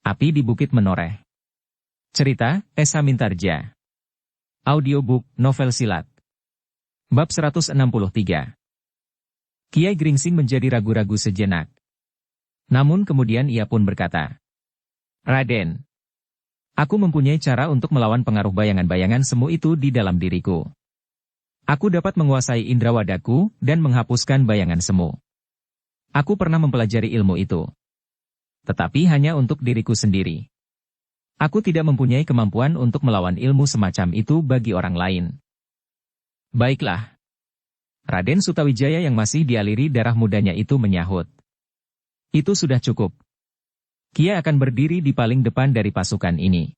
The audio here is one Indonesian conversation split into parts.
Api di Bukit Menoreh. Cerita, Esa Mintarja. Audiobook, novel silat. Bab 163. Kiai Gringsing menjadi ragu-ragu sejenak. Namun kemudian ia pun berkata, "Raden, aku mempunyai cara untuk melawan pengaruh bayangan-bayangan semu itu di dalam diriku. Aku dapat menguasai indrawadaku dan menghapuskan bayangan semu. Aku pernah mempelajari ilmu itu. Tetapi hanya untuk diriku sendiri. Aku tidak mempunyai kemampuan untuk melawan ilmu semacam itu bagi orang lain." "Baiklah." Raden Sutawijaya yang masih dialiri darah mudanya itu menyahut. "Itu sudah cukup. Kiai akan berdiri di paling depan dari pasukan ini.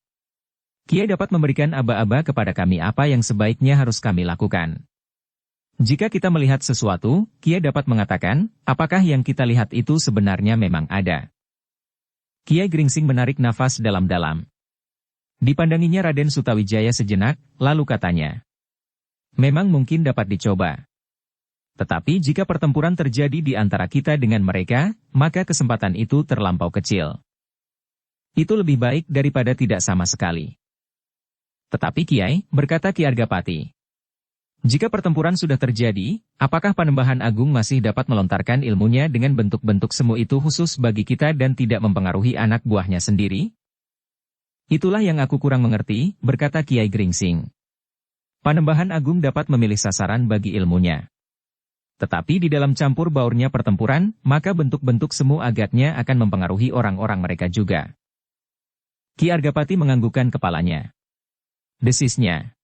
Kiai dapat memberikan aba-aba kepada kami apa yang sebaiknya harus kami lakukan. Jika kita melihat sesuatu, Kiai dapat mengatakan, apakah yang kita lihat itu sebenarnya memang ada." Kiai Gringsing menarik nafas dalam-dalam. Dipandanginya Raden Sutawijaya sejenak, lalu katanya, "Memang mungkin dapat dicoba. Tetapi jika pertempuran terjadi di antara kita dengan mereka, maka kesempatan itu terlampau kecil. Itu lebih baik daripada tidak sama sekali." "Tetapi Kiai," berkata Ki Argapati, "jika pertempuran sudah terjadi, apakah Panembahan Agung masih dapat melontarkan ilmunya dengan bentuk-bentuk semu itu khusus bagi kita dan tidak mempengaruhi anak buahnya sendiri?" "Itulah yang aku kurang mengerti," berkata Kiai Gringsing. "Panembahan Agung dapat memilih sasaran bagi ilmunya. Tetapi di dalam campur baurnya pertempuran, maka bentuk-bentuk semu agaknya akan mempengaruhi orang-orang mereka juga." Ki Argapati menganggukkan kepalanya. Desisnya,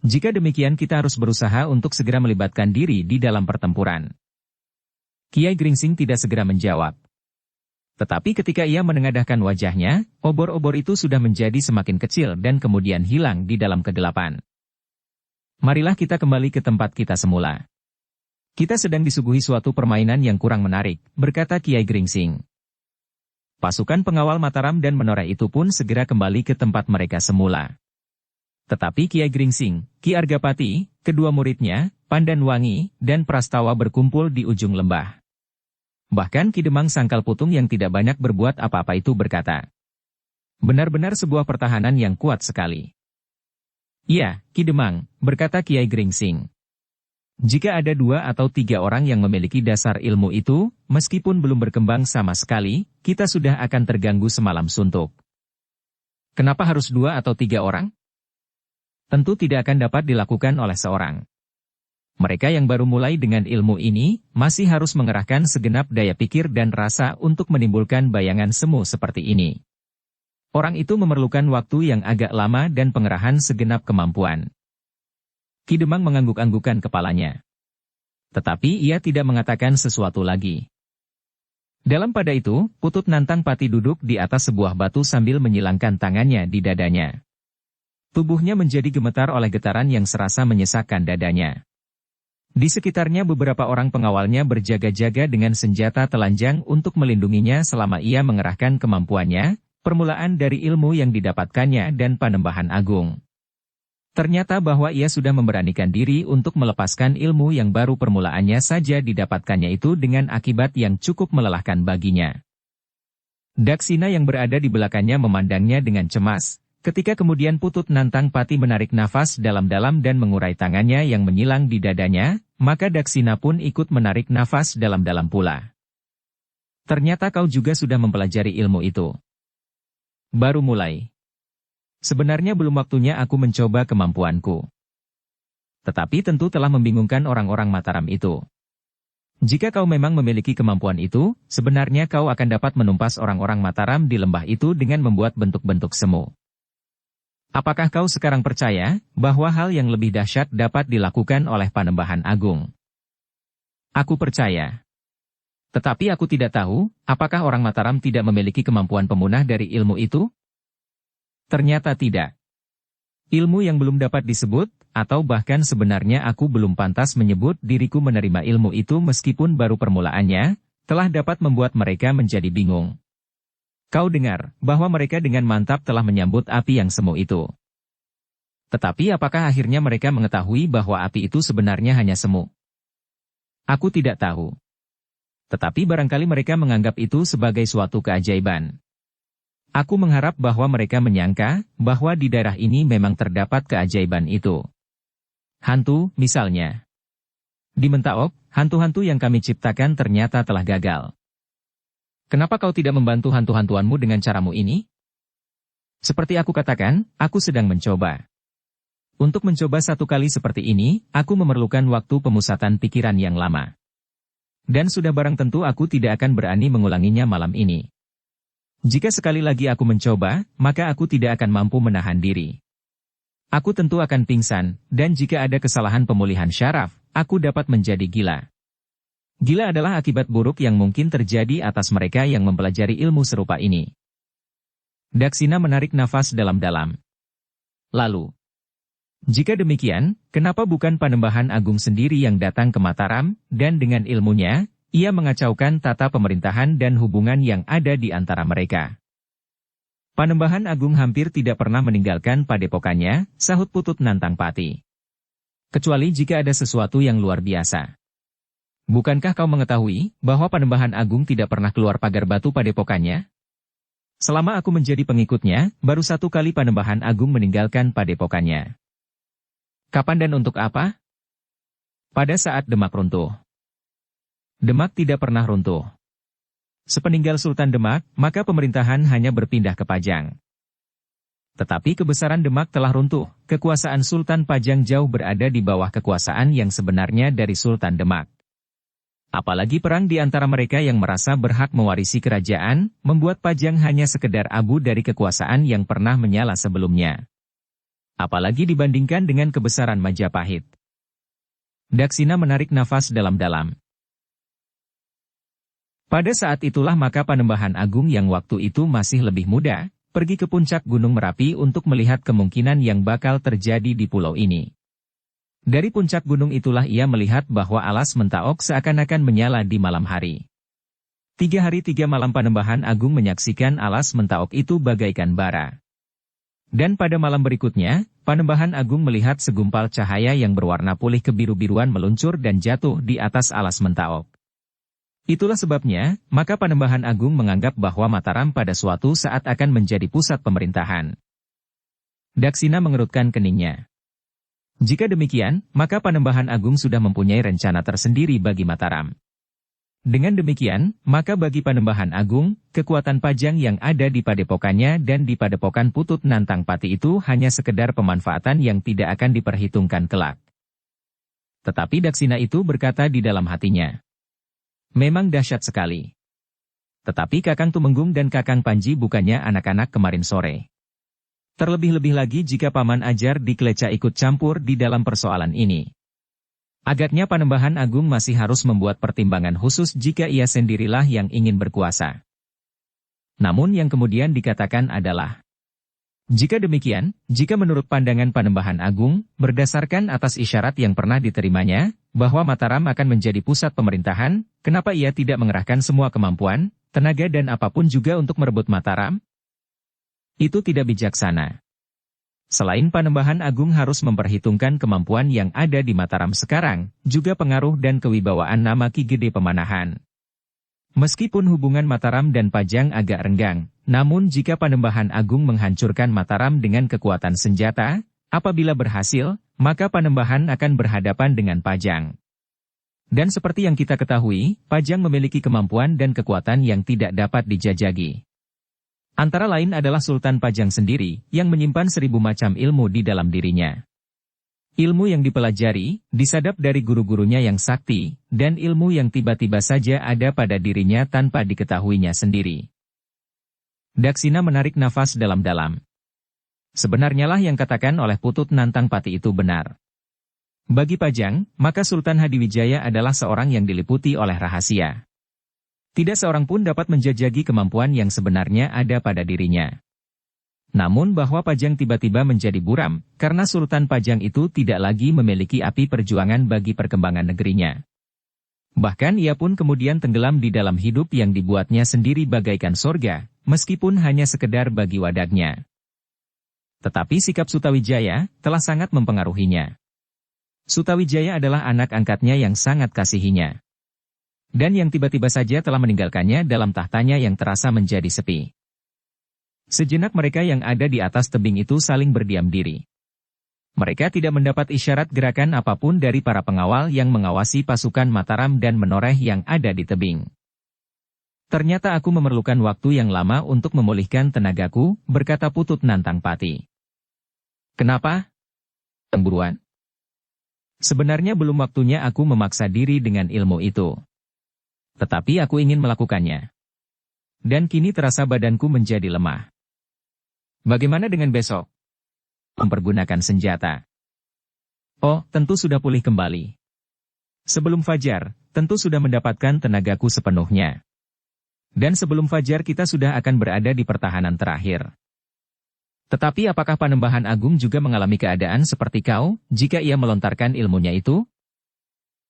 "Jika demikian kita harus berusaha untuk segera melibatkan diri di dalam pertempuran." Kiai Gringsing tidak segera menjawab. Tetapi ketika ia menengadahkan wajahnya, obor-obor itu sudah menjadi semakin kecil dan kemudian hilang di dalam kegelapan. "Marilah kita kembali ke tempat kita semula. Kita sedang disuguhi suatu permainan yang kurang menarik," berkata Kiai Gringsing. Pasukan pengawal Mataram dan Menoreh itu pun segera kembali ke tempat mereka semula. Tetapi Kiai Gringsing, Ki Argapati, kedua muridnya, Pandanwangi, dan Prastawa berkumpul di ujung lembah. Bahkan Ki Demang Sangkal Putung yang tidak banyak berbuat apa-apa itu berkata, "Benar-benar sebuah pertahanan yang kuat sekali." "Iya, Ki Demang," berkata Kiai Gringsing. "Jika ada 2 atau 3 orang yang memiliki dasar ilmu itu, meskipun belum berkembang sama sekali, kita sudah akan terganggu semalam suntuk." "Kenapa harus 2 atau 3 orang?" "Tentu tidak akan dapat dilakukan oleh seorang. Mereka yang baru mulai dengan ilmu ini, masih harus mengerahkan segenap daya pikir dan rasa untuk menimbulkan bayangan semu seperti ini. Orang itu memerlukan waktu yang agak lama dan pengerahan segenap kemampuan." Ki Demang mengangguk-anggukkan kepalanya. Tetapi ia tidak mengatakan sesuatu lagi. Dalam pada itu, Putut Nantang Pati duduk di atas sebuah batu sambil menyilangkan tangannya di dadanya. Tubuhnya menjadi gemetar oleh getaran yang serasa menyesakkan dadanya. Di sekitarnya beberapa orang pengawalnya berjaga-jaga dengan senjata telanjang untuk melindunginya selama ia mengerahkan kemampuannya, permulaan dari ilmu yang didapatkannya dan Panembahan Agung. Ternyata bahwa ia sudah memberanikan diri untuk melepaskan ilmu yang baru permulaannya saja didapatkannya itu dengan akibat yang cukup melelahkan baginya. Daksina yang berada di belakangnya memandangnya dengan cemas. Ketika kemudian Putut Nantang Pati menarik nafas dalam-dalam dan mengurai tangannya yang menyilang di dadanya, maka Daksina pun ikut menarik nafas dalam-dalam pula. "Ternyata kau juga sudah mempelajari ilmu itu." "Baru mulai. Sebenarnya belum waktunya aku mencoba kemampuanku. Tetapi tentu telah membingungkan orang-orang Mataram itu. Jika kau memang memiliki kemampuan itu, sebenarnya kau akan dapat menumpas orang-orang Mataram di lembah itu dengan membuat bentuk-bentuk semu. Apakah kau sekarang percaya bahwa hal yang lebih dahsyat dapat dilakukan oleh Panembahan Agung?" "Aku percaya. Tetapi aku tidak tahu, apakah orang Mataram tidak memiliki kemampuan pemunah dari ilmu itu?" "Ternyata tidak. Ilmu yang belum dapat disebut, atau bahkan sebenarnya aku belum pantas menyebut diriku menerima ilmu itu meskipun baru permulaannya, telah dapat membuat mereka menjadi bingung. Kau dengar, bahwa mereka dengan mantap telah menyambut api yang semu itu. Tetapi apakah akhirnya mereka mengetahui bahwa api itu sebenarnya hanya semu? Aku tidak tahu. Tetapi barangkali mereka menganggap itu sebagai suatu keajaiban. Aku mengharap bahwa mereka menyangka bahwa di daerah ini memang terdapat keajaiban itu. Hantu, misalnya. Di Mentaok, hantu-hantu yang kami ciptakan ternyata telah gagal. Kenapa kau tidak membantu hantu-hantuanmu dengan caramu ini? Seperti aku katakan, aku sedang mencoba. Untuk mencoba satu kali seperti ini, aku memerlukan waktu pemusatan pikiran yang lama. Dan sudah barang tentu aku tidak akan berani mengulanginya malam ini. Jika sekali lagi aku mencoba, maka aku tidak akan mampu menahan diri. Aku tentu akan pingsan, dan jika ada kesalahan pemulihan syaraf, aku dapat menjadi gila. Gila adalah akibat buruk yang mungkin terjadi atas mereka yang mempelajari ilmu serupa ini. Daksina menarik nafas dalam-dalam. Lalu, jika demikian, kenapa bukan Panembahan Agung sendiri yang datang ke Mataram, dan dengan ilmunya, ia mengacaukan tata pemerintahan dan hubungan yang ada di antara mereka. Panembahan Agung hampir tidak pernah meninggalkan padepokannya, sahut Putut Nantang Pati. Kecuali jika ada sesuatu yang luar biasa. Bukankah kau mengetahui bahwa Panembahan Agung tidak pernah keluar pagar batu padepokannya? Selama aku menjadi pengikutnya, baru satu kali Panembahan Agung meninggalkan padepokannya. Kapan dan untuk apa? Pada saat Demak runtuh. Demak tidak pernah runtuh. Sepeninggal Sultan Demak, maka pemerintahan hanya berpindah ke Pajang. Tetapi kebesaran Demak telah runtuh, kekuasaan Sultan Pajang jauh berada di bawah kekuasaan yang sebenarnya dari Sultan Demak. Apalagi perang di antara mereka yang merasa berhak mewarisi kerajaan, membuat Pajang hanya sekedar abu dari kekuasaan yang pernah menyala sebelumnya. Apalagi dibandingkan dengan kebesaran Majapahit. Daksina menarik nafas dalam-dalam. Pada saat itulah maka Panembahan Agung yang waktu itu masih lebih muda, pergi ke puncak Gunung Merapi untuk melihat kemungkinan yang bakal terjadi di pulau ini. Dari puncak gunung itulah ia melihat bahwa alas Mentaok seakan-akan menyala di malam hari. 3 hari 3 malam Panembahan Agung menyaksikan alas Mentaok itu bagaikan bara. Dan pada malam berikutnya, Panembahan Agung melihat segumpal cahaya yang berwarna pulih kebiru-biruan meluncur dan jatuh di atas alas Mentaok. Itulah sebabnya, maka Panembahan Agung menganggap bahwa Mataram pada suatu saat akan menjadi pusat pemerintahan. Daksina mengerutkan keningnya. Jika demikian, maka Panembahan Agung sudah mempunyai rencana tersendiri bagi Mataram. Dengan demikian, maka bagi Panembahan Agung, kekuatan Pajang yang ada di padepokannya dan di padepokan Putut Nantang Pati itu hanya sekedar pemanfaatan yang tidak akan diperhitungkan kelak. Tetapi Daksina itu berkata di dalam hatinya. Memang dahsyat sekali. Tetapi Kakang Tumenggung dan Kakang Panji bukannya anak-anak kemarin sore. Terlebih-lebih lagi jika Paman Ajar di Kleca ikut campur di dalam persoalan ini. Agaknya Panembahan Agung masih harus membuat pertimbangan khusus jika ia sendirilah yang ingin berkuasa. Namun yang kemudian dikatakan adalah, jika demikian, jika menurut pandangan Panembahan Agung, berdasarkan atas isyarat yang pernah diterimanya, bahwa Mataram akan menjadi pusat pemerintahan, kenapa ia tidak mengerahkan semua kemampuan, tenaga dan apapun juga untuk merebut Mataram? Itu tidak bijaksana. Selain Panembahan Agung harus memperhitungkan kemampuan yang ada di Mataram sekarang, juga pengaruh dan kewibawaan nama Ki Gede Pemanahan. Meskipun hubungan Mataram dan Pajang agak renggang, namun jika Panembahan Agung menghancurkan Mataram dengan kekuatan senjata, apabila berhasil, maka Panembahan akan berhadapan dengan Pajang. Dan seperti yang kita ketahui, Pajang memiliki kemampuan dan kekuatan yang tidak dapat dijajagi. Antara lain adalah Sultan Pajang sendiri, yang menyimpan 1000 macam ilmu di dalam dirinya. Ilmu yang dipelajari, disadap dari guru-gurunya yang sakti, dan ilmu yang tiba-tiba saja ada pada dirinya tanpa diketahuinya sendiri. Daksina menarik nafas dalam-dalam. Sebenarnya lah yang katakan oleh Putut Nantang Pati itu benar. Bagi Pajang, maka Sultan Hadiwijaya adalah seorang yang diliputi oleh rahasia. Tidak seorang pun dapat menjajagi kemampuan yang sebenarnya ada pada dirinya. Namun bahwa Pajang tiba-tiba menjadi buram, karena Sultan Pajang itu tidak lagi memiliki api perjuangan bagi perkembangan negerinya. Bahkan ia pun kemudian tenggelam di dalam hidup yang dibuatnya sendiri bagaikan sorga, meskipun hanya sekedar bagi wadaknya. Tetapi sikap Sutawijaya telah sangat mempengaruhinya. Sutawijaya adalah anak angkatnya yang sangat kasihinya. Dan yang tiba-tiba saja telah meninggalkannya dalam tahtanya yang terasa menjadi sepi. Sejenak mereka yang ada di atas tebing itu saling berdiam diri. Mereka tidak mendapat isyarat gerakan apapun dari para pengawal yang mengawasi pasukan Mataram dan Menoreh yang ada di tebing. Ternyata aku memerlukan waktu yang lama untuk memulihkan tenagaku, berkata Putut Nantang Pati. Kenapa? Temburuan. Sebenarnya belum waktunya aku memaksa diri dengan ilmu itu. Tetapi aku ingin melakukannya. Dan kini terasa badanku menjadi lemah. Bagaimana dengan besok? Mempergunakan senjata. Oh, tentu sudah pulih kembali. Sebelum fajar, tentu sudah mendapatkan tenagaku sepenuhnya. Dan sebelum fajar kita sudah akan berada di pertahanan terakhir. Tetapi apakah Panembahan Agung juga mengalami keadaan seperti kau, jika ia melontarkan ilmunya itu?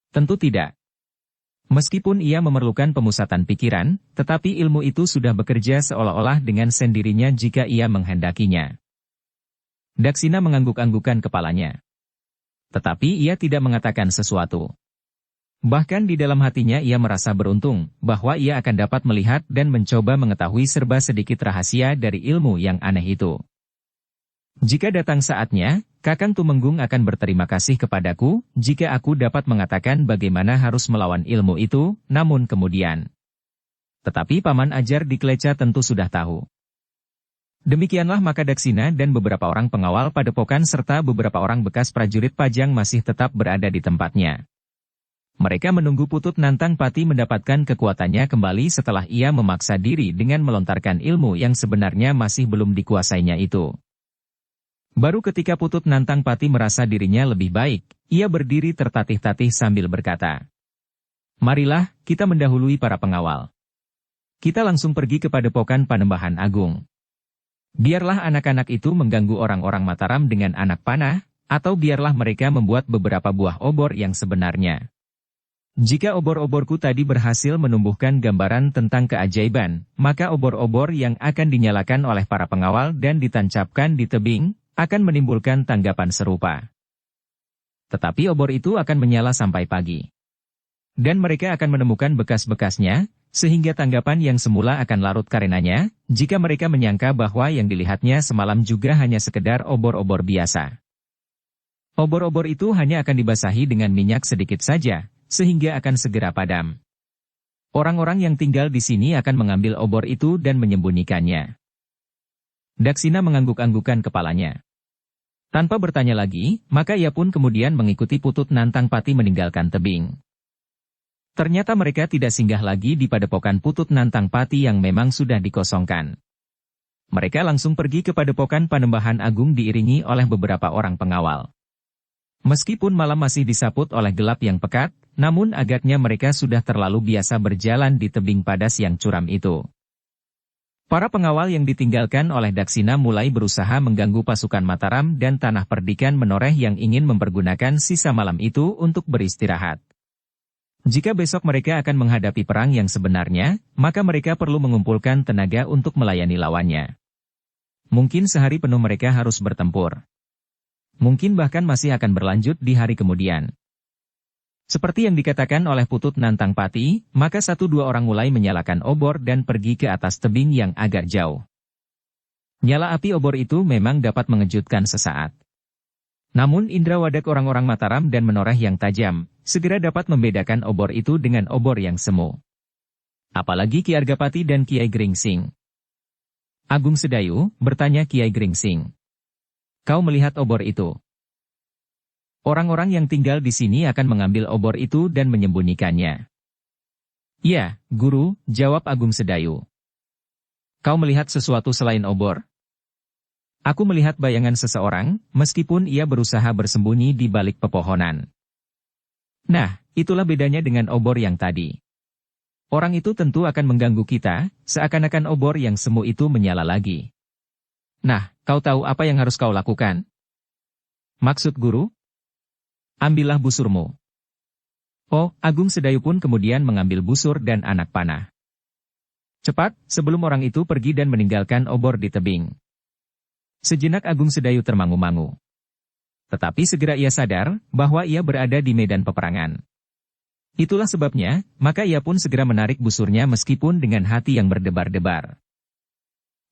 Tentu tidak. Meskipun ia memerlukan pemusatan pikiran, tetapi ilmu itu sudah bekerja seolah-olah dengan sendirinya jika ia menghendakinya. Daksina mengangguk-anggukan kepalanya. Tetapi ia tidak mengatakan sesuatu. Bahkan di dalam hatinya ia merasa beruntung, bahwa ia akan dapat melihat dan mencoba mengetahui serba sedikit rahasia dari ilmu yang aneh itu. Jika datang saatnya, Kakang Tumenggung akan berterima kasih kepadaku, jika aku dapat mengatakan bagaimana harus melawan ilmu itu, namun kemudian. Tetapi Paman Ajar di Kleca tentu sudah tahu. Demikianlah maka Daksina dan beberapa orang pengawal padepokan serta beberapa orang bekas prajurit Pajang masih tetap berada di tempatnya. Mereka menunggu Putut Nantang Pati mendapatkan kekuatannya kembali setelah ia memaksa diri dengan melontarkan ilmu yang sebenarnya masih belum dikuasainya itu. Baru ketika Putut Nantang Pati merasa dirinya lebih baik, ia berdiri tertatih-tatih sambil berkata, "Marilah, kita mendahului para pengawal. Kita langsung pergi ke Padepokan Panembahan Agung. Biarlah anak-anak itu mengganggu orang-orang Mataram dengan anak panah, atau biarlah mereka membuat beberapa buah obor yang sebenarnya. Jika obor-oborku tadi berhasil menumbuhkan gambaran tentang keajaiban, maka obor-obor yang akan dinyalakan oleh para pengawal dan ditancapkan di tebing, akan menimbulkan tanggapan serupa. Tetapi obor itu akan menyala sampai pagi. Dan mereka akan menemukan bekas-bekasnya, sehingga tanggapan yang semula akan larut karenanya, jika mereka menyangka bahwa yang dilihatnya semalam juga hanya sekedar obor-obor biasa. Obor-obor itu hanya akan dibasahi dengan minyak sedikit saja, sehingga akan segera padam. Orang-orang yang tinggal di sini akan mengambil obor itu dan menyembunyikannya." Daksina mengangguk-anggukan kepalanya. Tanpa bertanya lagi, maka ia pun kemudian mengikuti Putut Nantang Pati meninggalkan tebing. Ternyata mereka tidak singgah lagi di padepokan Putut Nantang Pati yang memang sudah dikosongkan. Mereka langsung pergi ke Padepokan Panembahan Agung diiringi oleh beberapa orang pengawal. Meskipun malam masih disaput oleh gelap yang pekat, namun agaknya mereka sudah terlalu biasa berjalan di tebing padas yang curam itu. Para pengawal yang ditinggalkan oleh Daksina mulai berusaha mengganggu pasukan Mataram dan Tanah Perdikan Menoreh yang ingin mempergunakan sisa malam itu untuk beristirahat. Jika besok mereka akan menghadapi perang yang sebenarnya, maka mereka perlu mengumpulkan tenaga untuk melayani lawannya. Mungkin sehari penuh mereka harus bertempur. Mungkin bahkan masih akan berlanjut di hari kemudian. Seperti yang dikatakan oleh Putut Nantang Pati, maka 1-2 orang mulai menyalakan obor dan pergi ke atas tebing yang agak jauh. Nyala api obor itu memang dapat mengejutkan sesaat. Namun indra wadak orang-orang Mataram dan Menoreh yang tajam, segera dapat membedakan obor itu dengan obor yang semu. Apalagi Ki Argapati dan Kiai Gringsing. "Agung Sedayu," bertanya Kiai Gringsing. "Kau melihat obor itu?" "Orang-orang yang tinggal di sini akan mengambil obor itu dan menyembunyikannya." "Ya, Guru," jawab Agung Sedayu. "Kau melihat sesuatu selain obor?" "Aku melihat bayangan seseorang, meskipun ia berusaha bersembunyi di balik pepohonan." "Nah, itulah bedanya dengan obor yang tadi. Orang itu tentu akan mengganggu kita, seakan-akan obor yang semu itu menyala lagi. Nah, kau tahu apa yang harus kau lakukan?" "Maksud Guru?" "Ambillah busurmu." Oh, Agung Sedayu pun kemudian mengambil busur dan anak panah. Cepat, sebelum orang itu pergi dan meninggalkan obor di tebing. Sejenak Agung Sedayu termangu-mangu. Tetapi segera ia sadar bahwa ia berada di medan peperangan. Itulah sebabnya, maka ia pun segera menarik busurnya meskipun dengan hati yang berdebar-debar.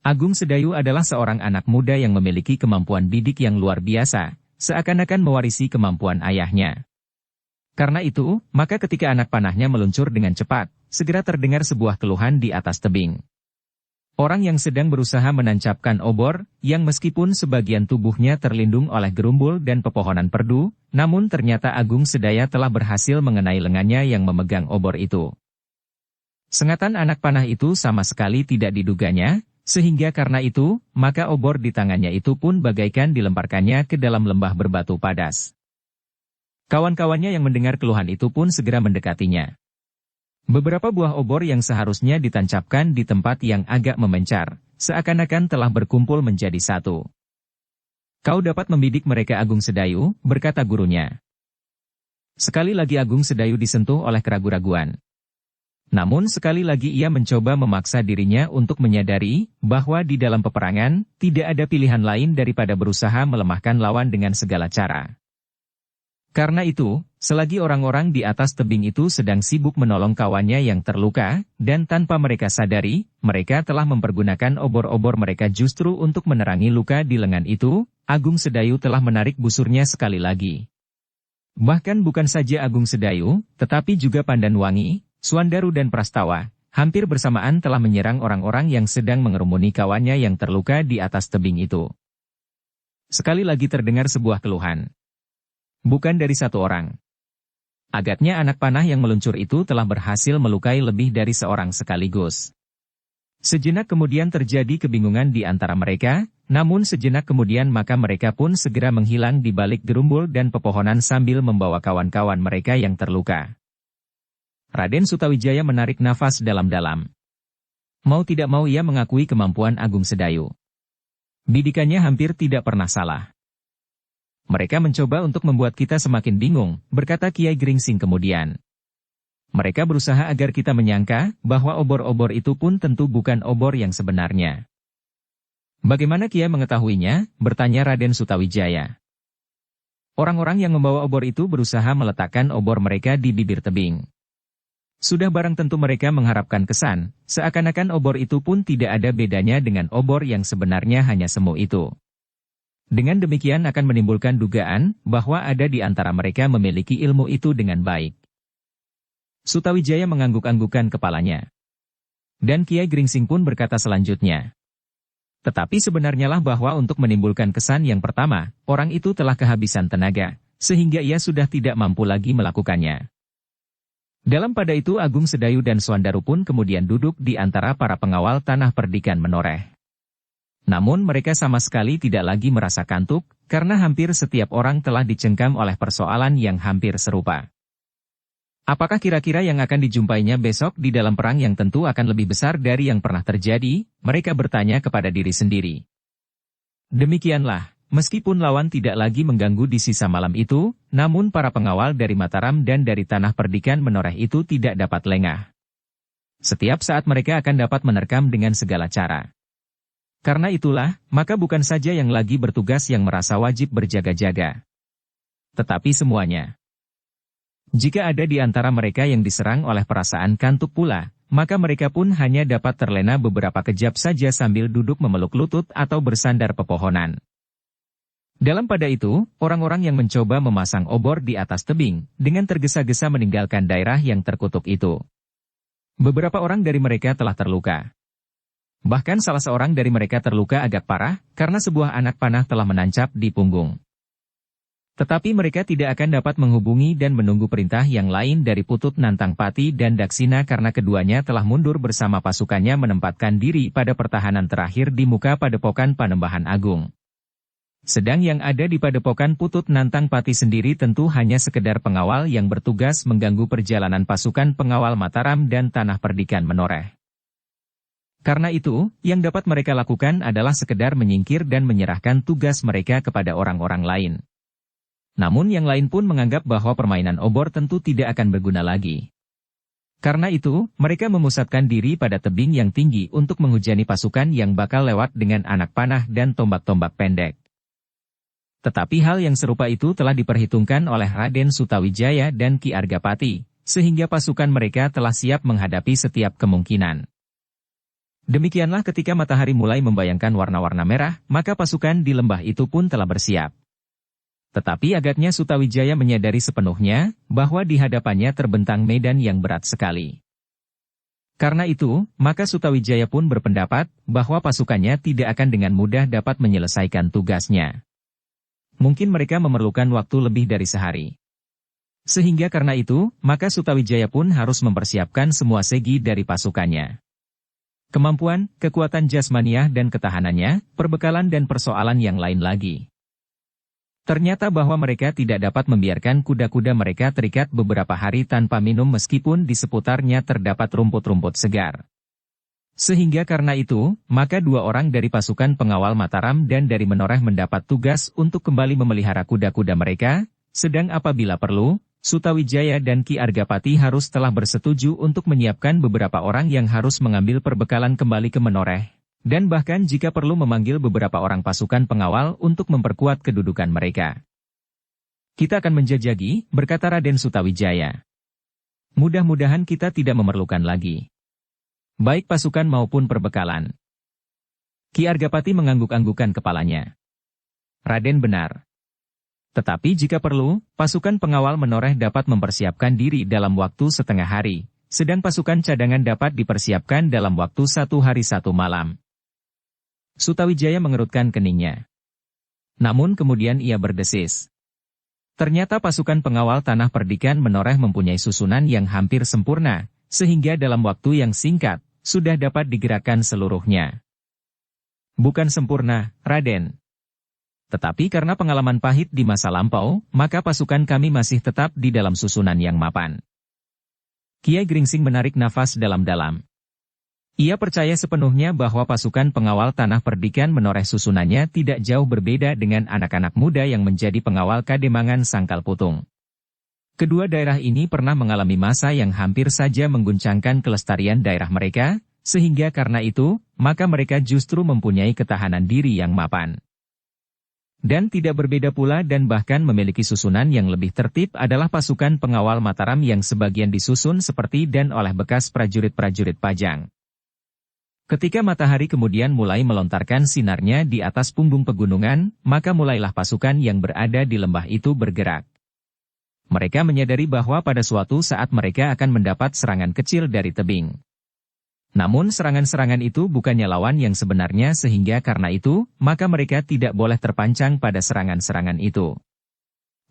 Agung Sedayu adalah seorang anak muda yang memiliki kemampuan bidik yang luar biasa, seakan-akan mewarisi kemampuan ayahnya. Karena itu, maka ketika anak panahnya meluncur dengan cepat, segera terdengar sebuah keluhan di atas tebing. Orang yang sedang berusaha menancapkan obor, yang meskipun sebagian tubuhnya terlindung oleh gerumbul dan pepohonan perdu, namun ternyata Agung Sedaya telah berhasil mengenai lengannya yang memegang obor itu. Sengatan anak panah itu sama sekali tidak diduganya, sehingga karena itu, maka obor di tangannya itu pun bagaikan dilemparkannya ke dalam lembah berbatu padas. Kawan-kawannya yang mendengar keluhan itu pun segera mendekatinya. Beberapa buah obor yang seharusnya ditancapkan di tempat yang agak memencar, seakan-akan telah berkumpul menjadi satu. Kau dapat membidik mereka Agung Sedayu, berkata gurunya. Sekali lagi Agung Sedayu disentuh oleh keraguan-raguan. Namun sekali lagi ia mencoba memaksa dirinya untuk menyadari bahwa di dalam peperangan, tidak ada pilihan lain daripada berusaha melemahkan lawan dengan segala cara. Karena itu, selagi orang-orang di atas tebing itu sedang sibuk menolong kawannya yang terluka, dan tanpa mereka sadari, mereka telah mempergunakan obor-obor mereka justru untuk menerangi luka di lengan itu, Agung Sedayu telah menarik busurnya sekali lagi. Bahkan bukan saja Agung Sedayu, tetapi juga Pandanwangi, Suandaru dan Prastawa, hampir bersamaan telah menyerang orang-orang yang sedang mengerumuni kawannya yang terluka di atas tebing itu. Sekali lagi terdengar sebuah keluhan. Bukan dari satu orang. Agaknya anak panah yang meluncur itu telah berhasil melukai lebih dari seorang sekaligus. Sejenak kemudian terjadi kebingungan di antara mereka, namun sejenak kemudian maka mereka pun segera menghilang di balik gerumbul dan pepohonan sambil membawa kawan-kawan mereka yang terluka. Raden Sutawijaya menarik nafas dalam-dalam. Mau tidak mau ia mengakui kemampuan Agung Sedayu. Bidikannya hampir tidak pernah salah. Mereka mencoba untuk membuat kita semakin bingung, berkata Kiai Gringsing kemudian. Mereka berusaha agar kita menyangka bahwa obor-obor itu pun tentu bukan obor yang sebenarnya. Bagaimana Kiai mengetahuinya? Bertanya Raden Sutawijaya. Orang-orang yang membawa obor itu berusaha meletakkan obor mereka di bibir tebing. Sudah barang tentu mereka mengharapkan kesan, seakan-akan obor itu pun tidak ada bedanya dengan obor yang sebenarnya hanya semu itu. Dengan demikian akan menimbulkan dugaan bahwa ada di antara mereka memiliki ilmu itu dengan baik. Sutawijaya mengangguk-anggukan kepalanya. Dan Kiai Gringsing pun berkata selanjutnya. Tetapi sebenarnya lah bahwa untuk menimbulkan kesan yang pertama, orang itu telah kehabisan tenaga, sehingga ia sudah tidak mampu lagi melakukannya. Dalam pada itu Agung Sedayu dan Suandaru pun kemudian duduk di antara para pengawal tanah perdikan menoreh. Namun mereka sama sekali tidak lagi merasa kantuk, karena hampir setiap orang telah dicengkam oleh persoalan yang hampir serupa. Apakah kira-kira yang akan dijumpainya besok di dalam perang yang tentu akan lebih besar dari yang pernah terjadi? Mereka bertanya kepada diri sendiri. Demikianlah, meskipun lawan tidak lagi mengganggu di sisa malam itu, namun para pengawal dari Mataram dan dari tanah perdikan menoreh itu tidak dapat lengah. Setiap saat mereka akan dapat menerkam dengan segala cara. Karena itulah, maka bukan saja yang lagi bertugas yang merasa wajib berjaga-jaga. Tetapi semuanya. Jika ada di antara mereka yang diserang oleh perasaan kantuk pula, maka mereka pun hanya dapat terlena beberapa kejap saja sambil duduk memeluk lutut atau bersandar pepohonan. Dalam pada itu, orang-orang yang mencoba memasang obor di atas tebing, dengan tergesa-gesa meninggalkan daerah yang terkutuk itu. Beberapa orang dari mereka telah terluka. Bahkan salah seorang dari mereka terluka agak parah, karena sebuah anak panah telah menancap di punggung. Tetapi mereka tidak akan dapat menghubungi dan menunggu perintah yang lain dari Putut Nantang Pati dan Daksina karena keduanya telah mundur bersama pasukannya menempatkan diri pada pertahanan terakhir di muka Padepokan Panembahan Agung. Sedang yang ada di Padepokan Putut Nantang Pati sendiri tentu hanya sekedar pengawal yang bertugas mengganggu perjalanan pasukan pengawal Mataram dan tanah perdikan menoreh. Karena itu, yang dapat mereka lakukan adalah sekedar menyingkir dan menyerahkan tugas mereka kepada orang-orang lain. Namun yang lain pun menganggap bahwa permainan obor tentu tidak akan berguna lagi. Karena itu, mereka memusatkan diri pada tebing yang tinggi untuk menghujani pasukan yang bakal lewat dengan anak panah dan tombak-tombak pendek. Tetapi hal yang serupa itu telah diperhitungkan oleh Raden Sutawijaya dan Ki Argapati, sehingga pasukan mereka telah siap menghadapi setiap kemungkinan. Demikianlah ketika matahari mulai membayangkan warna-warna merah, maka pasukan di lembah itu pun telah bersiap. Tetapi agaknya Sutawijaya menyadari sepenuhnya bahwa di hadapannya terbentang medan yang berat sekali. Karena itu, maka Sutawijaya pun berpendapat bahwa pasukannya tidak akan dengan mudah dapat menyelesaikan tugasnya. Mungkin mereka memerlukan waktu lebih dari sehari. Sehingga karena itu, maka Sutawijaya pun harus mempersiapkan semua segi dari pasukannya. Kemampuan, kekuatan jasmaniah dan ketahanannya, perbekalan dan persoalan yang lain lagi. Ternyata bahwa mereka tidak dapat membiarkan kuda-kuda mereka terikat beberapa hari tanpa minum meskipun di seputarnya terdapat rumput-rumput segar. Sehingga karena itu, maka 2 orang dari pasukan pengawal Mataram dan dari Menoreh mendapat tugas untuk kembali memelihara kuda-kuda mereka, sedang apabila perlu, Sutawijaya dan Ki Argapati harus telah bersetuju untuk menyiapkan beberapa orang yang harus mengambil perbekalan kembali ke Menoreh, dan bahkan jika perlu memanggil beberapa orang pasukan pengawal untuk memperkuat kedudukan mereka. Kita akan menjajaki, berkata Raden Sutawijaya. Mudah-mudahan kita tidak memerlukan lagi baik pasukan maupun perbekalan. Ki Argapati mengangguk-anggukan kepalanya. Raden benar. Tetapi jika perlu, pasukan pengawal Menoreh dapat mempersiapkan diri dalam waktu setengah hari, sedang pasukan cadangan dapat dipersiapkan dalam waktu 1 hari 1 malam. Sutawijaya mengerutkan keningnya. Namun kemudian ia berdesis. Ternyata pasukan pengawal Tanah Perdikan Menoreh mempunyai susunan yang hampir sempurna, sehingga dalam waktu yang singkat, sudah dapat digerakkan seluruhnya. Bukan sempurna, Raden. Tetapi karena pengalaman pahit di masa lampau, maka pasukan kami masih tetap di dalam susunan yang mapan. Kiai Gringsing menarik nafas dalam-dalam. Ia percaya sepenuhnya bahwa pasukan pengawal Tanah Perdikan Menoreh susunannya tidak jauh berbeda dengan anak-anak muda yang menjadi pengawal Kademangan Sangkal Putung. Kedua daerah ini pernah mengalami masa yang hampir saja mengguncangkan kelestarian daerah mereka, sehingga karena itu, maka mereka justru mempunyai ketahanan diri yang mapan. Dan tidak berbeda pula dan bahkan memiliki susunan yang lebih tertib adalah pasukan pengawal Mataram yang sebagian disusun seperti dan oleh bekas prajurit-prajurit Pajang. Ketika matahari kemudian mulai melontarkan sinarnya di atas punggung pegunungan, maka mulailah pasukan yang berada di lembah itu bergerak. Mereka menyadari bahwa pada suatu saat mereka akan mendapat serangan kecil dari tebing. Namun serangan-serangan itu bukannya lawan yang sebenarnya sehingga karena itu, maka mereka tidak boleh terpancang pada serangan-serangan itu.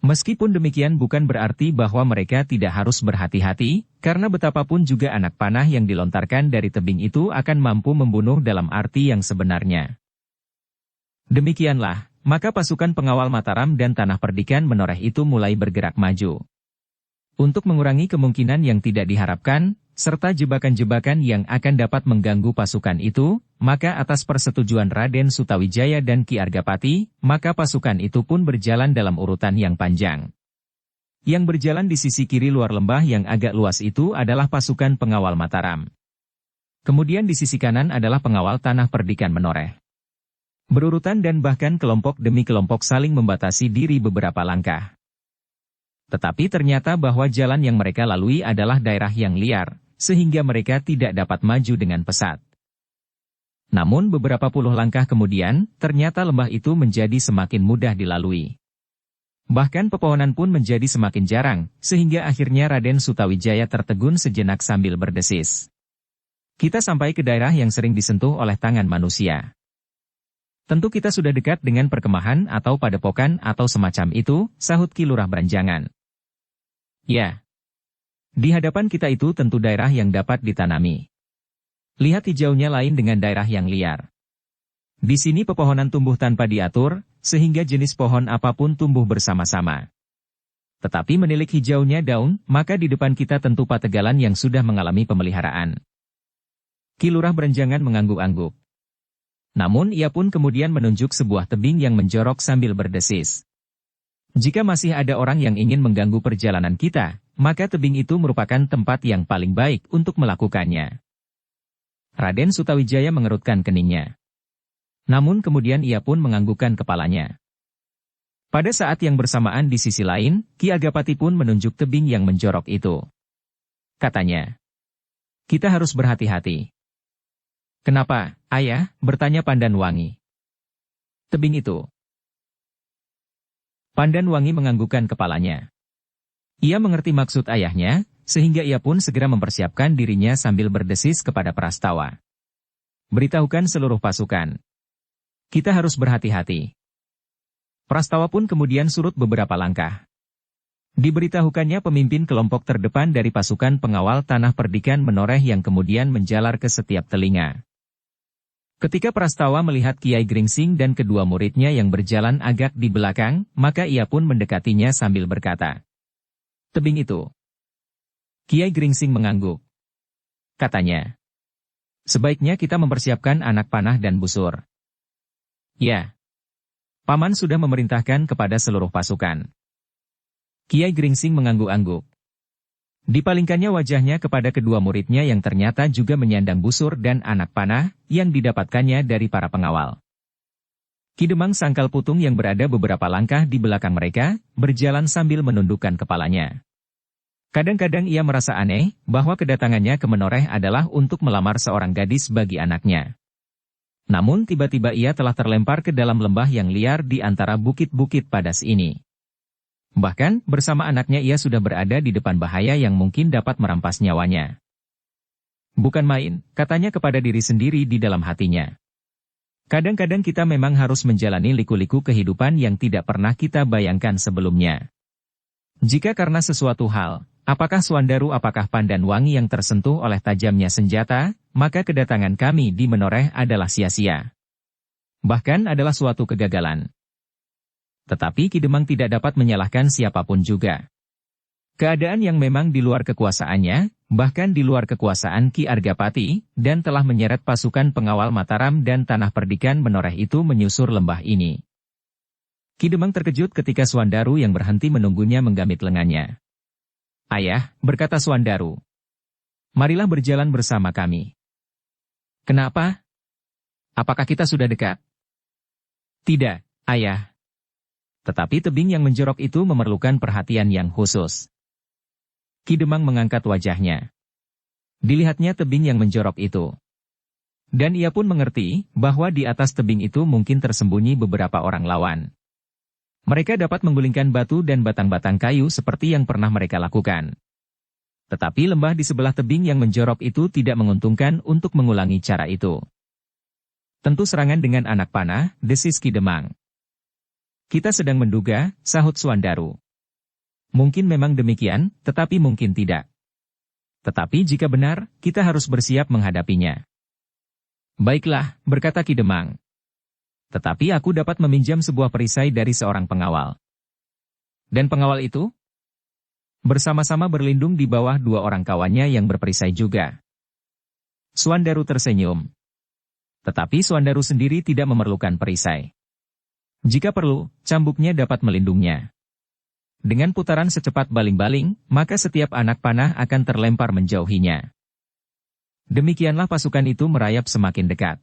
Meskipun demikian bukan berarti bahwa mereka tidak harus berhati-hati, karena betapapun juga anak panah yang dilontarkan dari tebing itu akan mampu membunuh dalam arti yang sebenarnya. Demikianlah, maka pasukan pengawal Mataram dan Tanah Perdikan Menoreh itu mulai bergerak maju. Untuk mengurangi kemungkinan yang tidak diharapkan, serta jebakan-jebakan yang akan dapat mengganggu pasukan itu, maka atas persetujuan Raden Sutawijaya dan Ki Argapati, maka pasukan itu pun berjalan dalam urutan yang panjang. Yang berjalan di sisi kiri luar lembah yang agak luas itu adalah pasukan pengawal Mataram. Kemudian di sisi kanan adalah pengawal Tanah Perdikan Menoreh. Berurutan dan bahkan kelompok demi kelompok saling membatasi diri beberapa langkah. Tetapi ternyata bahwa jalan yang mereka lalui adalah daerah yang liar, sehingga mereka tidak dapat maju dengan pesat. Namun beberapa puluh langkah kemudian, ternyata lembah itu menjadi semakin mudah dilalui. Bahkan pepohonan pun menjadi semakin jarang, sehingga akhirnya Raden Sutawijaya tertegun sejenak sambil berdesis. Kita sampai ke daerah yang sering disentuh oleh tangan manusia. Tentu kita sudah dekat dengan perkemahan atau padepokan atau semacam itu, sahut Ki Lurah Beranjangan. Ya. Di hadapan kita itu tentu daerah yang dapat ditanami. Lihat hijaunya lain dengan daerah yang liar. Di sini pepohonan tumbuh tanpa diatur, sehingga jenis pohon apapun tumbuh bersama-sama. Tetapi menilik hijaunya daun, maka di depan kita tentu pategalan yang sudah mengalami pemeliharaan. Ki Lurah Beranjangan mengangguk-angguk. Namun ia pun kemudian menunjuk sebuah tebing yang menjorok sambil berdesis. Jika masih ada orang yang ingin mengganggu perjalanan kita, maka tebing itu merupakan tempat yang paling baik untuk melakukannya. Raden Sutawijaya mengerutkan keningnya. Namun kemudian ia pun menganggukkan kepalanya. Pada saat yang bersamaan di sisi lain, Ki Agapati pun menunjuk tebing yang menjorok itu. Katanya, kita harus berhati-hati. Kenapa, ayah? Bertanya Pandan Wangi. Tebing itu. Pandan Wangi menganggukkan kepalanya. Ia mengerti maksud ayahnya, sehingga ia pun segera mempersiapkan dirinya sambil berdesis kepada Prastawa. Beritahukan seluruh pasukan. Kita harus berhati-hati. Prastawa pun kemudian surut beberapa langkah. Diberitahukannya pemimpin kelompok terdepan dari pasukan pengawal tanah perdikan menoreh yang kemudian menjalar ke setiap telinga. Ketika Prastawa melihat Kiai Gringsing dan kedua muridnya yang berjalan agak di belakang, maka ia pun mendekatinya sambil berkata, "Tebing itu." Kiai Gringsing mengangguk. Katanya, "Sebaiknya kita mempersiapkan anak panah dan busur." "Ya. Paman sudah memerintahkan kepada seluruh pasukan." Kiai Gringsing mengangguk-angguk. Dipalingkannya wajahnya kepada kedua muridnya yang ternyata juga menyandang busur dan anak panah yang didapatkannya dari para pengawal. Ki Demang Sangkal Putung yang berada beberapa langkah di belakang mereka, berjalan sambil menundukkan kepalanya. Kadang-kadang ia merasa aneh bahwa kedatangannya ke Menoreh adalah untuk melamar seorang gadis bagi anaknya. Namun tiba-tiba ia telah terlempar ke dalam lembah yang liar di antara bukit-bukit padas ini. Bahkan, bersama anaknya ia sudah berada di depan bahaya yang mungkin dapat merampas nyawanya. Bukan main, katanya kepada diri sendiri di dalam hatinya. Kadang-kadang kita memang harus menjalani liku-liku kehidupan yang tidak pernah kita bayangkan sebelumnya. Jika karena sesuatu hal, apakah Swandaru apakah Pandan Wangi yang tersentuh oleh tajamnya senjata, maka kedatangan kami di Menoreh adalah sia-sia. Bahkan adalah suatu kegagalan. Tetapi Ki Demang tidak dapat menyalahkan siapapun juga. Keadaan yang memang di luar kekuasaannya, bahkan di luar kekuasaan Ki Argapati, dan telah menyeret pasukan pengawal Mataram dan Tanah Perdikan Menoreh itu menyusur lembah ini. Ki Demang terkejut ketika Swandaru yang berhenti menunggunya menggamit lengannya. "Ayah," berkata Swandaru. "Marilah berjalan bersama kami." "Kenapa? Apakah kita sudah dekat?" "Tidak, ayah. Tetapi tebing yang menjorok itu memerlukan perhatian yang khusus." Ki Demang mengangkat wajahnya. Dilihatnya tebing yang menjorok itu. Dan ia pun mengerti bahwa di atas tebing itu mungkin tersembunyi beberapa orang lawan. Mereka dapat menggulingkan batu dan batang-batang kayu seperti yang pernah mereka lakukan. Tetapi lembah di sebelah tebing yang menjorok itu tidak menguntungkan untuk mengulangi cara itu. "Tentu serangan dengan anak panah," desis Ki Demang. "Kita sedang menduga," sahut Swandaru. "Mungkin memang demikian, tetapi mungkin tidak. Tetapi jika benar, kita harus bersiap menghadapinya." "Baiklah," berkata Ki Demang. "Tetapi aku dapat meminjam sebuah perisai dari seorang pengawal." "Dan pengawal itu?" "Bersama-sama berlindung di bawah dua orang kawannya yang berperisai juga." Swandaru tersenyum. Tetapi Swandaru sendiri tidak memerlukan perisai. Jika perlu, cambuknya dapat melindungnya. Dengan putaran secepat baling-baling, maka setiap anak panah akan terlempar menjauhinya. Demikianlah pasukan itu merayap semakin dekat.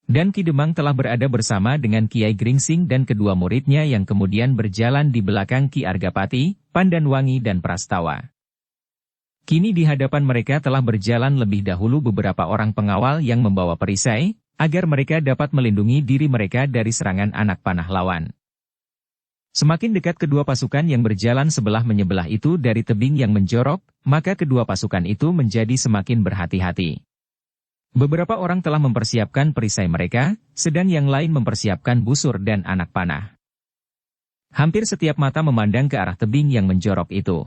Dan Ki Demang telah berada bersama dengan Kiai Gringsing dan kedua muridnya yang kemudian berjalan di belakang Ki Argapati, Pandan Wangi dan Prastawa. Kini di hadapan mereka telah berjalan lebih dahulu beberapa orang pengawal yang membawa perisai, agar mereka dapat melindungi diri mereka dari serangan anak panah lawan. Semakin dekat kedua pasukan yang berjalan sebelah menyebelah itu dari tebing yang menjorok, maka kedua pasukan itu menjadi semakin berhati-hati. Beberapa orang telah mempersiapkan perisai mereka, sedang yang lain mempersiapkan busur dan anak panah. Hampir setiap mata memandang ke arah tebing yang menjorok itu.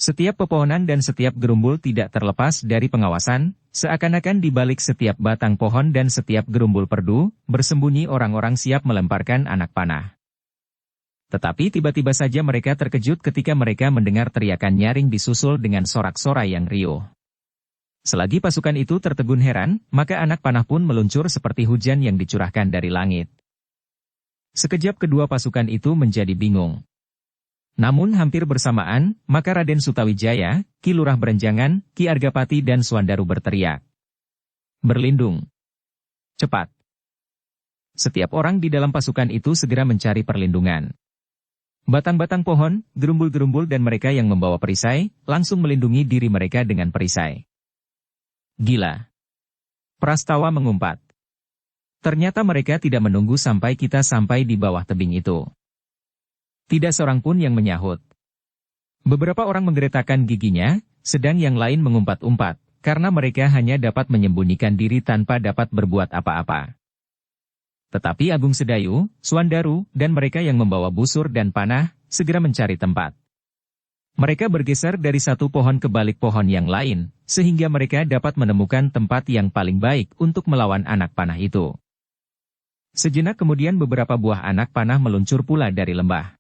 Setiap pepohonan dan setiap gerumbul tidak terlepas dari pengawasan, seakan-akan di balik setiap batang pohon dan setiap gerumbul perdu, bersembunyi orang-orang siap melemparkan anak panah. Tetapi tiba-tiba saja mereka terkejut ketika mereka mendengar teriakan nyaring disusul dengan sorak-sorai yang riuh. Selagi pasukan itu tertegun heran, maka anak panah pun meluncur seperti hujan yang dicurahkan dari langit. Sekejap kedua pasukan itu menjadi bingung. Namun hampir bersamaan, maka Raden Sutawijaya, Ki Lurah Berenjangan, Ki Argapati dan Swandaru berteriak. "Berlindung! Cepat!" Setiap orang di dalam pasukan itu segera mencari perlindungan. Batang-batang pohon, gerumbul-gerumbul dan mereka yang membawa perisai, langsung melindungi diri mereka dengan perisai. Gila! Prastawa mengumpat. Ternyata mereka tidak menunggu sampai kita sampai di bawah tebing itu. Tidak seorang pun yang menyahut. Beberapa orang menggeretakkan giginya, sedang yang lain mengumpat-umpat, karena mereka hanya dapat menyembunyikan diri tanpa dapat berbuat apa-apa. Tetapi Agung Sedayu, Suandaru, dan mereka yang membawa busur dan panah, segera mencari tempat. Mereka bergeser dari satu pohon ke balik pohon yang lain, sehingga mereka dapat menemukan tempat yang paling baik untuk melawan anak panah itu. Sejenak kemudian beberapa buah anak panah meluncur pula dari lembah.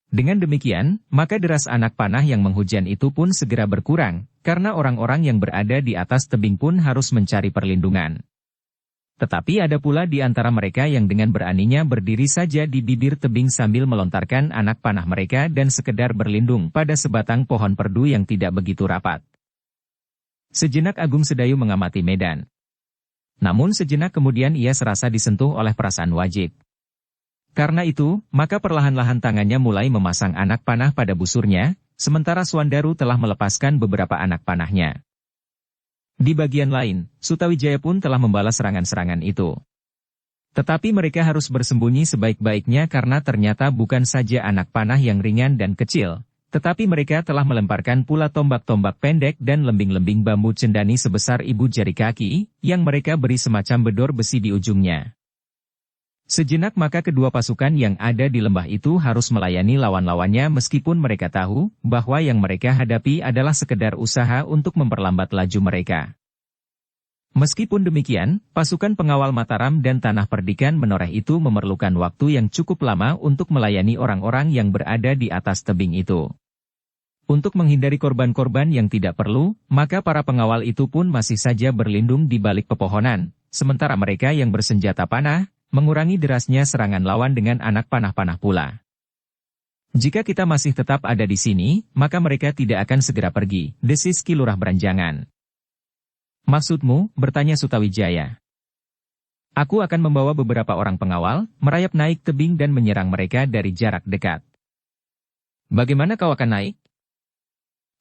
Dengan demikian, maka deras anak panah yang menghujan itu pun segera berkurang, karena orang-orang yang berada di atas tebing pun harus mencari perlindungan. Tetapi ada pula di antara mereka yang dengan beraninya berdiri saja di bibir tebing sambil melontarkan anak panah mereka dan sekedar berlindung pada sebatang pohon perdu yang tidak begitu rapat. Sejenak Agung Sedayu mengamati medan. Namun sejenak kemudian ia serasa disentuh oleh perasaan wajib. Karena itu, maka perlahan-lahan tangannya mulai memasang anak panah pada busurnya, sementara Suandaru telah melepaskan beberapa anak panahnya. Di bagian lain, Sutawijaya pun telah membalas serangan-serangan itu. Tetapi mereka harus bersembunyi sebaik-baiknya karena ternyata bukan saja anak panah yang ringan dan kecil, tetapi mereka telah melemparkan pula tombak-tombak pendek dan lembing-lembing bambu cendani sebesar ibu jari kaki, yang mereka beri semacam bedor besi di ujungnya. Sejenak maka kedua pasukan yang ada di lembah itu harus melayani lawan-lawannya meskipun mereka tahu bahwa yang mereka hadapi adalah sekedar usaha untuk memperlambat laju mereka. Meskipun demikian, pasukan pengawal Mataram dan Tanah Perdikan Menoreh itu memerlukan waktu yang cukup lama untuk melayani orang-orang yang berada di atas tebing itu. Untuk menghindari korban-korban yang tidak perlu, maka para pengawal itu pun masih saja berlindung di balik pepohonan, sementara mereka yang bersenjata panah, mengurangi derasnya serangan lawan dengan anak panah-panah pula. Jika kita masih tetap ada di sini, maka mereka tidak akan segera pergi, desis Ki Lurah Beranjangan. Maksudmu, bertanya Sutawijaya. Aku akan membawa beberapa orang pengawal, merayap naik tebing dan menyerang mereka dari jarak dekat. Bagaimana kau akan naik?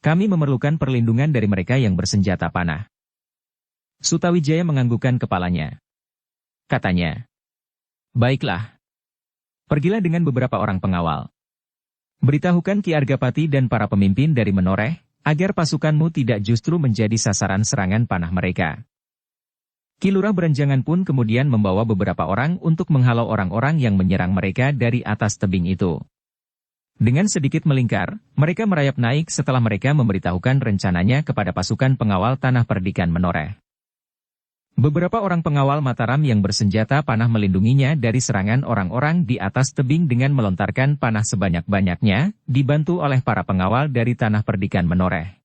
Kami memerlukan perlindungan dari mereka yang bersenjata panah. Sutawijaya menganggukkan kepalanya. Katanya, baiklah. Pergilah dengan beberapa orang pengawal. Beritahukan Ki Argapati dan para pemimpin dari Menoreh, agar pasukanmu tidak justru menjadi sasaran serangan panah mereka. Ki Lurah Beranjangan pun kemudian membawa beberapa orang untuk menghalau orang-orang yang menyerang mereka dari atas tebing itu. Dengan sedikit melingkar, mereka merayap naik setelah mereka memberitahukan rencananya kepada pasukan pengawal Tanah Perdikan Menoreh. Beberapa orang pengawal Mataram yang bersenjata panah melindunginya dari serangan orang-orang di atas tebing dengan melontarkan panah sebanyak-banyaknya, dibantu oleh para pengawal dari Tanah Perdikan Menoreh.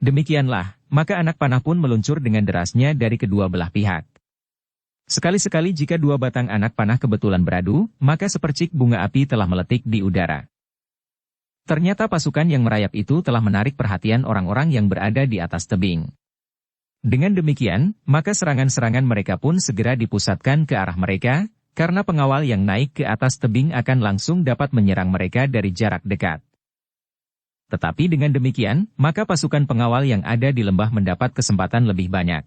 Demikianlah, maka anak panah pun meluncur dengan derasnya dari kedua belah pihak. Sekali-sekali jika dua batang anak panah kebetulan beradu, maka sepercik bunga api telah meletik di udara. Ternyata pasukan yang merayap itu telah menarik perhatian orang-orang yang berada di atas tebing. Dengan demikian, maka serangan-serangan mereka pun segera dipusatkan ke arah mereka, karena pengawal yang naik ke atas tebing akan langsung dapat menyerang mereka dari jarak dekat. Tetapi dengan demikian, maka pasukan pengawal yang ada di lembah mendapat kesempatan lebih banyak.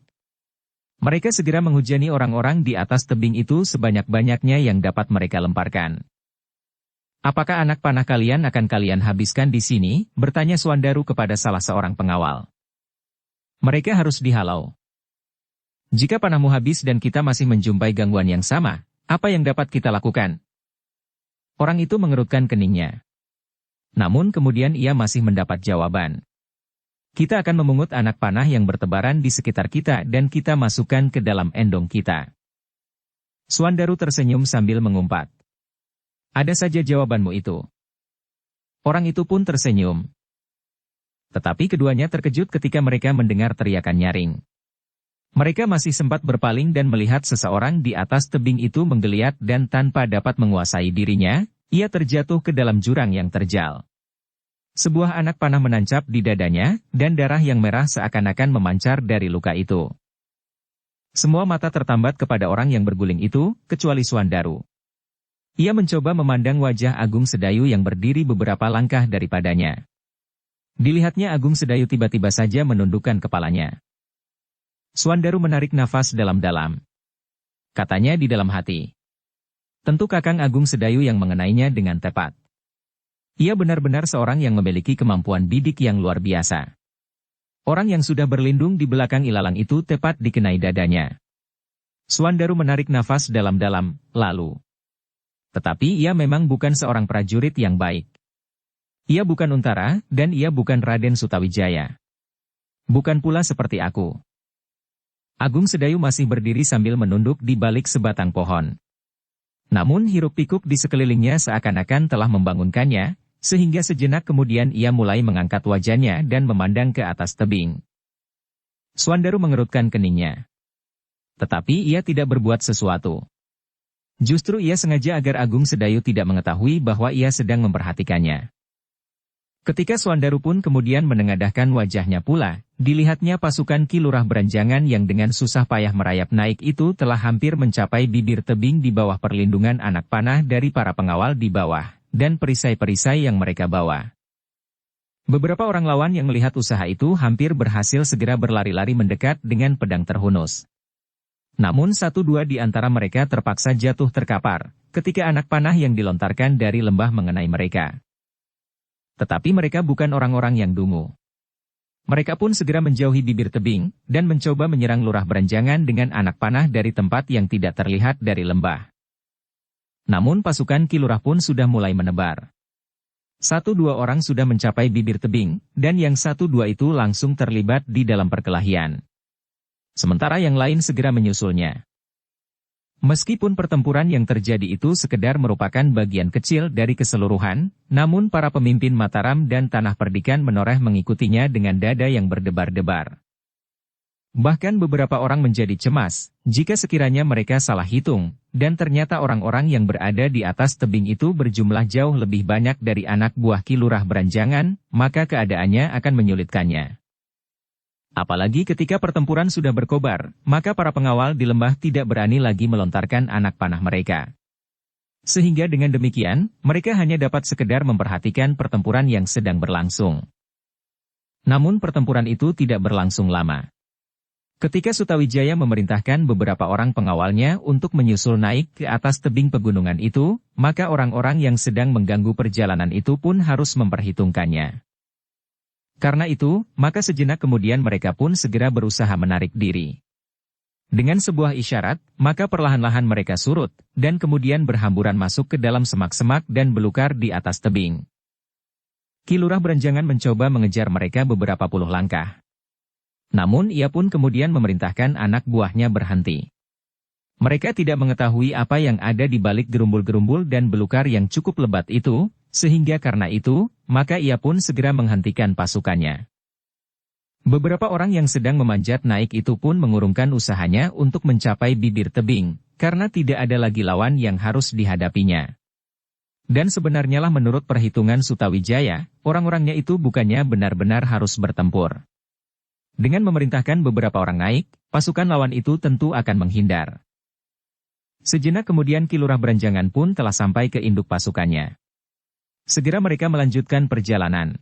Mereka segera menghujani orang-orang di atas tebing itu sebanyak-banyaknya yang dapat mereka lemparkan. Apakah anak panah kalian akan kalian habiskan di sini? Bertanya Suandaru kepada salah seorang pengawal. Mereka harus dihalau. Jika panahmu habis dan kita masih menjumpai gangguan yang sama, apa yang dapat kita lakukan? Orang itu mengerutkan keningnya. Namun kemudian ia masih mendapat jawaban. Kita akan memungut anak panah yang bertebaran di sekitar kita dan kita masukkan ke dalam endong kita. Suandaru tersenyum sambil mengumpat. Ada saja jawabanmu itu. Orang itu pun tersenyum. Tetapi keduanya terkejut ketika mereka mendengar teriakan nyaring. Mereka masih sempat berpaling dan melihat seseorang di atas tebing itu menggeliat dan tanpa dapat menguasai dirinya, ia terjatuh ke dalam jurang yang terjal. Sebuah anak panah menancap di dadanya, dan darah yang merah seakan-akan memancar dari luka itu. Semua mata tertambat kepada orang yang berguling itu, kecuali Suandaru. Ia mencoba memandang wajah Agung Sedayu yang berdiri beberapa langkah daripadanya. Dilihatnya Agung Sedayu tiba-tiba saja menundukkan kepalanya. Suandaru menarik nafas dalam-dalam. Katanya di dalam hati. Tentu Kakang Agung Sedayu yang mengenainya dengan tepat. Ia benar-benar seorang yang memiliki kemampuan bidik yang luar biasa. Orang yang sudah berlindung di belakang ilalang itu tepat dikenai dadanya. Suandaru menarik nafas dalam-dalam, lalu. Tetapi ia memang bukan seorang prajurit yang baik. Ia bukan Untara, dan ia bukan Raden Sutawijaya. Bukan pula seperti aku. Agung Sedayu masih berdiri sambil menunduk di balik sebatang pohon. Namun hiruk-pikuk di sekelilingnya seakan-akan telah membangunkannya, sehingga sejenak kemudian ia mulai mengangkat wajahnya dan memandang ke atas tebing. Suandaru mengerutkan keningnya. Tetapi ia tidak berbuat sesuatu. Justru ia sengaja agar Agung Sedayu tidak mengetahui bahwa ia sedang memperhatikannya. Ketika Suandaru pun kemudian menengadahkan wajahnya pula, dilihatnya pasukan Ki Lurah Beranjangan yang dengan susah payah merayap naik itu telah hampir mencapai bibir tebing di bawah perlindungan anak panah dari para pengawal di bawah, dan perisai-perisai yang mereka bawa. Beberapa orang lawan yang melihat usaha itu hampir berhasil segera berlari-lari mendekat dengan pedang terhunus. Namun satu dua di antara mereka terpaksa jatuh terkapar, ketika anak panah yang dilontarkan dari lembah mengenai mereka. Tetapi mereka bukan orang-orang yang dungu. Mereka pun segera menjauhi bibir tebing, dan mencoba menyerang Lurah Beranjangan dengan anak panah dari tempat yang tidak terlihat dari lembah. Namun pasukan Ki Lurah pun sudah mulai menebar. Satu dua orang sudah mencapai bibir tebing, dan yang satu dua itu langsung terlibat di dalam perkelahian. Sementara yang lain segera menyusulnya. Meskipun pertempuran yang terjadi itu sekedar merupakan bagian kecil dari keseluruhan, namun para pemimpin Mataram dan Tanah Perdikan menoreh mengikutinya dengan dada yang berdebar-debar. Bahkan beberapa orang menjadi cemas, jika sekiranya mereka salah hitung, dan ternyata orang-orang yang berada di atas tebing itu berjumlah jauh lebih banyak dari anak buah Ki Lurah Beranjangan, maka keadaannya akan menyulitkannya. Apalagi ketika pertempuran sudah berkobar, maka para pengawal di lembah tidak berani lagi melontarkan anak panah mereka. Sehingga dengan demikian, mereka hanya dapat sekedar memperhatikan pertempuran yang sedang berlangsung. Namun pertempuran itu tidak berlangsung lama. Ketika Sutawijaya memerintahkan beberapa orang pengawalnya untuk menyusul naik ke atas tebing pegunungan itu, maka orang-orang yang sedang mengganggu perjalanan itu pun harus memperhitungkannya. Karena itu, maka sejenak kemudian mereka pun segera berusaha menarik diri. Dengan sebuah isyarat, maka perlahan-lahan mereka surut, dan kemudian berhamburan masuk ke dalam semak-semak dan belukar di atas tebing. Ki Lurah Beranjangan mencoba mengejar mereka beberapa puluh langkah. Namun ia pun kemudian memerintahkan anak buahnya berhenti. Mereka tidak mengetahui apa yang ada di balik gerumbul-gerumbul dan belukar yang cukup lebat itu, sehingga karena itu, maka ia pun segera menghentikan pasukannya. Beberapa orang yang sedang memanjat naik itu pun mengurungkan usahanya untuk mencapai bibir tebing, karena tidak ada lagi lawan yang harus dihadapinya. Dan sebenarnya lah menurut perhitungan Sutawijaya, orang-orangnya itu bukannya benar-benar harus bertempur. Dengan memerintahkan beberapa orang naik, pasukan lawan itu tentu akan menghindar. Sejenak kemudian Ki Lurah Beranjangan pun telah sampai ke induk pasukannya. Segera mereka melanjutkan perjalanan.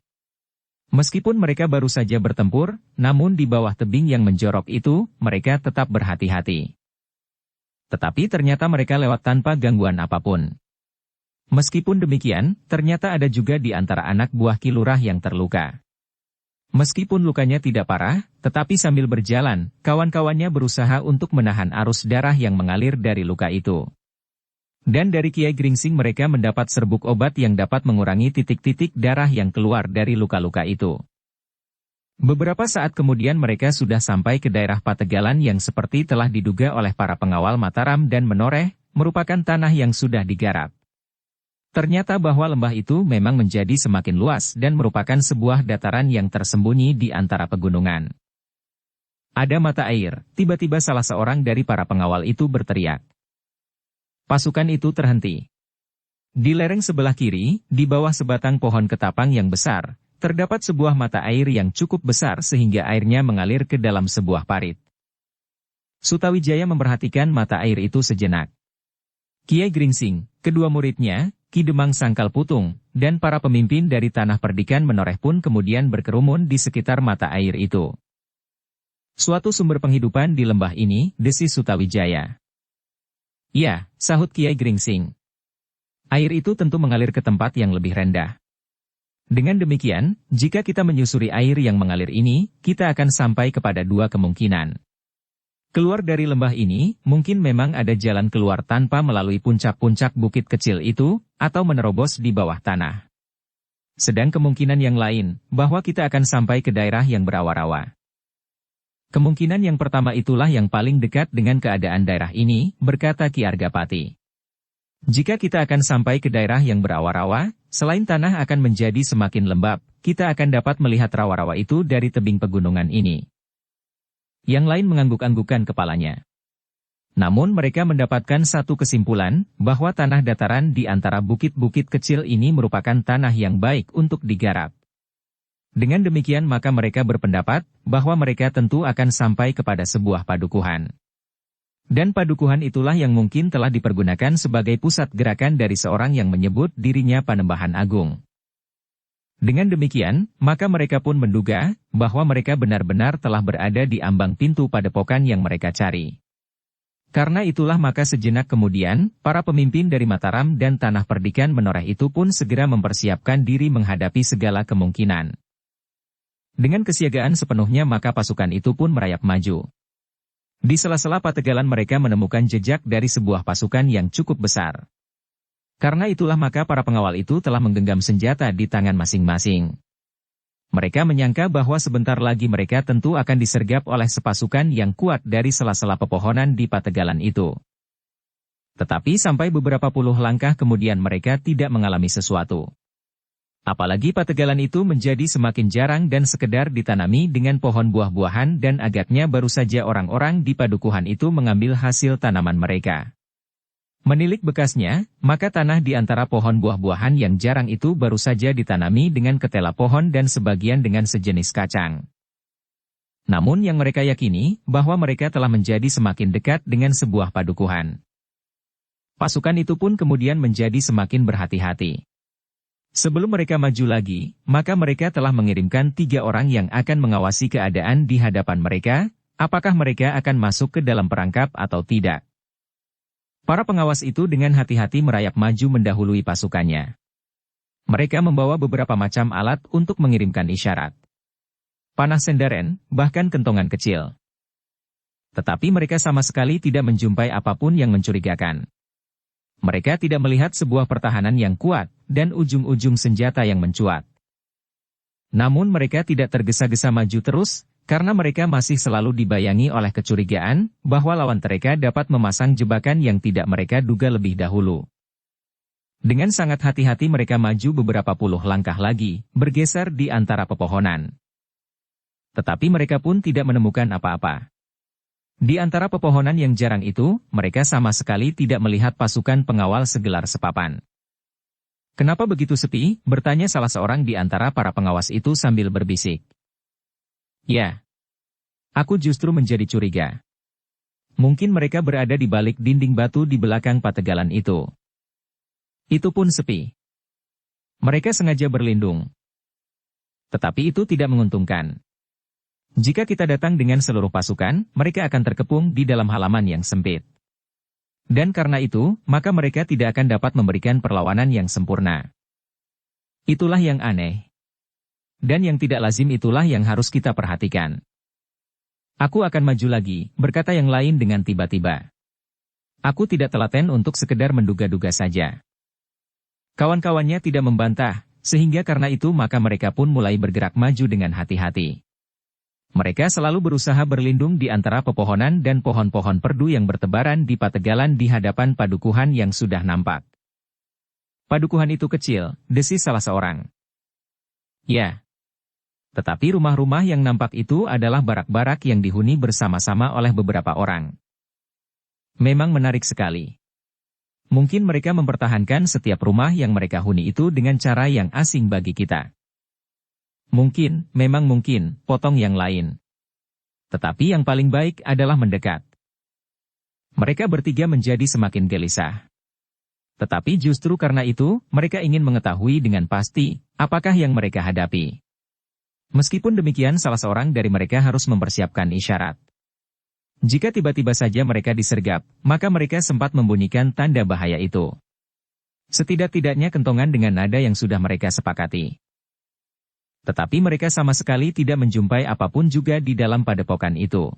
Meskipun mereka baru saja bertempur, namun di bawah tebing yang menjorok itu, mereka tetap berhati-hati. Tetapi ternyata mereka lewat tanpa gangguan apapun. Meskipun demikian, ternyata ada juga di antara anak buah Ki Lurah yang terluka. Meskipun lukanya tidak parah, tetapi sambil berjalan, kawan-kawannya berusaha untuk menahan arus darah yang mengalir dari luka itu. Dan dari Kiai Gringsing mereka mendapat serbuk obat yang dapat mengurangi titik-titik darah yang keluar dari luka-luka itu. Beberapa saat kemudian mereka sudah sampai ke daerah Pategalan yang seperti telah diduga oleh para pengawal Mataram dan menoreh, merupakan tanah yang sudah digarap. Ternyata bahwa lembah itu memang menjadi semakin luas dan merupakan sebuah dataran yang tersembunyi di antara pegunungan. Ada mata air, tiba-tiba salah seorang dari para pengawal itu berteriak. Pasukan itu terhenti. Di lereng sebelah kiri, di bawah sebatang pohon ketapang yang besar, terdapat sebuah mata air yang cukup besar sehingga airnya mengalir ke dalam sebuah parit. Sutawijaya memperhatikan mata air itu sejenak. Kiai Gringsing, kedua muridnya, Ki Demang Sangkal Putung, dan para pemimpin dari Tanah Perdikan menoreh pun kemudian berkerumun di sekitar mata air itu. Suatu sumber penghidupan di lembah ini, desis Sutawijaya. Ya, sahut Kiai Gringsing. Air itu tentu mengalir ke tempat yang lebih rendah. Dengan demikian, jika kita menyusuri air yang mengalir ini, kita akan sampai kepada dua kemungkinan. Keluar dari lembah ini, mungkin memang ada jalan keluar tanpa melalui puncak-puncak bukit kecil itu, atau menerobos di bawah tanah. Sedang kemungkinan yang lain, bahwa kita akan sampai ke daerah yang berawa-rawa. Kemungkinan yang pertama itulah yang paling dekat dengan keadaan daerah ini, berkata Ki Argapati. Jika kita akan sampai ke daerah yang berawa-rawa, selain tanah akan menjadi semakin lembab, kita akan dapat melihat rawa-rawa itu dari tebing pegunungan ini. Yang lain mengangguk-anggukan kepalanya. Namun mereka mendapatkan satu kesimpulan, bahwa tanah dataran di antara bukit-bukit kecil ini merupakan tanah yang baik untuk digarap. Dengan demikian maka mereka berpendapat, bahwa mereka tentu akan sampai kepada sebuah padukuhan. Dan padukuhan itulah yang mungkin telah dipergunakan sebagai pusat gerakan dari seorang yang menyebut dirinya Panembahan Agung. Dengan demikian, maka mereka pun menduga, bahwa mereka benar-benar telah berada di ambang pintu padepokan yang mereka cari. Karena itulah maka sejenak kemudian, para pemimpin dari Mataram dan Tanah Perdikan Menoreh itu pun segera mempersiapkan diri menghadapi segala kemungkinan. Dengan kesiagaan sepenuhnya maka pasukan itu pun merayap maju. Di sela-sela pategalan mereka menemukan jejak dari sebuah pasukan yang cukup besar. Karena itulah maka para pengawal itu telah menggenggam senjata di tangan masing-masing. Mereka menyangka bahwa sebentar lagi mereka tentu akan disergap oleh sepasukan yang kuat dari sela-sela pepohonan di pategalan itu. Tetapi sampai beberapa puluh langkah kemudian mereka tidak mengalami sesuatu. Apalagi pategalan itu menjadi semakin jarang dan sekedar ditanami dengan pohon buah-buahan dan agaknya baru saja orang-orang di padukuhan itu mengambil hasil tanaman mereka. Menilik bekasnya, maka tanah di antara pohon buah-buahan yang jarang itu baru saja ditanami dengan ketela pohon dan sebagian dengan sejenis kacang. Namun yang mereka yakini, bahwa mereka telah menjadi semakin dekat dengan sebuah padukuhan. Pasukan itu pun kemudian menjadi semakin berhati-hati. Sebelum mereka maju lagi, maka mereka telah mengirimkan 3 orang yang akan mengawasi keadaan di hadapan mereka, apakah mereka akan masuk ke dalam perangkap atau tidak. Para pengawas itu dengan hati-hati merayap maju mendahului pasukannya. Mereka membawa beberapa macam alat untuk mengirimkan isyarat. Panah senderen, bahkan kentongan kecil. Tetapi mereka sama sekali tidak menjumpai apapun yang mencurigakan. Mereka tidak melihat sebuah pertahanan yang kuat, dan ujung-ujung senjata yang mencuat. Namun mereka tidak tergesa-gesa maju terus, karena mereka masih selalu dibayangi oleh kecurigaan, bahwa lawan mereka dapat memasang jebakan yang tidak mereka duga lebih dahulu. Dengan sangat hati-hati mereka maju beberapa puluh langkah lagi, bergeser di antara pepohonan. Tetapi mereka pun tidak menemukan apa-apa. Di antara pepohonan yang jarang itu, mereka sama sekali tidak melihat pasukan pengawal segelar sepapan. "Kenapa begitu sepi?" bertanya salah seorang di antara para pengawas itu sambil berbisik. "Ya, aku justru menjadi curiga. Mungkin mereka berada di balik dinding batu di belakang pategalan itu. Itu pun sepi. Mereka sengaja berlindung. Tetapi itu tidak menguntungkan. Jika kita datang dengan seluruh pasukan, mereka akan terkepung di dalam halaman yang sempit. Dan karena itu, maka mereka tidak akan dapat memberikan perlawanan yang sempurna. Itulah yang aneh. Dan yang tidak lazim itulah yang harus kita perhatikan." "Aku akan maju lagi," berkata yang lain dengan tiba-tiba. "Aku tidak telaten untuk sekedar menduga-duga saja." Kawan-kawannya tidak membantah, sehingga karena itu maka mereka pun mulai bergerak maju dengan hati-hati. Mereka selalu berusaha berlindung di antara pepohonan dan pohon-pohon perdu yang bertebaran di pategalan di hadapan padukuhan yang sudah nampak. "Padukuhan itu kecil," desis salah seorang. "Ya. Tetapi rumah-rumah yang nampak itu adalah barak-barak yang dihuni bersama-sama oleh beberapa orang. Memang menarik sekali. Mungkin mereka mempertahankan setiap rumah yang mereka huni itu dengan cara yang asing bagi kita." "Mungkin, memang mungkin," potong yang lain. "Tetapi yang paling baik adalah mendekat." Mereka bertiga menjadi semakin gelisah. Tetapi justru karena itu, mereka ingin mengetahui dengan pasti, apakah yang mereka hadapi. Meskipun demikian salah seorang dari mereka harus mempersiapkan isyarat. Jika tiba-tiba saja mereka disergap, maka mereka sempat membunyikan tanda bahaya itu. Setidak-tidaknya kentongan dengan nada yang sudah mereka sepakati. Tetapi mereka sama sekali tidak menjumpai apapun juga di dalam padepokan itu.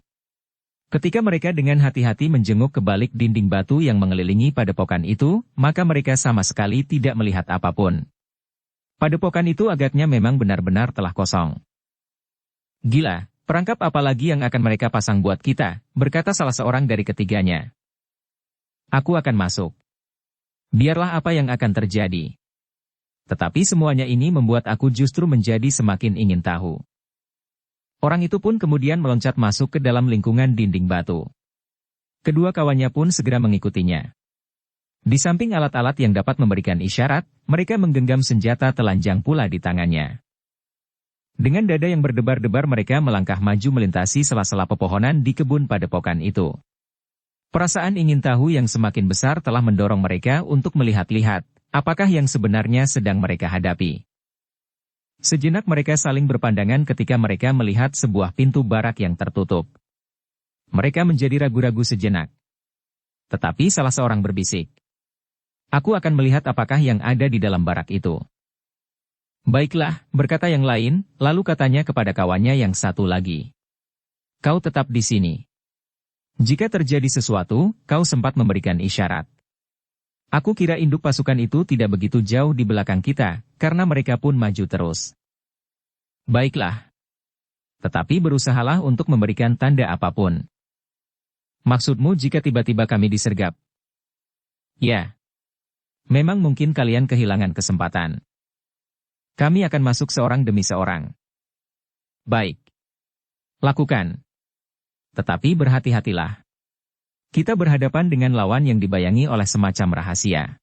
Ketika mereka dengan hati-hati menjenguk ke balik dinding batu yang mengelilingi padepokan itu, maka mereka sama sekali tidak melihat apapun. Padepokan itu agaknya memang benar-benar telah kosong. Gila, perangkap apa lagi yang akan mereka pasang buat kita, berkata salah seorang dari ketiganya. Aku akan masuk. Biarlah apa yang akan terjadi. Tetapi semuanya ini membuat aku justru menjadi semakin ingin tahu. Orang itu pun kemudian meloncat masuk ke dalam lingkungan dinding batu. Kedua kawannya pun segera mengikutinya. Di samping alat-alat yang dapat memberikan isyarat, mereka menggenggam senjata telanjang pula di tangannya. Dengan dada yang berdebar-debar mereka melangkah maju melintasi sela-sela pepohonan di kebun padepokan itu. Perasaan ingin tahu yang semakin besar telah mendorong mereka untuk melihat-lihat, apakah yang sebenarnya sedang mereka hadapi. Sejenak mereka saling berpandangan ketika mereka melihat sebuah pintu barak yang tertutup. Mereka menjadi ragu-ragu sejenak. Tetapi salah seorang berbisik. Aku akan melihat apakah yang ada di dalam barak itu. Baiklah, berkata yang lain, lalu katanya kepada kawannya yang satu lagi. Kau tetap di sini. Jika terjadi sesuatu, kau sempat memberikan isyarat. Aku kira induk pasukan itu tidak begitu jauh di belakang kita, karena mereka pun maju terus. Baiklah. Tetapi berusahalah untuk memberikan tanda apapun. Maksudmu jika tiba-tiba kami disergap? Ya. Memang mungkin kalian kehilangan kesempatan. Kami akan masuk seorang demi seorang. Baik. Lakukan. Tetapi berhati-hatilah. Kita berhadapan dengan lawan yang dibayangi oleh semacam rahasia.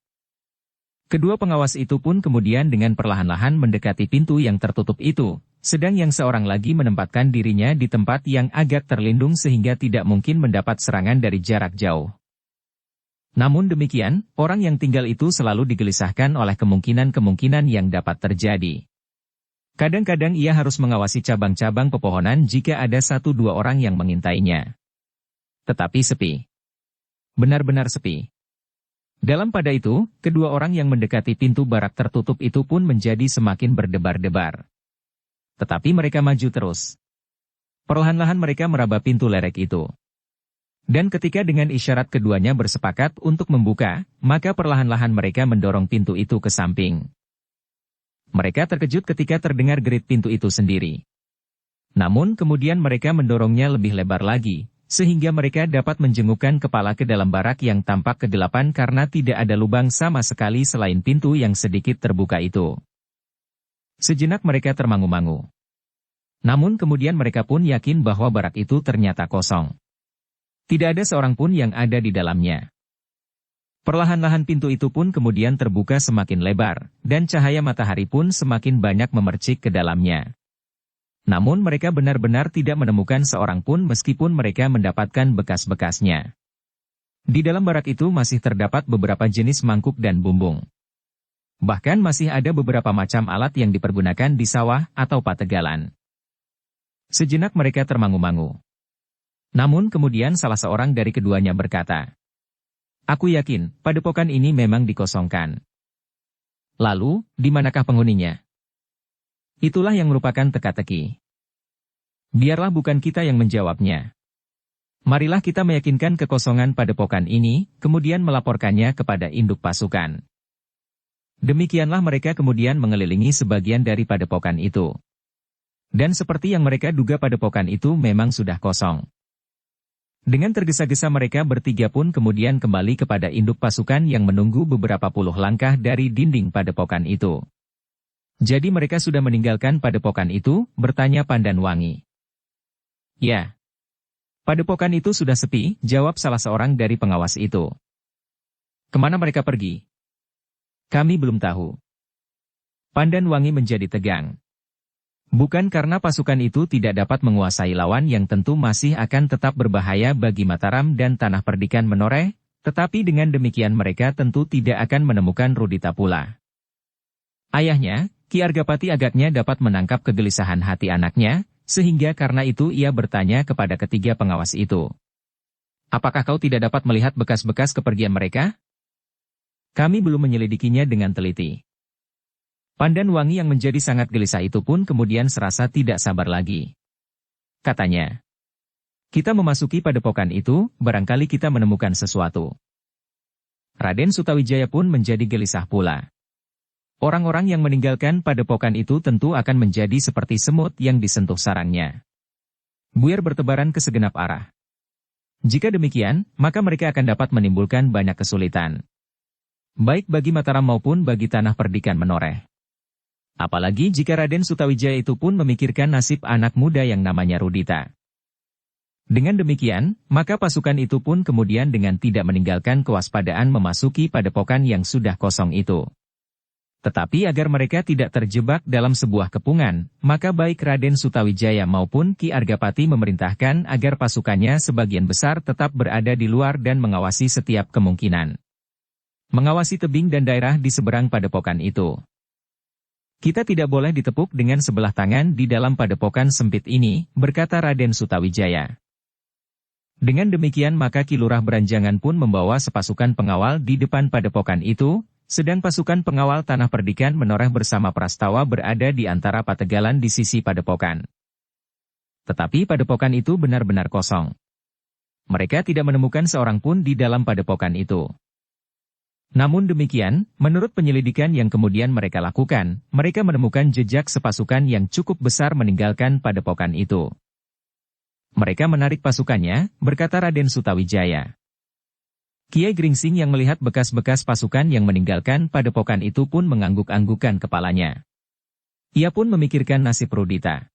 Kedua pengawas itu pun kemudian dengan perlahan-lahan mendekati pintu yang tertutup itu, sedang yang seorang lagi menempatkan dirinya di tempat yang agak terlindung sehingga tidak mungkin mendapat serangan dari jarak jauh. Namun demikian, orang yang tinggal itu selalu digelisahkan oleh kemungkinan-kemungkinan yang dapat terjadi. Kadang-kadang ia harus mengawasi cabang-cabang pepohonan jika ada 1-2 orang yang mengintainya. Tetapi sepi. Benar-benar sepi. Dalam pada itu, kedua orang yang mendekati pintu barak tertutup itu pun menjadi semakin berdebar-debar. Tetapi mereka maju terus. Perlahan-lahan mereka meraba pintu lerek itu. Dan ketika dengan isyarat keduanya bersepakat untuk membuka, maka perlahan-lahan mereka mendorong pintu itu ke samping. Mereka terkejut ketika terdengar gerit pintu itu sendiri. Namun kemudian mereka mendorongnya lebih lebar lagi, sehingga mereka dapat menjengukkan kepala ke dalam barak yang tampak kegelapan karena tidak ada lubang sama sekali selain pintu yang sedikit terbuka itu. Sejenak mereka termangu-mangu. Namun kemudian mereka pun yakin bahwa barak itu ternyata kosong. Tidak ada seorang pun yang ada di dalamnya. Perlahan-lahan pintu itu pun kemudian terbuka semakin lebar, dan cahaya matahari pun semakin banyak memercik ke dalamnya. Namun mereka benar-benar tidak menemukan seorang pun meskipun mereka mendapatkan bekas-bekasnya. Di dalam barak itu masih terdapat beberapa jenis mangkuk dan bumbung. Bahkan masih ada beberapa macam alat yang dipergunakan di sawah atau pategalan. Sejenak mereka termangu-mangu. Namun kemudian salah seorang dari keduanya berkata, "Aku yakin, padepokan ini memang dikosongkan. Lalu, di manakah penghuninya?" Itulah yang merupakan teka-teki. Biarlah bukan kita yang menjawabnya. Marilah kita meyakinkan kekosongan padepokan ini, kemudian melaporkannya kepada induk pasukan. Demikianlah mereka kemudian mengelilingi sebagian dari padepokan itu. Dan seperti yang mereka duga padepokan itu memang sudah kosong. Dengan tergesa-gesa mereka bertiga pun kemudian kembali kepada induk pasukan yang menunggu beberapa puluh langkah dari dinding padepokan itu. Jadi mereka sudah meninggalkan padepokan itu, bertanya Pandan Wangi. Ya. Padepokan itu sudah sepi, jawab salah seorang dari pengawas itu. Kemana mereka pergi? Kami belum tahu. Pandan Wangi menjadi tegang. Bukan karena pasukan itu tidak dapat menguasai lawan yang tentu masih akan tetap berbahaya bagi Mataram dan Tanah Perdikan Menoreh, tetapi dengan demikian mereka tentu tidak akan menemukan Rudita pula. Ayahnya, Ki Argapati agaknya dapat menangkap kegelisahan hati anaknya, sehingga karena itu ia bertanya kepada ketiga pengawas itu. Apakah kau tidak dapat melihat bekas-bekas kepergian mereka? Kami belum menyelidikinya dengan teliti. Pandan Wangi yang menjadi sangat gelisah itu pun kemudian serasa tidak sabar lagi. Katanya, kita memasuki padepokan itu, barangkali kita menemukan sesuatu. Raden Sutawijaya pun menjadi gelisah pula. Orang-orang yang meninggalkan padepokan itu tentu akan menjadi seperti semut yang disentuh sarangnya. Buir bertebaran ke segenap arah. Jika demikian, maka mereka akan dapat menimbulkan banyak kesulitan. Baik bagi Mataram maupun bagi tanah perdikan menoreh. Apalagi jika Raden Sutawijaya itu pun memikirkan nasib anak muda yang namanya Rudita. Dengan demikian, maka pasukan itu pun kemudian dengan tidak meninggalkan kewaspadaan memasuki padepokan yang sudah kosong itu. Tetapi agar mereka tidak terjebak dalam sebuah kepungan, maka baik Raden Sutawijaya maupun Ki Argapati memerintahkan agar pasukannya sebagian besar tetap berada di luar dan mengawasi setiap kemungkinan. Mengawasi tebing dan daerah di seberang padepokan itu. Kita tidak boleh ditepuk dengan sebelah tangan di dalam padepokan sempit ini, berkata Raden Sutawijaya. Dengan demikian maka Ki Lurah Beranjangan pun membawa sepasukan pengawal di depan padepokan itu, sedang pasukan pengawal tanah perdikan menoreh bersama Prastawa berada di antara pategalan di sisi padepokan. Tetapi padepokan itu benar-benar kosong. Mereka tidak menemukan seorang pun di dalam padepokan itu. Namun demikian, menurut penyelidikan yang kemudian mereka lakukan, mereka menemukan jejak sepasukan yang cukup besar meninggalkan padepokan itu. Mereka menarik pasukannya, berkata Raden Sutawijaya. Kiai Gringsing yang melihat bekas-bekas pasukan yang meninggalkan padepokan itu pun mengangguk-anggukan kepalanya. Ia pun memikirkan nasib Rudita.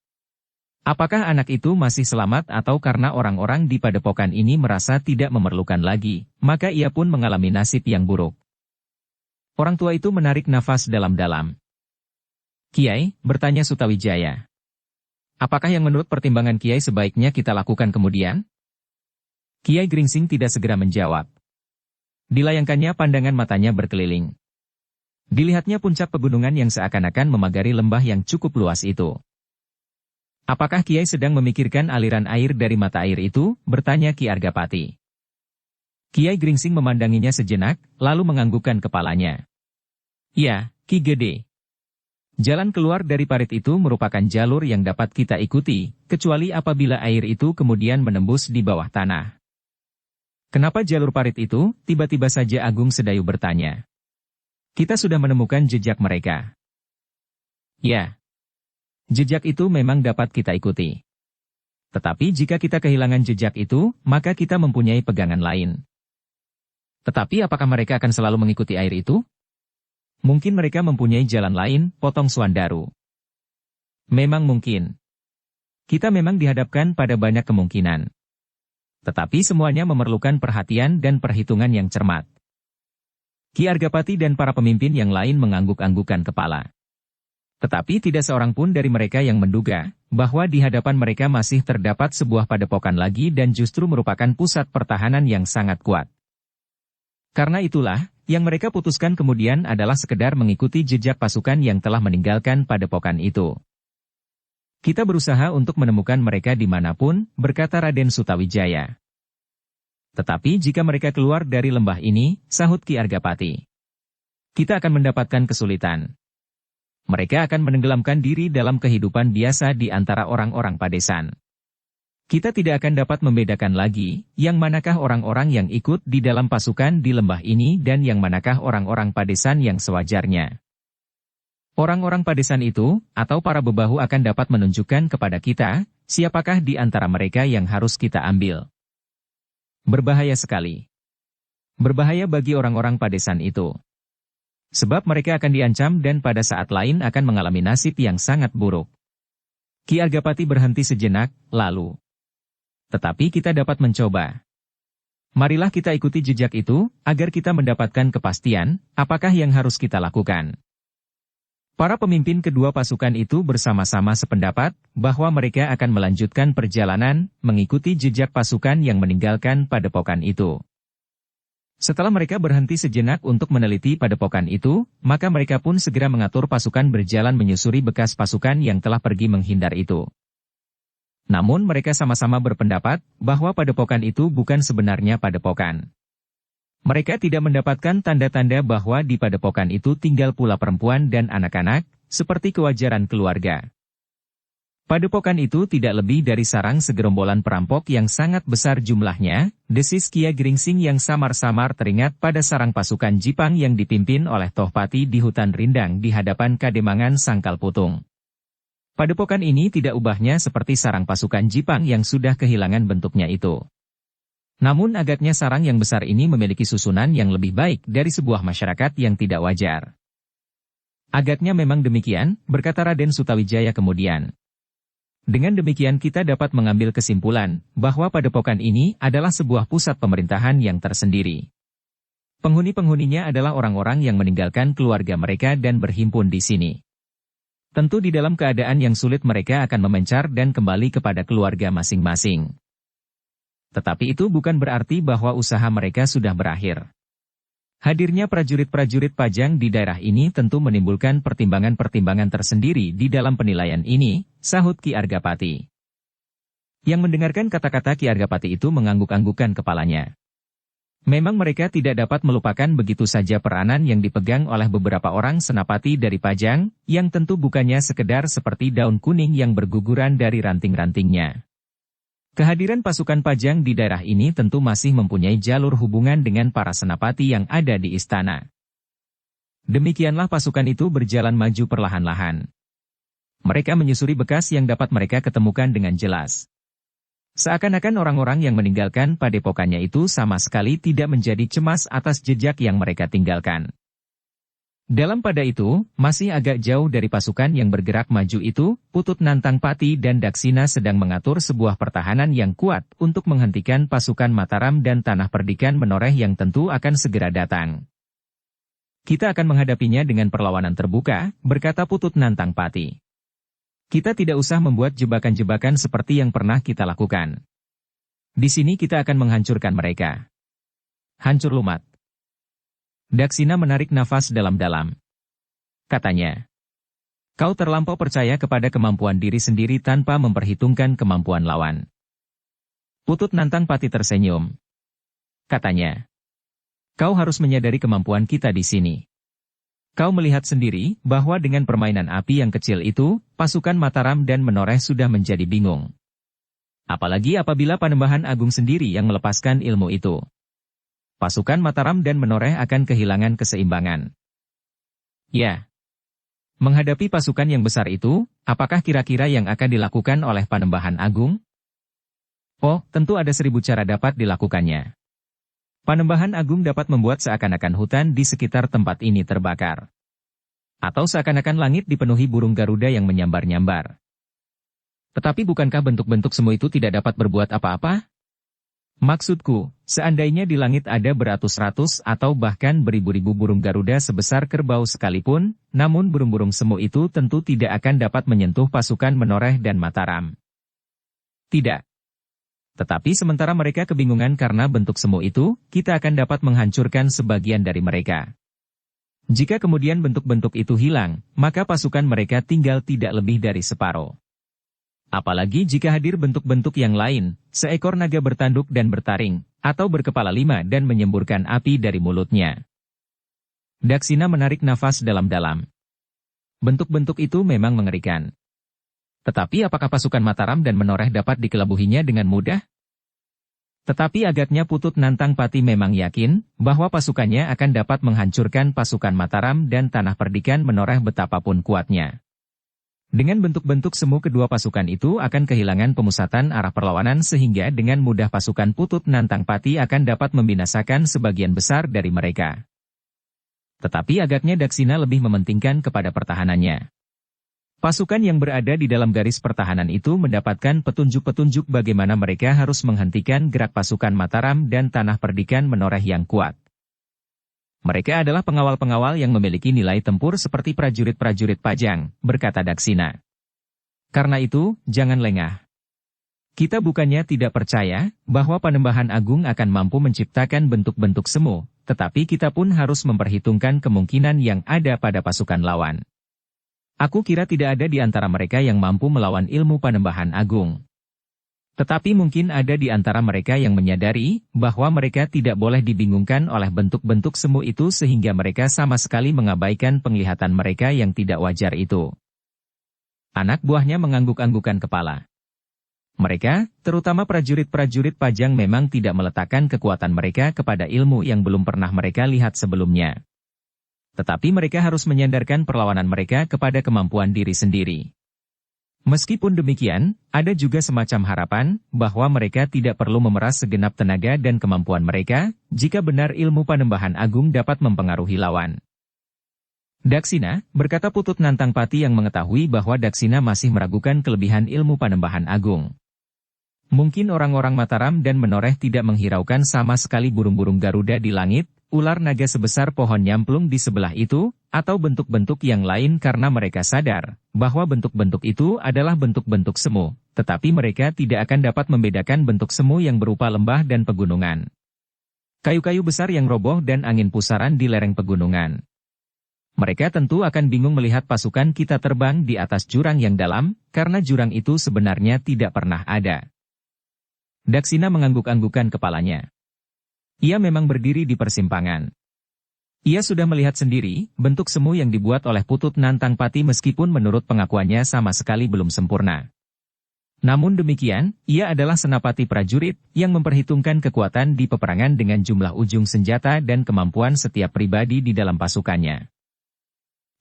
Apakah anak itu masih selamat atau karena orang-orang di padepokan ini merasa tidak memerlukan lagi, maka ia pun mengalami nasib yang buruk. Orang tua itu menarik nafas dalam-dalam. Kiai, bertanya Sutawijaya. Apakah yang menurut pertimbangan Kiai sebaiknya kita lakukan kemudian? Kiai Gringsing tidak segera menjawab. Dilayangkannya pandangan matanya berkeliling. Dilihatnya puncak pegunungan yang seakan-akan memagari lembah yang cukup luas itu. Apakah Kiai sedang memikirkan aliran air dari mata air itu? Bertanya Ki Argapati. Kiai Gringsing memandanginya sejenak, lalu menganggukkan kepalanya. Ya, Ki Gede. Jalan keluar dari parit itu merupakan jalur yang dapat kita ikuti, kecuali apabila air itu kemudian menembus di bawah tanah. Kenapa jalur parit itu? Tiba-tiba saja Agung Sedayu bertanya. Kita sudah menemukan jejak mereka. Ya. Jejak itu memang dapat kita ikuti. Tetapi jika kita kehilangan jejak itu, maka kita mempunyai pegangan lain. Tetapi apakah mereka akan selalu mengikuti air itu? Mungkin mereka mempunyai jalan lain, potong Suandaru. Memang mungkin. Kita memang dihadapkan pada banyak kemungkinan. Tetapi semuanya memerlukan perhatian dan perhitungan yang cermat. Ki Argapati dan para pemimpin yang lain mengangguk-anggukan kepala. Tetapi tidak seorang pun dari mereka yang menduga bahwa di hadapan mereka masih terdapat sebuah padepokan lagi dan justru merupakan pusat pertahanan yang sangat kuat. Karena itulah, yang mereka putuskan kemudian adalah sekedar mengikuti jejak pasukan yang telah meninggalkan padepokan itu. Kita berusaha untuk menemukan mereka dimanapun, berkata Raden Sutawijaya. Tetapi jika mereka keluar dari lembah ini, sahut Ki Argapati, kita akan mendapatkan kesulitan. Mereka akan menenggelamkan diri dalam kehidupan biasa di antara orang-orang padesan. Kita tidak akan dapat membedakan lagi, yang manakah orang-orang yang ikut di dalam pasukan di lembah ini dan yang manakah orang-orang padesan yang sewajarnya. Orang-orang padesan itu, atau para bebahu akan dapat menunjukkan kepada kita, siapakah di antara mereka yang harus kita ambil. Berbahaya sekali. Berbahaya bagi orang-orang padesan itu. Sebab mereka akan diancam dan pada saat lain akan mengalami nasib yang sangat buruk. Ki Argapati berhenti sejenak, lalu. Tetapi kita dapat mencoba. Marilah kita ikuti jejak itu, agar kita mendapatkan kepastian, apakah yang harus kita lakukan. Para pemimpin kedua pasukan itu bersama-sama sependapat, bahwa mereka akan melanjutkan perjalanan, mengikuti jejak pasukan yang meninggalkan padepokan itu. Setelah mereka berhenti sejenak untuk meneliti padepokan itu, maka mereka pun segera mengatur pasukan berjalan menyusuri bekas pasukan yang telah pergi menghindar itu. Namun mereka sama-sama berpendapat bahwa padepokan itu bukan sebenarnya padepokan. Mereka tidak mendapatkan tanda-tanda bahwa di padepokan itu tinggal pula perempuan dan anak-anak, seperti kewajaran keluarga. Padepokan itu tidak lebih dari sarang segerombolan perampok yang sangat besar jumlahnya, desis Kia Gringsing yang samar-samar teringat pada sarang pasukan Jipang yang dipimpin oleh Tohpati di hutan rindang di hadapan Kademangan Sangkal Putung. Padepokan ini tidak ubahnya seperti sarang pasukan Jipang yang sudah kehilangan bentuknya itu. Namun agaknya sarang yang besar ini memiliki susunan yang lebih baik dari sebuah masyarakat yang tidak wajar. Agaknya memang demikian, berkata Raden Sutawijaya kemudian. Dengan demikian kita dapat mengambil kesimpulan bahwa padepokan ini adalah sebuah pusat pemerintahan yang tersendiri. Penghuni-penghuninya adalah orang-orang yang meninggalkan keluarga mereka dan berhimpun di sini. Tentu di dalam keadaan yang sulit mereka akan memencar dan kembali kepada keluarga masing-masing. Tetapi itu bukan berarti bahwa usaha mereka sudah berakhir. Hadirnya prajurit-prajurit Pajang di daerah ini tentu menimbulkan pertimbangan-pertimbangan tersendiri di dalam penilaian ini, sahut Ki Argapati. Yang mendengarkan kata-kata Ki Argapati itu mengangguk-anggukkan kepalanya. Memang mereka tidak dapat melupakan begitu saja peranan yang dipegang oleh beberapa orang senapati dari Pajang, yang tentu bukannya sekedar seperti daun kuning yang berguguran dari ranting-rantingnya. Kehadiran pasukan Pajang di daerah ini tentu masih mempunyai jalur hubungan dengan para senapati yang ada di istana. Demikianlah pasukan itu berjalan maju perlahan-lahan. Mereka menyusuri bekas yang dapat mereka ketemukan dengan jelas. Seakan-akan orang-orang yang meninggalkan padepokannya itu sama sekali tidak menjadi cemas atas jejak yang mereka tinggalkan. Dalam pada itu, masih agak jauh dari pasukan yang bergerak maju itu, Putut Nantang Pati dan Daksina sedang mengatur sebuah pertahanan yang kuat untuk menghentikan pasukan Mataram dan Tanah Perdikan Menoreh yang tentu akan segera datang. Kita akan menghadapinya dengan perlawanan terbuka, berkata Putut Nantang Pati. Kita tidak usah membuat jebakan-jebakan seperti yang pernah kita lakukan. Di sini kita akan menghancurkan mereka. Hancur lumat. Daksina menarik nafas dalam-dalam. Katanya, kau terlampau percaya kepada kemampuan diri sendiri tanpa memperhitungkan kemampuan lawan. Putut Nantang Pati tersenyum. Katanya, kau harus menyadari kemampuan kita di sini. Kau melihat sendiri bahwa dengan permainan api yang kecil itu, pasukan Mataram dan Menoreh sudah menjadi bingung. Apalagi apabila Panembahan Agung sendiri yang melepaskan ilmu itu. Pasukan Mataram dan Menoreh akan kehilangan keseimbangan. Ya. Menghadapi pasukan yang besar itu, apakah kira-kira yang akan dilakukan oleh Panembahan Agung? Oh, tentu ada 1000 cara dapat dilakukannya. Panembahan Agung dapat membuat seakan-akan hutan di sekitar tempat ini terbakar. Atau seakan-akan langit dipenuhi burung Garuda yang menyambar-nyambar. Tetapi bukankah bentuk-bentuk semu itu tidak dapat berbuat apa-apa? Maksudku, seandainya di langit ada beratus-ratus atau bahkan beribu-ribu burung Garuda sebesar kerbau sekalipun, namun burung-burung semu itu tentu tidak akan dapat menyentuh pasukan Menoreh dan Mataram. Tidak. Tetapi sementara mereka kebingungan karena bentuk semu itu, kita akan dapat menghancurkan sebagian dari mereka. Jika kemudian bentuk-bentuk itu hilang, maka pasukan mereka tinggal tidak lebih dari separuh. Apalagi jika hadir bentuk-bentuk yang lain, seekor naga bertanduk dan bertaring, atau berkepala 5 dan menyemburkan api dari mulutnya. Daksina menarik nafas dalam-dalam. Bentuk-bentuk itu memang mengerikan. Tetapi apakah pasukan Mataram dan Menoreh dapat dikelabuhinya dengan mudah? Tetapi agaknya Putut Nantang Pati memang yakin, bahwa pasukannya akan dapat menghancurkan pasukan Mataram dan Tanah Perdikan Menoreh betapapun kuatnya. Dengan bentuk-bentuk semu kedua pasukan itu akan kehilangan pemusatan arah perlawanan sehingga dengan mudah pasukan Putut Nantang Pati akan dapat membinasakan sebagian besar dari mereka. Tetapi agaknya Daksina lebih mementingkan kepada pertahanannya. Pasukan yang berada di dalam garis pertahanan itu mendapatkan petunjuk-petunjuk bagaimana mereka harus menghentikan gerak pasukan Mataram dan Tanah Perdikan Menoreh yang kuat. Mereka adalah pengawal-pengawal yang memiliki nilai tempur seperti prajurit-prajurit Pajang, berkata Daksina. Karena itu, jangan lengah. Kita bukannya tidak percaya bahwa Panembahan Agung akan mampu menciptakan bentuk-bentuk semu, tetapi kita pun harus memperhitungkan kemungkinan yang ada pada pasukan lawan. Aku kira tidak ada di antara mereka yang mampu melawan ilmu Panembahan Agung. Tetapi mungkin ada di antara mereka yang menyadari bahwa mereka tidak boleh dibingungkan oleh bentuk-bentuk semu itu sehingga mereka sama sekali mengabaikan penglihatan mereka yang tidak wajar itu. Anak buahnya mengangguk-anggukan kepala. Mereka, terutama prajurit-prajurit Pajang memang tidak meletakkan kekuatan mereka kepada ilmu yang belum pernah mereka lihat sebelumnya. Tetapi mereka harus menyandarkan perlawanan mereka kepada kemampuan diri sendiri. Meskipun demikian, ada juga semacam harapan bahwa mereka tidak perlu memeras segenap tenaga dan kemampuan mereka, jika benar ilmu Panembahan Agung dapat mempengaruhi lawan. Daksina, berkata Putut Nantangpati yang mengetahui bahwa Daksina masih meragukan kelebihan ilmu Panembahan Agung. Mungkin orang-orang Mataram dan Menoreh tidak menghiraukan sama sekali burung-burung Garuda di langit, ular naga sebesar pohon nyamplung di sebelah itu, atau bentuk-bentuk yang lain karena mereka sadar bahwa bentuk-bentuk itu adalah bentuk-bentuk semu, tetapi mereka tidak akan dapat membedakan bentuk semu yang berupa lembah dan pegunungan. Kayu-kayu besar yang roboh dan angin pusaran di lereng pegunungan. Mereka tentu akan bingung melihat pasukan kita terbang di atas jurang yang dalam, karena jurang itu sebenarnya tidak pernah ada. Daksina mengangguk-anggukan kepalanya. Ia memang berdiri di persimpangan. Ia sudah melihat sendiri bentuk semu yang dibuat oleh Putut Nantangpati meskipun menurut pengakuannya sama sekali belum sempurna. Namun demikian, ia adalah senapati prajurit yang memperhitungkan kekuatan di peperangan dengan jumlah ujung senjata dan kemampuan setiap pribadi di dalam pasukannya.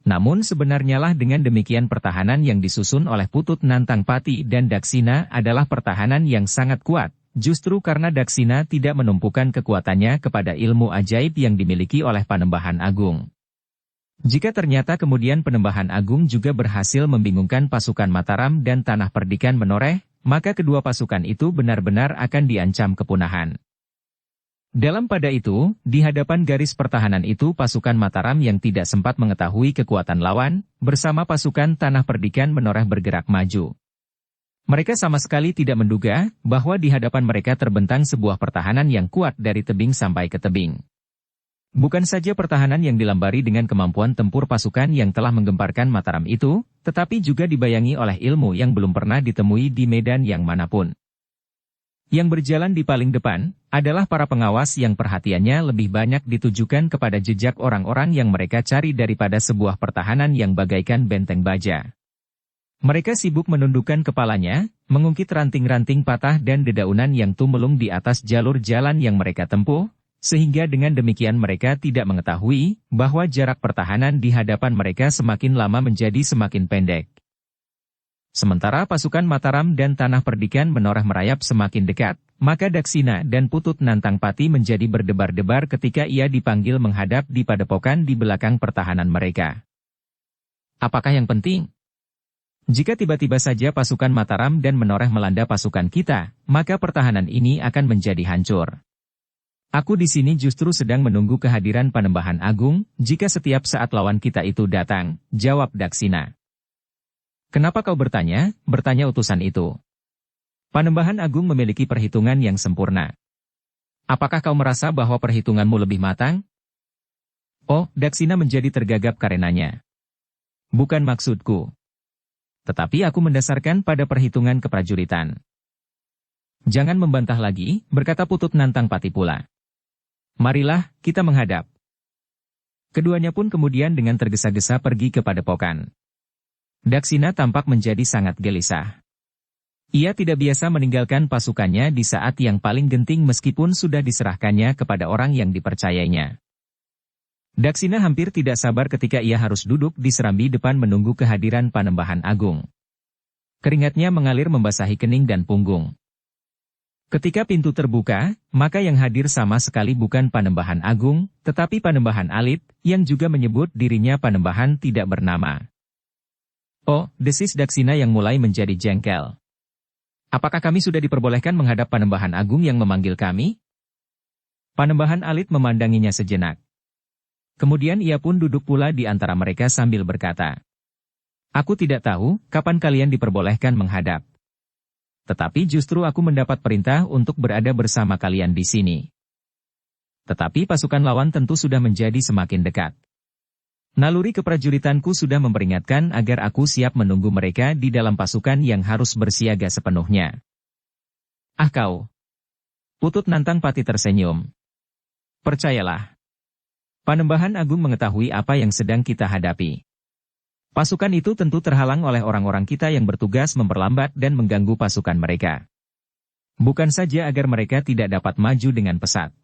Namun sebenarnya lah dengan demikian pertahanan yang disusun oleh Putut Nantangpati dan Daksina adalah pertahanan yang sangat kuat. Justru karena Daksina tidak menumpukan kekuatannya kepada ilmu ajaib yang dimiliki oleh Panembahan Agung. Jika ternyata kemudian Panembahan Agung juga berhasil membingungkan pasukan Mataram dan Tanah Perdikan Menoreh, maka kedua pasukan itu benar-benar akan diancam kepunahan. Dalam pada itu, di hadapan garis pertahanan itu pasukan Mataram yang tidak sempat mengetahui kekuatan lawan, bersama pasukan Tanah Perdikan Menoreh bergerak maju. Mereka sama sekali tidak menduga bahwa di hadapan mereka terbentang sebuah pertahanan yang kuat dari tebing sampai ke tebing. Bukan saja pertahanan yang dilambari dengan kemampuan tempur pasukan yang telah menggemparkan Mataram itu, tetapi juga dibayangi oleh ilmu yang belum pernah ditemui di medan yang manapun. Yang berjalan di paling depan adalah para pengawas yang perhatiannya lebih banyak ditujukan kepada jejak orang-orang yang mereka cari daripada sebuah pertahanan yang bagaikan benteng baja. Mereka sibuk menundukkan kepalanya, mengungkit ranting-ranting patah dan dedaunan yang tumulung di atas jalur jalan yang mereka tempuh, sehingga dengan demikian mereka tidak mengetahui bahwa jarak pertahanan di hadapan mereka semakin lama menjadi semakin pendek. Sementara pasukan Mataram dan Tanah Perdikan Menoreh merayap semakin dekat, maka Daksina dan Putut Nantangpati menjadi berdebar-debar ketika ia dipanggil menghadap di padepokan di belakang pertahanan mereka. Apakah yang penting? Jika tiba-tiba saja pasukan Mataram dan Menoreh melanda pasukan kita, maka pertahanan ini akan menjadi hancur. Aku di sini justru sedang menunggu kehadiran Panembahan Agung, jika setiap saat lawan kita itu datang, jawab Daksina. Kenapa kau bertanya? Bertanya utusan itu. Panembahan Agung memiliki perhitungan yang sempurna. Apakah kau merasa bahwa perhitunganmu lebih matang? Oh, Daksina menjadi tergagap karenanya. Bukan maksudku. Tetapi aku mendasarkan pada perhitungan keprajuritan. Jangan membantah lagi, berkata Putut Nantangpati pula. Marilah, kita menghadap. Keduanya pun kemudian dengan tergesa-gesa pergi ke padepokan. Daksina tampak menjadi sangat gelisah. Ia tidak biasa meninggalkan pasukannya di saat yang paling genting meskipun sudah diserahkannya kepada orang yang dipercayainya. Daksina hampir tidak sabar ketika ia harus duduk di serambi depan menunggu kehadiran Panembahan Agung. Keringatnya mengalir membasahi kening dan punggung. Ketika pintu terbuka, maka yang hadir sama sekali bukan Panembahan Agung, tetapi Panembahan Alit, yang juga menyebut dirinya Panembahan tidak bernama. Oh, desis Daksina yang mulai menjadi jengkel. Apakah kami sudah diperbolehkan menghadap Panembahan Agung yang memanggil kami? Panembahan Alit memandanginya sejenak. Kemudian ia pun duduk pula di antara mereka sambil berkata, Aku tidak tahu kapan kalian diperbolehkan menghadap. Tetapi justru aku mendapat perintah untuk berada bersama kalian di sini. Tetapi pasukan lawan tentu sudah menjadi semakin dekat. Naluri keprajuritanku sudah memperingatkan agar aku siap menunggu mereka di dalam pasukan yang harus bersiaga sepenuhnya. Ah kau! Putut Nantang Pati tersenyum. Percayalah. Panembahan Agung mengetahui apa yang sedang kita hadapi. Pasukan itu tentu terhalang oleh orang-orang kita yang bertugas memperlambat dan mengganggu pasukan mereka. Bukan saja agar mereka tidak dapat maju dengan pesat.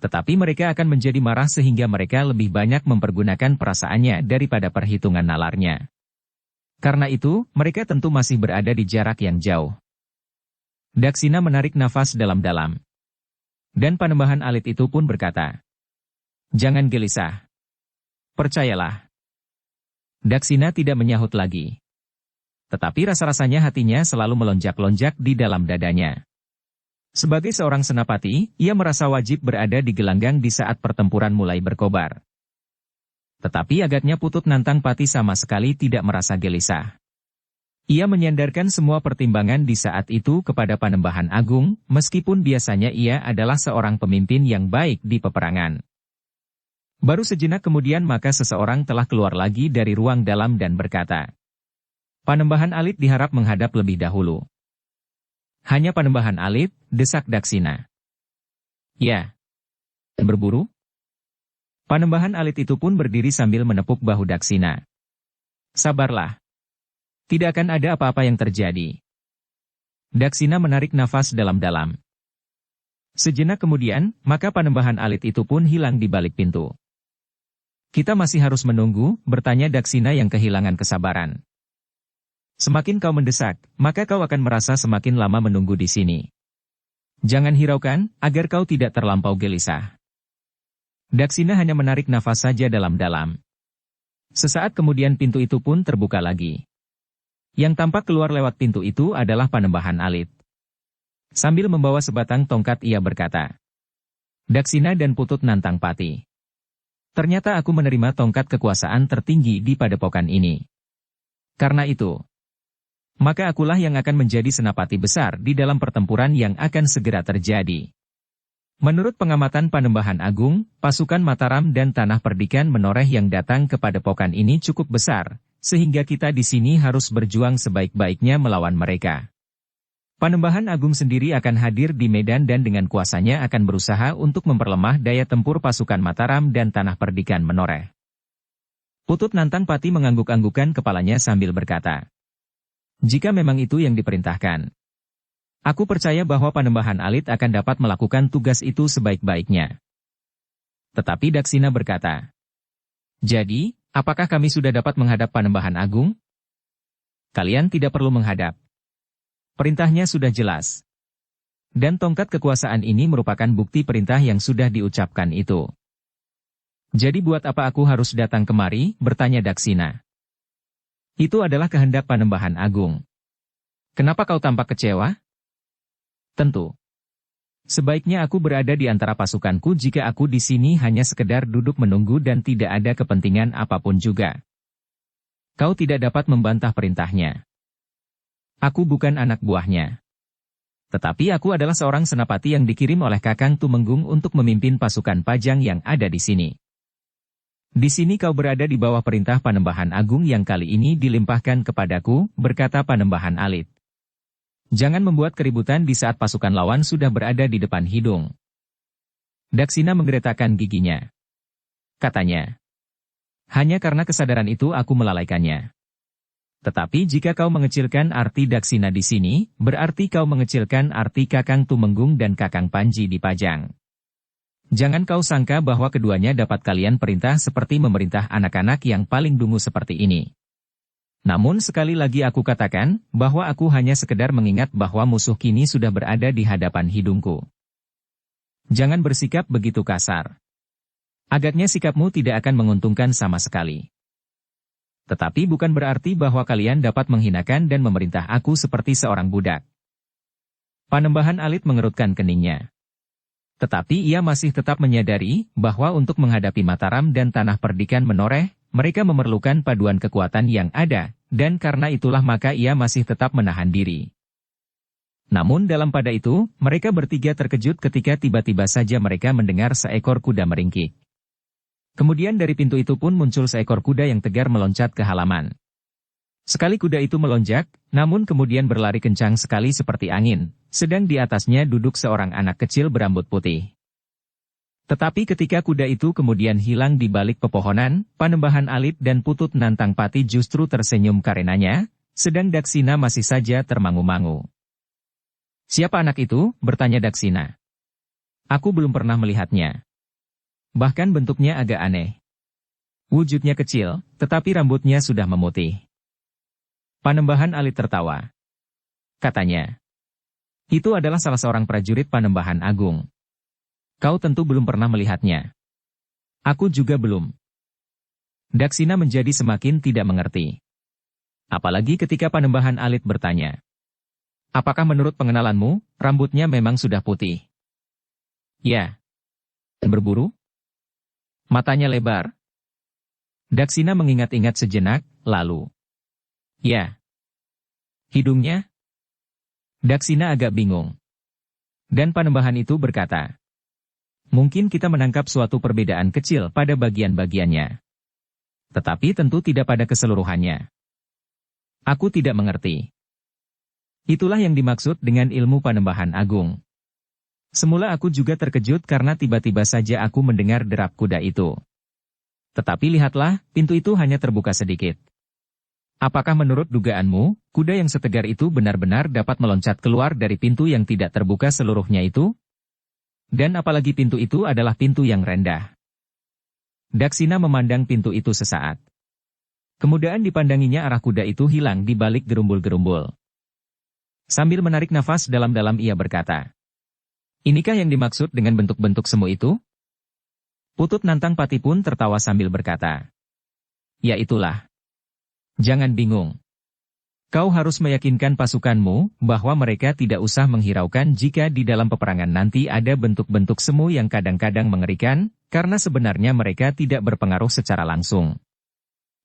Tetapi mereka akan menjadi marah sehingga mereka lebih banyak mempergunakan perasaannya daripada perhitungan nalarnya. Karena itu, mereka tentu masih berada di jarak yang jauh. Daksina menarik nafas dalam-dalam. Dan Panembahan Alit itu pun berkata, "Jangan gelisah. Percayalah." Daksina tidak menyahut lagi. Tetapi rasa-rasanya hatinya selalu melonjak-lonjak di dalam dadanya. Sebagai seorang senapati, ia merasa wajib berada di gelanggang di saat pertempuran mulai berkobar. Tetapi agaknya Putut Nantang Pati sama sekali tidak merasa gelisah. Ia menyandarkan semua pertimbangan di saat itu kepada Panembahan Agung, meskipun biasanya ia adalah seorang pemimpin yang baik di peperangan. Baru sejenak kemudian maka seseorang telah keluar lagi dari ruang dalam dan berkata, "Panembahan Alit diharap menghadap lebih dahulu." "Hanya Panembahan Alit," desak Daksina. "Ya." "Berburu?" Panembahan Alit itu pun berdiri sambil menepuk bahu Daksina. "Sabarlah. Tidak akan ada apa-apa yang terjadi." Daksina menarik nafas dalam-dalam. Sejenak kemudian, maka Panembahan Alit itu pun hilang di balik pintu. "Kita masih harus menunggu," bertanya Daksina yang kehilangan kesabaran. "Semakin kau mendesak, maka kau akan merasa semakin lama menunggu di sini. Jangan hiraukan, agar kau tidak terlampau gelisah." Daksina hanya menarik nafas saja dalam-dalam. Sesaat kemudian pintu itu pun terbuka lagi. Yang tampak keluar lewat pintu itu adalah Panembahan Alit. Sambil membawa sebatang tongkat ia berkata, "Daksina dan Putut Nantang Pati. Ternyata aku menerima tongkat kekuasaan tertinggi di padepokan ini. Karena itu, maka akulah yang akan menjadi senapati besar di dalam pertempuran yang akan segera terjadi." Menurut pengamatan Panembahan Agung, pasukan Mataram dan Tanah Perdikan Menoreh yang datang ke padepokan ini cukup besar, sehingga kita di sini harus berjuang sebaik-baiknya melawan mereka. Panembahan Agung sendiri akan hadir di medan dan dengan kuasanya akan berusaha untuk memperlemah daya tempur pasukan Mataram dan Tanah Perdikan Menoreh. Putut Nantang Pati mengangguk-anggukan kepalanya sambil berkata, "Jika memang itu yang diperintahkan, aku percaya bahwa Panembahan Alit akan dapat melakukan tugas itu sebaik-baiknya." Tetapi Daksina berkata, "Jadi, apakah kami sudah dapat menghadap Panembahan Agung?" "Kalian tidak perlu menghadap. Perintahnya sudah jelas. Dan tongkat kekuasaan ini merupakan bukti perintah yang sudah diucapkan itu." "Jadi buat apa aku harus datang kemari?" bertanya Daksina. "Itu adalah kehendak Panembahan Agung. Kenapa kau tampak kecewa?" "Tentu. Sebaiknya aku berada di antara pasukanku jika aku di sini hanya sekedar duduk menunggu dan tidak ada kepentingan apapun juga. Kau tidak dapat membantah perintahnya. Aku bukan anak buahnya. Tetapi aku adalah seorang senapati yang dikirim oleh Kakang Tumenggung untuk memimpin pasukan Pajang yang ada di sini. Di sini kau berada di bawah perintah Panembahan Agung yang kali ini dilimpahkan kepadaku," berkata Panembahan Alit. "Jangan membuat keributan di saat pasukan lawan sudah berada di depan hidung." Daksina menggeretakkan giginya. Katanya, "Hanya karena kesadaran itu aku melalaikannya. Tetapi jika kau mengecilkan arti Daksina di sini, berarti kau mengecilkan arti Kakang Tumenggung dan Kakang Panji di Pajang. Jangan kau sangka bahwa keduanya dapat kalian perintah seperti memerintah anak-anak yang paling dungu seperti ini. Namun sekali lagi aku katakan, bahwa aku hanya sekedar mengingat bahwa musuh kini sudah berada di hadapan hidungku. Jangan bersikap begitu kasar. Agaknya sikapmu tidak akan menguntungkan sama sekali. Tetapi bukan berarti bahwa kalian dapat menghinakan dan memerintah aku seperti seorang budak." Panembahan Alit mengerutkan keningnya. Tetapi ia masih tetap menyadari bahwa untuk menghadapi Mataram dan Tanah Perdikan Menoreh, mereka memerlukan paduan kekuatan yang ada, dan karena itulah maka ia masih tetap menahan diri. Namun dalam pada itu, mereka bertiga terkejut ketika tiba-tiba saja mereka mendengar seekor kuda meringkik. Kemudian dari pintu itu pun muncul seekor kuda yang tegar meloncat ke halaman. Sekali kuda itu melonjak, namun kemudian berlari kencang sekali seperti angin, sedang di atasnya duduk seorang anak kecil berambut putih. Tetapi ketika kuda itu kemudian hilang di balik pepohonan, Panembahan Alit dan Putut Nantang Pati justru tersenyum karenanya, sedang Daksina masih saja termangu-mangu. "Siapa anak itu?" bertanya Daksina. "Aku belum pernah melihatnya. Bahkan bentuknya agak aneh. Wujudnya kecil, tetapi rambutnya sudah memutih." Panembahan Alit tertawa. Katanya, "Itu adalah salah seorang prajurit Panembahan Agung. Kau tentu belum pernah melihatnya. Aku juga belum." Daksina menjadi semakin tidak mengerti. Apalagi ketika Panembahan Alit bertanya, "Apakah menurut pengenalanmu, rambutnya memang sudah putih?" "Ya." "Berburu?" Matanya lebar. Daksina mengingat-ingat sejenak, lalu, "Ya." "Hidungnya?" Daksina agak bingung. Dan Panembahan itu berkata, "Mungkin kita menangkap suatu perbedaan kecil pada bagian-bagiannya. Tetapi tentu tidak pada keseluruhannya. Aku tidak mengerti." Itulah yang dimaksud dengan ilmu Panembahan Agung. Semula aku juga terkejut karena tiba-tiba saja aku mendengar derap kuda itu. Tetapi lihatlah, pintu itu hanya terbuka sedikit. Apakah menurut dugaanmu, kuda yang setegar itu benar-benar dapat meloncat keluar dari pintu yang tidak terbuka seluruhnya itu? Dan apalagi pintu itu adalah pintu yang rendah." Daksina memandang pintu itu sesaat. Kemudian dipandanginya arah kuda itu hilang di balik gerumbul-gerumbul. Sambil menarik nafas dalam-dalam ia berkata, "Inikah yang dimaksud dengan bentuk-bentuk semu itu?" Putut Nantang Pati pun tertawa sambil berkata, "Ya itulah. Jangan bingung. Kau harus meyakinkan pasukanmu bahwa mereka tidak usah menghiraukan jika di dalam peperangan nanti ada bentuk-bentuk semu yang kadang-kadang mengerikan, karena sebenarnya mereka tidak berpengaruh secara langsung.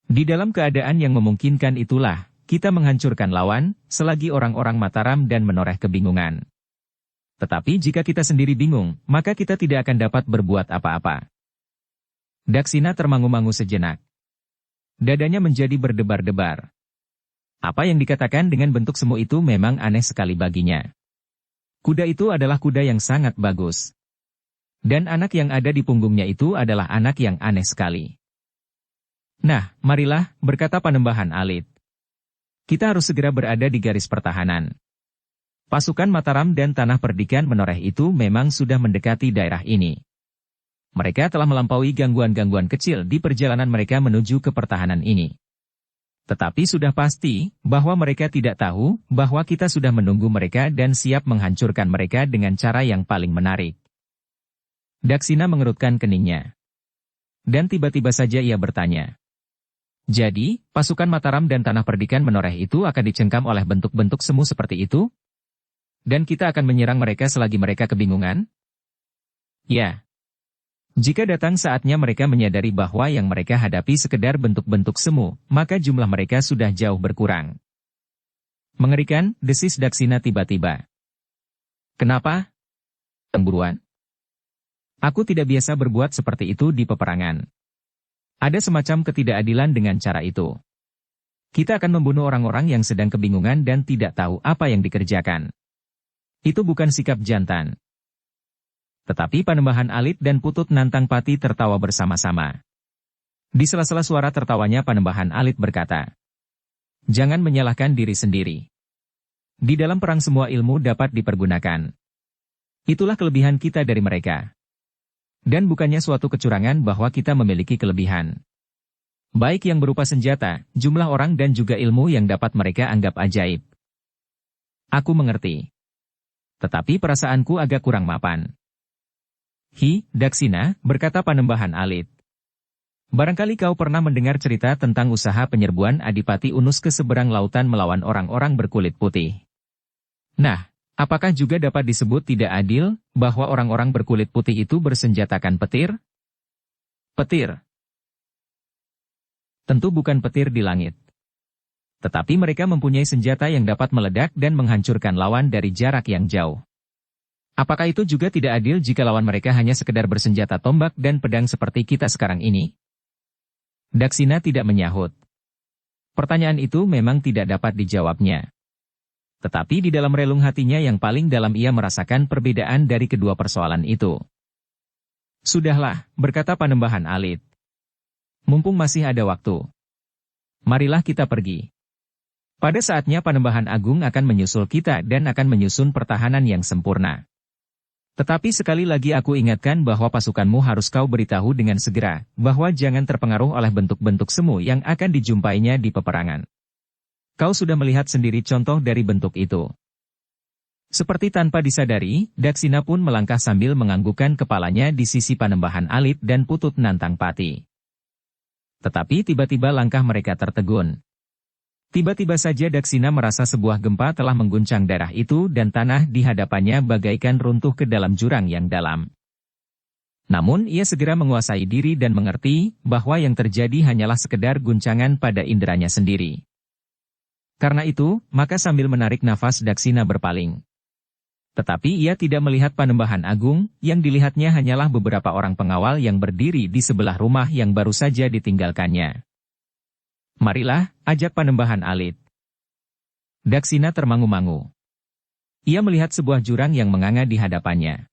Di dalam keadaan yang memungkinkan itulah, kita menghancurkan lawan, selagi orang-orang Mataram dan Menoreh kebingungan. Tetapi jika kita sendiri bingung, maka kita tidak akan dapat berbuat apa-apa." Daksina termangu-mangu sejenak. Dadanya menjadi berdebar-debar. Apa yang dikatakan dengan bentuk semu itu memang aneh sekali baginya. Kuda itu adalah kuda yang sangat bagus. Dan anak yang ada di punggungnya itu adalah anak yang aneh sekali. "Nah, marilah," berkata Panembahan Alit. "Kita harus segera berada di garis pertahanan. Pasukan Mataram dan Tanah Perdikan Menoreh itu memang sudah mendekati daerah ini. Mereka telah melampaui gangguan-gangguan kecil di perjalanan mereka menuju ke pertahanan ini. Tetapi sudah pasti bahwa mereka tidak tahu bahwa kita sudah menunggu mereka dan siap menghancurkan mereka dengan cara yang paling menarik." Daksina mengerutkan keningnya. Dan tiba-tiba saja ia bertanya, "Jadi, pasukan Mataram dan Tanah Perdikan Menoreh itu akan dicengkam oleh bentuk-bentuk semu seperti itu? Dan kita akan menyerang mereka selagi mereka kebingungan?" "Ya. Jika datang saatnya mereka menyadari bahwa yang mereka hadapi sekedar bentuk-bentuk semu, maka jumlah mereka sudah jauh berkurang." "Mengerikan," desis Daksina tiba-tiba. "Kenapa? Temburuan? Aku tidak biasa berbuat seperti itu di peperangan. Ada semacam ketidakadilan dengan cara itu. Kita akan membunuh orang-orang yang sedang kebingungan dan tidak tahu apa yang dikerjakan. Itu bukan sikap jantan." Tetapi Panembahan Alit dan Putut Nantang Pati tertawa bersama-sama. Di sela-sela suara tertawanya Panembahan Alit berkata, "Jangan menyalahkan diri sendiri. Di dalam perang semua ilmu dapat dipergunakan. Itulah kelebihan kita dari mereka. Dan bukannya suatu kecurangan bahwa kita memiliki kelebihan. Baik yang berupa senjata, jumlah orang dan juga ilmu yang dapat mereka anggap ajaib." "Aku mengerti. Tetapi perasaanku agak kurang mapan." Daksina," berkata Panembahan Alit. "Barangkali kau pernah mendengar cerita tentang usaha penyerbuan Adipati Unus ke seberang lautan melawan orang-orang berkulit putih. Nah, apakah juga dapat disebut tidak adil bahwa orang-orang berkulit putih itu bersenjatakan petir? Petir. Tentu bukan petir di langit. Tetapi mereka mempunyai senjata yang dapat meledak dan menghancurkan lawan dari jarak yang jauh. Apakah itu juga tidak adil jika lawan mereka hanya sekedar bersenjata tombak dan pedang seperti kita sekarang ini? Daksina tidak menyahut. Pertanyaan itu memang tidak dapat dijawabnya. Tetapi di dalam relung hatinya yang paling dalam ia merasakan perbedaan dari kedua persoalan itu. Sudahlah, berkata Panembahan Alit. Mumpung masih ada waktu. Marilah kita pergi. Pada saatnya Panembahan Agung akan menyusul kita dan akan menyusun pertahanan yang sempurna. Tetapi sekali lagi aku ingatkan bahwa pasukanmu harus kau beritahu dengan segera, bahwa jangan terpengaruh oleh bentuk-bentuk semu yang akan dijumpainya di peperangan. Kau sudah melihat sendiri contoh dari bentuk itu. Seperti tanpa disadari, Daksina pun melangkah sambil menganggukkan kepalanya di sisi Panembahan Alit dan Putut Nantang Pati. Tetapi tiba-tiba langkah mereka tertegun. Tiba-tiba saja Daksina merasa sebuah gempa telah mengguncang daerah itu dan tanah di hadapannya bagaikan runtuh ke dalam jurang yang dalam. Namun ia segera menguasai diri dan mengerti bahwa yang terjadi hanyalah sekedar guncangan pada inderanya sendiri. Karena itu, maka sambil menarik nafas Daksina berpaling. Tetapi ia tidak melihat Panembahan Agung, yang dilihatnya hanyalah beberapa orang pengawal yang berdiri di sebelah rumah yang baru saja ditinggalkannya. Marilah, ajak Panembahan Alit. Daksina termangu-mangu. Ia melihat sebuah jurang yang menganga di hadapannya.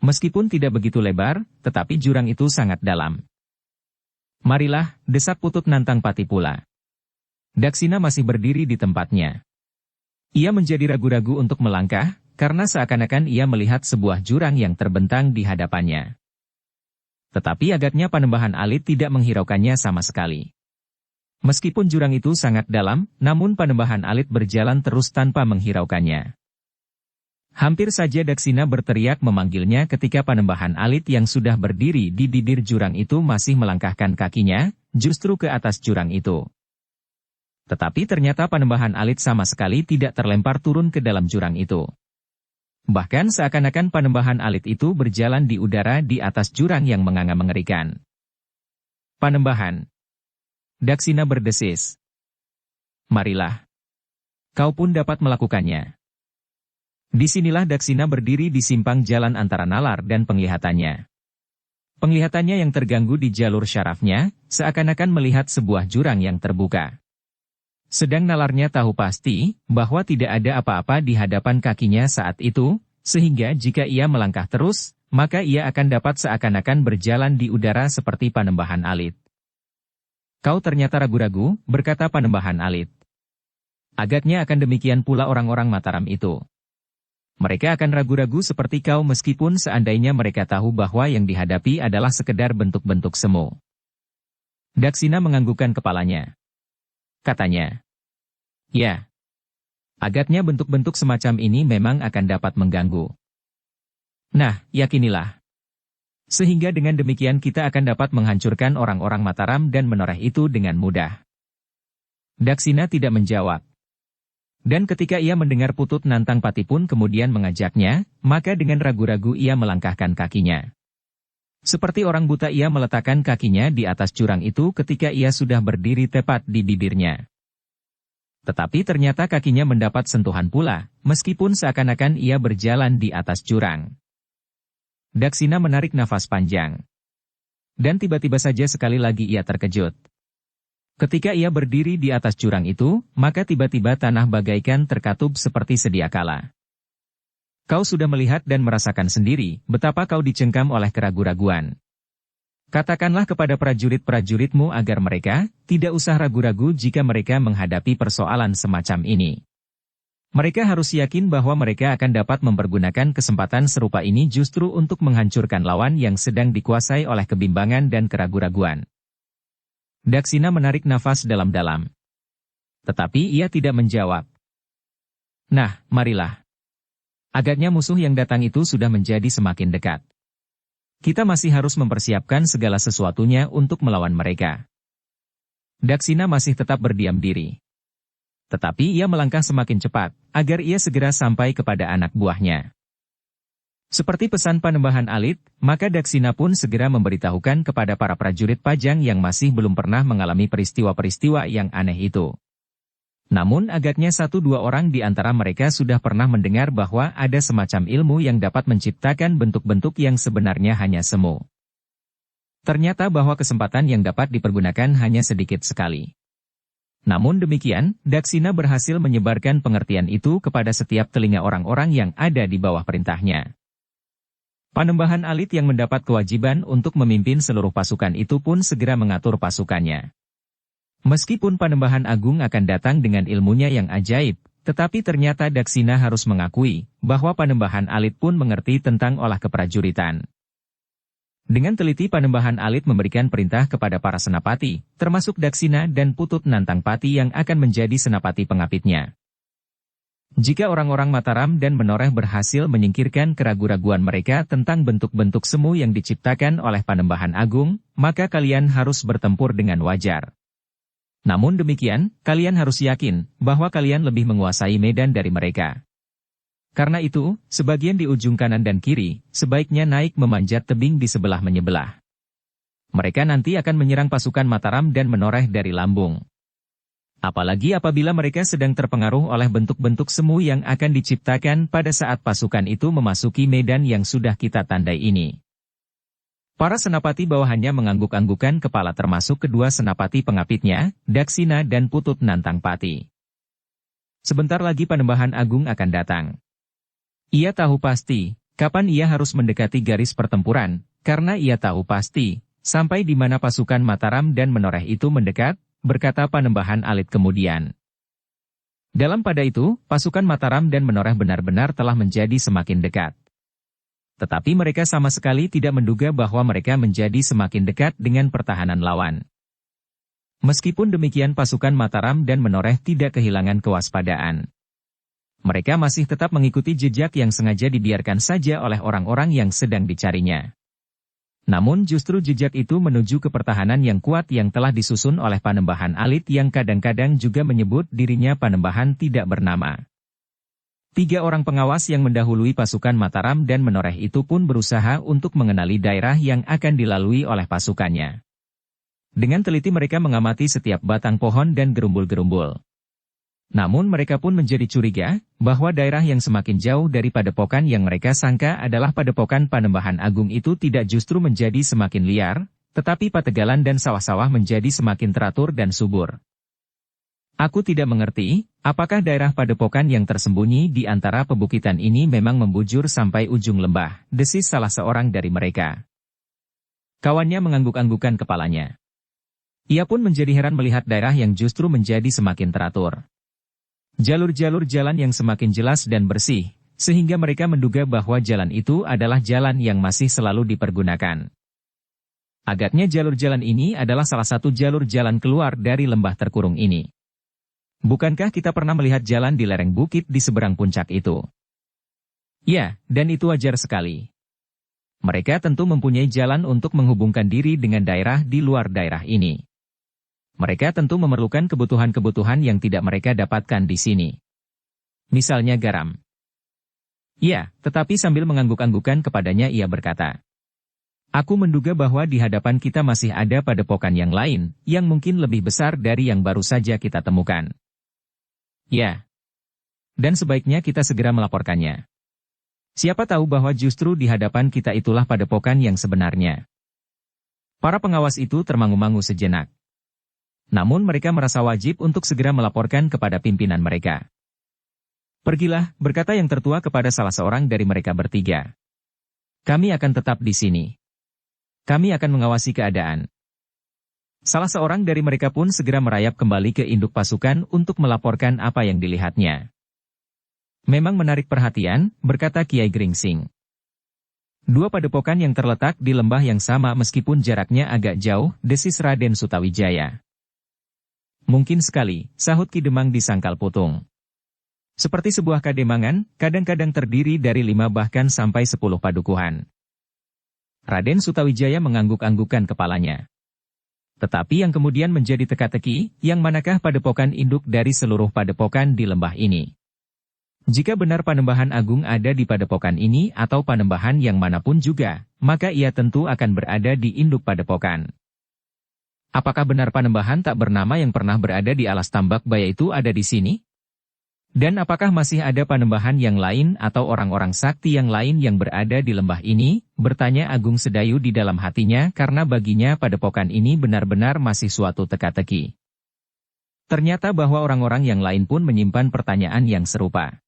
Meskipun tidak begitu lebar, tetapi jurang itu sangat dalam. Marilah, desak Putut Nantang Pati pula. Daksina masih berdiri di tempatnya. Ia menjadi ragu-ragu untuk melangkah, karena seakan-akan ia melihat sebuah jurang yang terbentang di hadapannya. Tetapi agaknya Panembahan Alit tidak menghiraukannya sama sekali. Meskipun jurang itu sangat dalam, namun Panembahan Alit berjalan terus tanpa menghiraukannya. Hampir saja Daksina berteriak memanggilnya ketika Panembahan Alit yang sudah berdiri di bibir jurang itu masih melangkahkan kakinya, justru ke atas jurang itu. Tetapi ternyata Panembahan Alit sama sekali tidak terlempar turun ke dalam jurang itu. Bahkan seakan-akan Panembahan Alit itu berjalan di udara di atas jurang yang menganga mengerikan. Panembahan. Daksina berdesis. Marilah. Kau pun dapat melakukannya. Disinilah Daksina berdiri di simpang jalan antara nalar dan penglihatannya. Penglihatannya yang terganggu di jalur syarafnya, seakan-akan melihat sebuah jurang yang terbuka. Sedang nalarnya tahu pasti bahwa tidak ada apa-apa di hadapan kakinya saat itu, sehingga jika ia melangkah terus, maka ia akan dapat seakan-akan berjalan di udara seperti Panembahan Alit. Kau ternyata ragu-ragu, berkata Panembahan Alit. Agaknya akan demikian pula orang-orang Mataram itu. Mereka akan ragu-ragu seperti kau meskipun seandainya mereka tahu bahwa yang dihadapi adalah sekedar bentuk-bentuk semu. Daksina menganggukkan kepalanya. Katanya. Ya. Agaknya bentuk-bentuk semacam ini memang akan dapat mengganggu. Nah, yakinilah. Sehingga dengan demikian kita akan dapat menghancurkan orang-orang Mataram dan menoreh itu dengan mudah. Daksina tidak menjawab. Dan ketika ia mendengar Putut Nantang Pati pun kemudian mengajaknya, maka dengan ragu-ragu ia melangkahkan kakinya. Seperti orang buta ia meletakkan kakinya di atas jurang itu ketika ia sudah berdiri tepat di bibirnya. Tetapi ternyata kakinya mendapat sentuhan pula, meskipun seakan-akan ia berjalan di atas jurang. Daksina menarik nafas panjang. Dan tiba-tiba saja sekali lagi ia terkejut. Ketika ia berdiri di atas jurang itu, maka tiba-tiba tanah bagaikan terkatup seperti sedia kala. Kau sudah melihat dan merasakan sendiri betapa kau dicengkam oleh keraguan-raguan. Katakanlah kepada prajurit-prajuritmu agar mereka tidak usah ragu-ragu jika mereka menghadapi persoalan semacam ini. Mereka harus yakin bahwa mereka akan dapat mempergunakan kesempatan serupa ini justru untuk menghancurkan lawan yang sedang dikuasai oleh kebimbangan dan keraguan-raguan. Daksina menarik nafas dalam-dalam. Tetapi ia tidak menjawab. Nah, marilah. Agaknya musuh yang datang itu sudah menjadi semakin dekat. Kita masih harus mempersiapkan segala sesuatunya untuk melawan mereka. Daksina masih tetap berdiam diri. Tetapi ia melangkah semakin cepat, agar ia segera sampai kepada anak buahnya. Seperti pesan Panembahan Alit, maka Daksina pun segera memberitahukan kepada para prajurit Pajang yang masih belum pernah mengalami peristiwa-peristiwa yang aneh itu. Namun agaknya 1-2 orang di antara mereka sudah pernah mendengar bahwa ada semacam ilmu yang dapat menciptakan bentuk-bentuk yang sebenarnya hanya semu. Ternyata bahwa kesempatan yang dapat dipergunakan hanya sedikit sekali. Namun demikian, Daksina berhasil menyebarkan pengertian itu kepada setiap telinga orang-orang yang ada di bawah perintahnya. Panembahan Alit yang mendapat kewajiban untuk memimpin seluruh pasukan itu pun segera mengatur pasukannya. Meskipun Panembahan Agung akan datang dengan ilmunya yang ajaib, tetapi ternyata Daksina harus mengakui bahwa Panembahan Alit pun mengerti tentang olah keprajuritan. Dengan teliti Panembahan Alit memberikan perintah kepada para senapati, termasuk Daksina dan Putut Nantangpati yang akan menjadi senapati pengapitnya. Jika orang-orang Mataram dan Menoreh berhasil menyingkirkan keraguan-raguan mereka tentang bentuk-bentuk semu yang diciptakan oleh Panembahan Agung, maka kalian harus bertempur dengan wajar. Namun demikian, kalian harus yakin bahwa kalian lebih menguasai medan dari mereka. Karena itu, sebagian di ujung kanan dan kiri, sebaiknya naik memanjat tebing di sebelah menyebelah. Mereka nanti akan menyerang pasukan Mataram dan Menoreh dari lambung. Apalagi apabila mereka sedang terpengaruh oleh bentuk-bentuk semu yang akan diciptakan pada saat pasukan itu memasuki medan yang sudah kita tandai ini. Para senapati bawahannya mengangguk-anggukan kepala termasuk kedua senapati pengapitnya, Daksina dan Putut Nantangpati. Sebentar lagi Panembahan Agung akan datang. Ia tahu pasti, kapan ia harus mendekati garis pertempuran, karena ia tahu pasti, sampai di mana pasukan Mataram dan Menoreh itu mendekat, berkata Panembahan Alit kemudian. Dalam pada itu, pasukan Mataram dan Menoreh benar-benar telah menjadi semakin dekat. Tetapi mereka sama sekali tidak menduga bahwa mereka menjadi semakin dekat dengan pertahanan lawan. Meskipun demikian pasukan Mataram dan Menoreh tidak kehilangan kewaspadaan. Mereka masih tetap mengikuti jejak yang sengaja dibiarkan saja oleh orang-orang yang sedang dicarinya. Namun justru jejak itu menuju ke pertahanan yang kuat yang telah disusun oleh Panembahan Alit yang kadang-kadang juga menyebut dirinya Panembahan tidak bernama. 3 orang pengawas yang mendahului pasukan Mataram dan Menoreh itu pun berusaha untuk mengenali daerah yang akan dilalui oleh pasukannya. Dengan teliti mereka mengamati setiap batang pohon dan gerumbul-gerumbul. Namun mereka pun menjadi curiga bahwa daerah yang semakin jauh dari padepokan yang mereka sangka adalah padepokan Panembahan Agung itu tidak justru menjadi semakin liar, tetapi pategalan dan sawah-sawah menjadi semakin teratur dan subur. Aku tidak mengerti, apakah daerah padepokan yang tersembunyi di antara pebukitan ini memang membujur sampai ujung lembah, desis salah seorang dari mereka. Kawannya mengangguk-anggukan kepalanya. Ia pun menjadi heran melihat daerah yang justru menjadi semakin teratur. Jalur-jalur jalan yang semakin jelas dan bersih, sehingga mereka menduga bahwa jalan itu adalah jalan yang masih selalu dipergunakan. Agaknya jalur jalan ini adalah salah satu jalur jalan keluar dari lembah terkurung ini. Bukankah kita pernah melihat jalan di lereng bukit di seberang puncak itu? Ya, dan itu wajar sekali. Mereka tentu mempunyai jalan untuk menghubungkan diri dengan daerah di luar daerah ini. Mereka tentu memerlukan kebutuhan-kebutuhan yang tidak mereka dapatkan di sini. Misalnya garam. Ya, tetapi sambil mengangguk-anggukan kepadanya ia berkata, aku menduga bahwa di hadapan kita masih ada padepokan yang lain, yang mungkin lebih besar dari yang baru saja kita temukan. Ya. Dan sebaiknya kita segera melaporkannya. Siapa tahu bahwa justru di hadapan kita itulah padepokan yang sebenarnya. Para pengawas itu termangu-mangu sejenak. Namun mereka merasa wajib untuk segera melaporkan kepada pimpinan mereka. Pergilah, berkata yang tertua kepada salah seorang dari mereka bertiga. Kami akan tetap di sini. Kami akan mengawasi keadaan. Salah seorang dari mereka pun segera merayap kembali ke induk pasukan untuk melaporkan apa yang dilihatnya. Memang menarik perhatian, berkata Kiai Gringsing. 2 padepokan yang terletak di lembah yang sama meskipun jaraknya agak jauh, desis Raden Sutawijaya. Mungkin sekali, sahut Ki Demang di Sangkal Putung. Seperti sebuah kademangan, kadang-kadang terdiri dari 5 bahkan sampai 10 padukuhan. Raden Sutawijaya mengangguk-anggukkan kepalanya. Tetapi yang kemudian menjadi teka-teki, yang manakah padepokan induk dari seluruh padepokan di lembah ini? Jika benar Panembahan Agung ada di padepokan ini atau Panembahan yang manapun juga, maka ia tentu akan berada di induk padepokan. apakah benar Panembahan tak bernama yang pernah berada di alas tambak baya itu ada di sini? Dan apakah masih ada Panembahan yang lain atau orang-orang sakti yang lain yang berada di lembah ini? Bertanya Agung Sedayu di dalam hatinya karena baginya padepokan ini benar-benar masih suatu teka-teki. Ternyata bahwa orang-orang yang lain pun menyimpan pertanyaan yang serupa.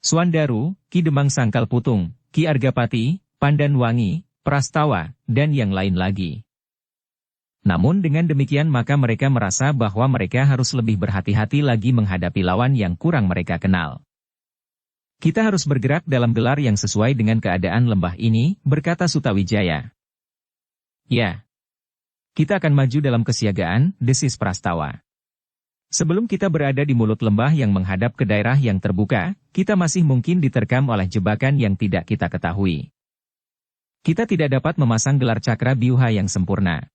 Swandaru, Ki Demang Sangkal Putung, Ki Argapati, Pandanwangi, Prastawa, dan yang lain lagi. Namun dengan demikian maka mereka merasa bahwa mereka harus lebih berhati-hati lagi menghadapi lawan yang kurang mereka kenal. Kita harus bergerak dalam gelar yang sesuai dengan keadaan lembah ini, berkata Sutawijaya. Ya. Kita akan maju dalam kesiagaan, desis Prastawa. Sebelum kita berada di mulut lembah yang menghadap ke daerah yang terbuka, kita masih mungkin diterkam oleh jebakan yang tidak kita ketahui. Kita tidak dapat memasang gelar cakra biuha yang sempurna.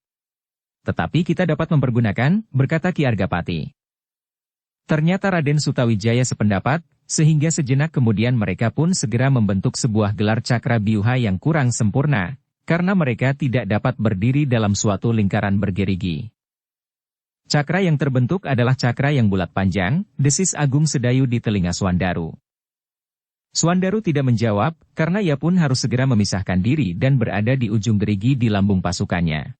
Tetapi kita dapat mempergunakan, berkata Ki Argapati. Ternyata Raden Sutawijaya sependapat, sehingga sejenak kemudian mereka pun segera membentuk sebuah gelar cakra biuha yang kurang sempurna, karena mereka tidak dapat berdiri dalam suatu lingkaran bergerigi. Cakra yang terbentuk adalah cakra yang bulat panjang, desis Agung Sedayu di telinga Swandaru. Swandaru tidak menjawab, karena ia pun harus segera memisahkan diri dan berada di ujung gerigi di lambung pasukannya.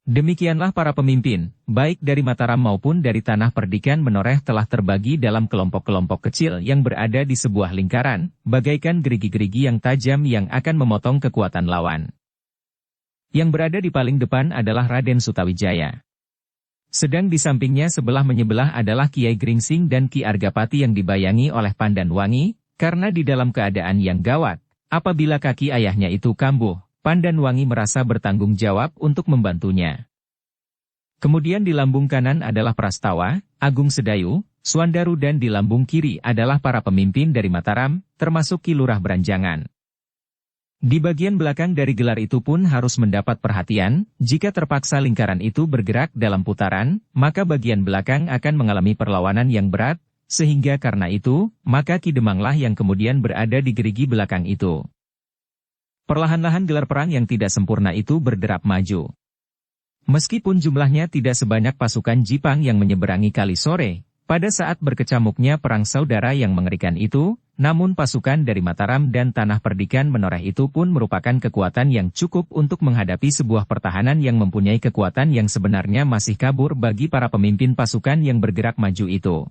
Demikianlah para pemimpin, baik dari Mataram maupun dari Tanah Perdikan Menoreh telah terbagi dalam kelompok-kelompok kecil yang berada di sebuah lingkaran, bagaikan gerigi-gerigi yang tajam yang akan memotong kekuatan lawan. Yang berada di paling depan adalah Raden Sutawijaya. Sedang di sampingnya sebelah menyebelah adalah Kiai Gringsing dan Ki Argapati yang dibayangi oleh Pandanwangi, karena di dalam keadaan yang gawat, apabila kaki ayahnya itu kambuh, Pandanwangi merasa bertanggung jawab untuk membantunya. Kemudian di lambung kanan adalah Prastawa, Agung Sedayu, Swandaru dan di lambung kiri adalah para pemimpin dari Mataram, termasuk Ki Lurah Beranjangan. Di bagian belakang dari gelar itu pun harus mendapat perhatian, jika terpaksa lingkaran itu bergerak dalam putaran, maka bagian belakang akan mengalami perlawanan yang berat, sehingga karena itu, maka Ki Demanglah yang kemudian berada di gerigi belakang itu. Perlahan-lahan gelar perang yang tidak sempurna itu berderap maju. Meskipun jumlahnya tidak sebanyak pasukan Jipang yang menyeberangi Kali Sore, pada saat berkecamuknya perang saudara yang mengerikan itu, namun pasukan dari Mataram dan Tanah Perdikan Menoreh itu pun merupakan kekuatan yang cukup untuk menghadapi sebuah pertahanan yang mempunyai kekuatan yang sebenarnya masih kabur bagi para pemimpin pasukan yang bergerak maju itu.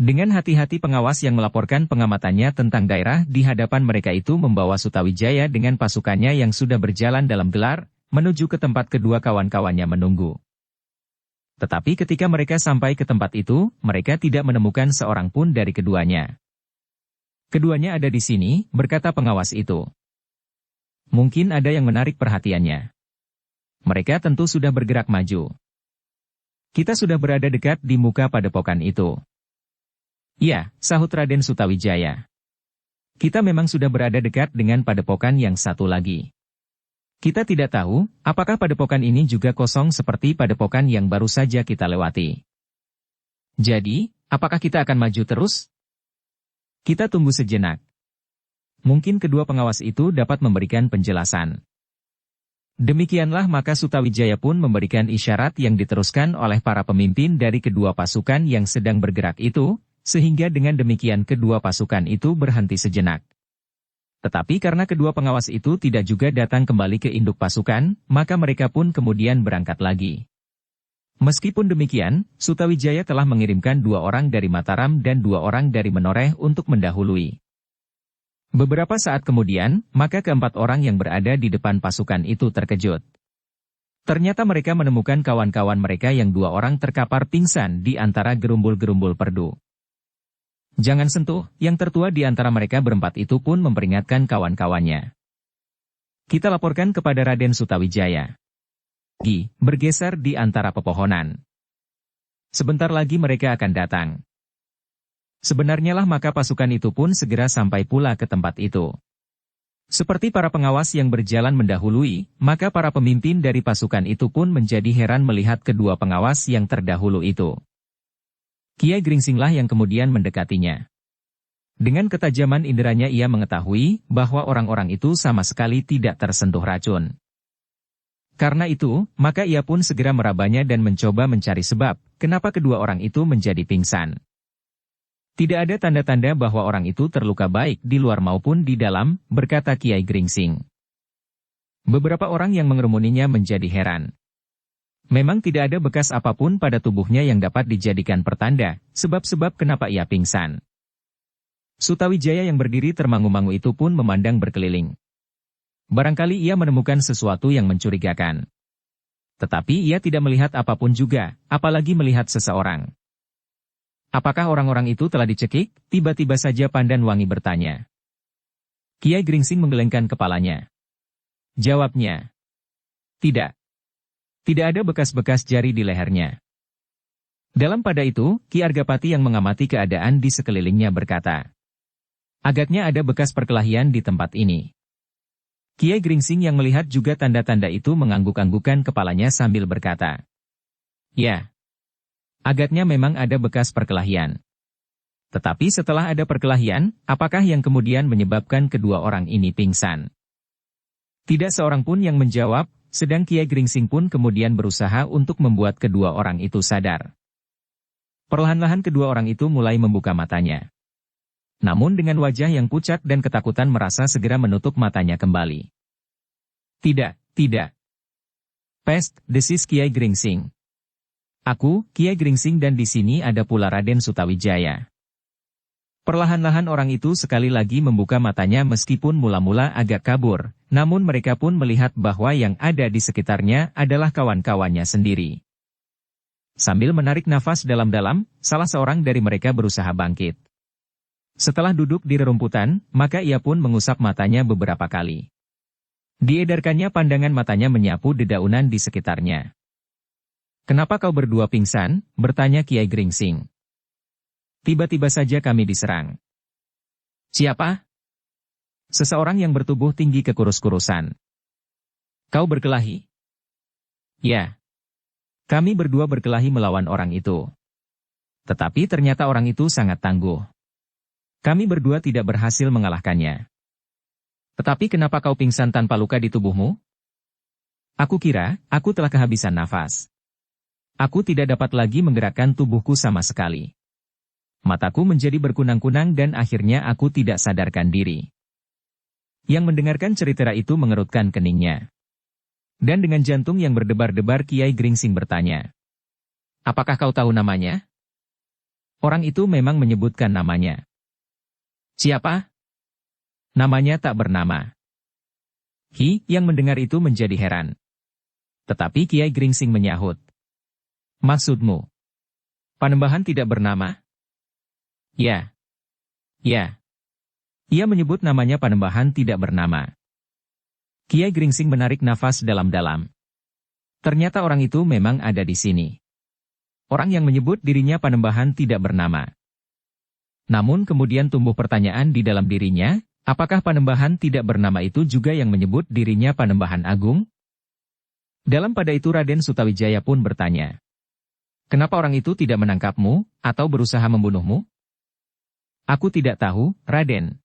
Dengan hati-hati pengawas yang melaporkan pengamatannya tentang daerah di hadapan mereka itu membawa Sutawijaya dengan pasukannya yang sudah berjalan dalam gelar, menuju ke tempat kedua kawan-kawannya menunggu. Tetapi ketika mereka sampai ke tempat itu, mereka tidak menemukan seorang pun dari keduanya. Keduanya ada di sini, berkata pengawas itu. Mungkin ada yang menarik perhatiannya. Mereka tentu sudah bergerak maju. Kita sudah berada dekat di muka padepokan itu. Ya, sahut Raden Sutawijaya. Kita memang sudah berada dekat dengan padepokan yang satu lagi. Kita tidak tahu, apakah padepokan ini juga kosong seperti padepokan yang baru saja kita lewati. Jadi, apakah kita akan maju terus? Kita tunggu sejenak. Mungkin kedua pengawas itu dapat memberikan penjelasan. Demikianlah maka Sutawijaya pun memberikan isyarat yang diteruskan oleh para pemimpin dari kedua pasukan yang sedang bergerak itu, sehingga dengan demikian kedua pasukan itu berhenti sejenak. Tetapi karena kedua pengawas itu tidak juga datang kembali ke induk pasukan, maka mereka pun kemudian berangkat lagi. Meskipun demikian, Sutawijaya telah mengirimkan 2 orang dari Mataram dan 2 orang dari Menoreh untuk mendahului. Beberapa saat kemudian, maka keempat orang yang berada di depan pasukan itu terkejut. Ternyata mereka menemukan kawan-kawan mereka yang 2 orang terkapar pingsan di antara gerumbul-gerumbul perdu. Jangan sentuh, yang tertua di antara mereka berempat itu pun memperingatkan kawan-kawannya. Kita laporkan kepada Raden Sutawijaya. Bergeser di antara pepohonan. Sebentar lagi mereka akan datang. Sebenarnya lah maka pasukan itu pun segera sampai pula ke tempat itu. Seperti para pengawas yang berjalan mendahului, maka para pemimpin dari pasukan itu pun menjadi heran melihat kedua pengawas yang terdahulu itu. Kiai Gringsinglah yang kemudian mendekatinya. Dengan ketajaman inderanya ia mengetahui bahwa orang-orang itu sama sekali tidak tersentuh racun. Karena itu, maka ia pun segera merabanya dan mencoba mencari sebab, kenapa kedua orang itu menjadi pingsan. Tidak ada tanda-tanda bahwa orang itu terluka baik di luar maupun di dalam, berkata Kiai Gringsing. Beberapa orang yang mengerumuninya menjadi heran. Memang tidak ada bekas apapun pada tubuhnya yang dapat dijadikan pertanda, sebab-sebab kenapa ia pingsan. Sutawijaya yang berdiri termangu-mangu itu pun memandang berkeliling. Barangkali ia menemukan sesuatu yang mencurigakan. Tetapi ia tidak melihat apapun juga, apalagi melihat seseorang. Apakah orang-orang itu telah dicekik? Tiba-tiba saja Pandan Wangi bertanya. Kiai Gringsing menggelengkan kepalanya. Jawabnya. Tidak. Tidak ada bekas-bekas jari di lehernya. Dalam pada itu, Ki Argapati yang mengamati keadaan di sekelilingnya berkata. Agaknya ada bekas perkelahian di tempat ini. Kiai Gringsing yang melihat juga tanda-tanda itu mengangguk-anggukan kepalanya sambil berkata. Ya. Agaknya memang ada bekas perkelahian. Tetapi setelah ada perkelahian, apakah yang kemudian menyebabkan kedua orang ini pingsan? Tidak seorang pun yang menjawab, sedang Kiai Gringsing pun kemudian berusaha untuk membuat kedua orang itu sadar. Perlahan-lahan kedua orang itu mulai membuka matanya. Namun dengan wajah yang pucat dan ketakutan merasa segera menutup matanya kembali. Tidak, tidak. Pest, desis Kiai Gringsing. Aku, Kiai Gringsing dan di sini ada pula Raden Sutawijaya. Perlahan-lahan orang itu sekali lagi membuka matanya meskipun mula-mula agak kabur, namun mereka pun melihat bahwa yang ada di sekitarnya adalah kawan-kawannya sendiri. Sambil menarik nafas dalam-dalam, salah seorang dari mereka berusaha bangkit. Setelah duduk di rerumputan, maka ia pun mengusap matanya beberapa kali. Diedarkannya pandangan matanya menyapu dedaunan di sekitarnya. Kenapa kau berdua pingsan? Bertanya Kiai Gringsing. Tiba-tiba saja kami diserang. Siapa? Seseorang yang bertubuh tinggi kekurus-kurusan. Kau berkelahi? Ya. Kami berdua berkelahi melawan orang itu. Tetapi ternyata orang itu sangat tangguh. Kami berdua tidak berhasil mengalahkannya. Tetapi kenapa kau pingsan tanpa luka di tubuhmu? Aku kira, aku telah kehabisan nafas. Aku tidak dapat lagi menggerakkan tubuhku sama sekali. Mataku menjadi berkunang-kunang dan akhirnya aku tidak sadarkan diri. Yang mendengarkan cerita itu mengerutkan keningnya. Dan dengan jantung yang berdebar-debar Kiai Gringsing bertanya. Apakah kau tahu namanya? Orang itu memang menyebutkan namanya. Siapa? Namanya tak bernama. Yang mendengar itu menjadi heran. Tetapi Kiai Gringsing menyahut. Maksudmu? Panembahan tidak bernama? Ya. Ya. Ia menyebut namanya Panembahan tidak bernama. Kiai Gringsing menarik nafas dalam-dalam. Ternyata orang itu memang ada di sini. Orang yang menyebut dirinya Panembahan tidak bernama. Namun kemudian tumbuh pertanyaan di dalam dirinya, apakah Panembahan tidak bernama itu juga yang menyebut dirinya Panembahan Agung? Dalam pada itu Raden Sutawijaya pun bertanya. Kenapa orang itu tidak menangkapmu, atau berusaha membunuhmu? Aku tidak tahu, Raden.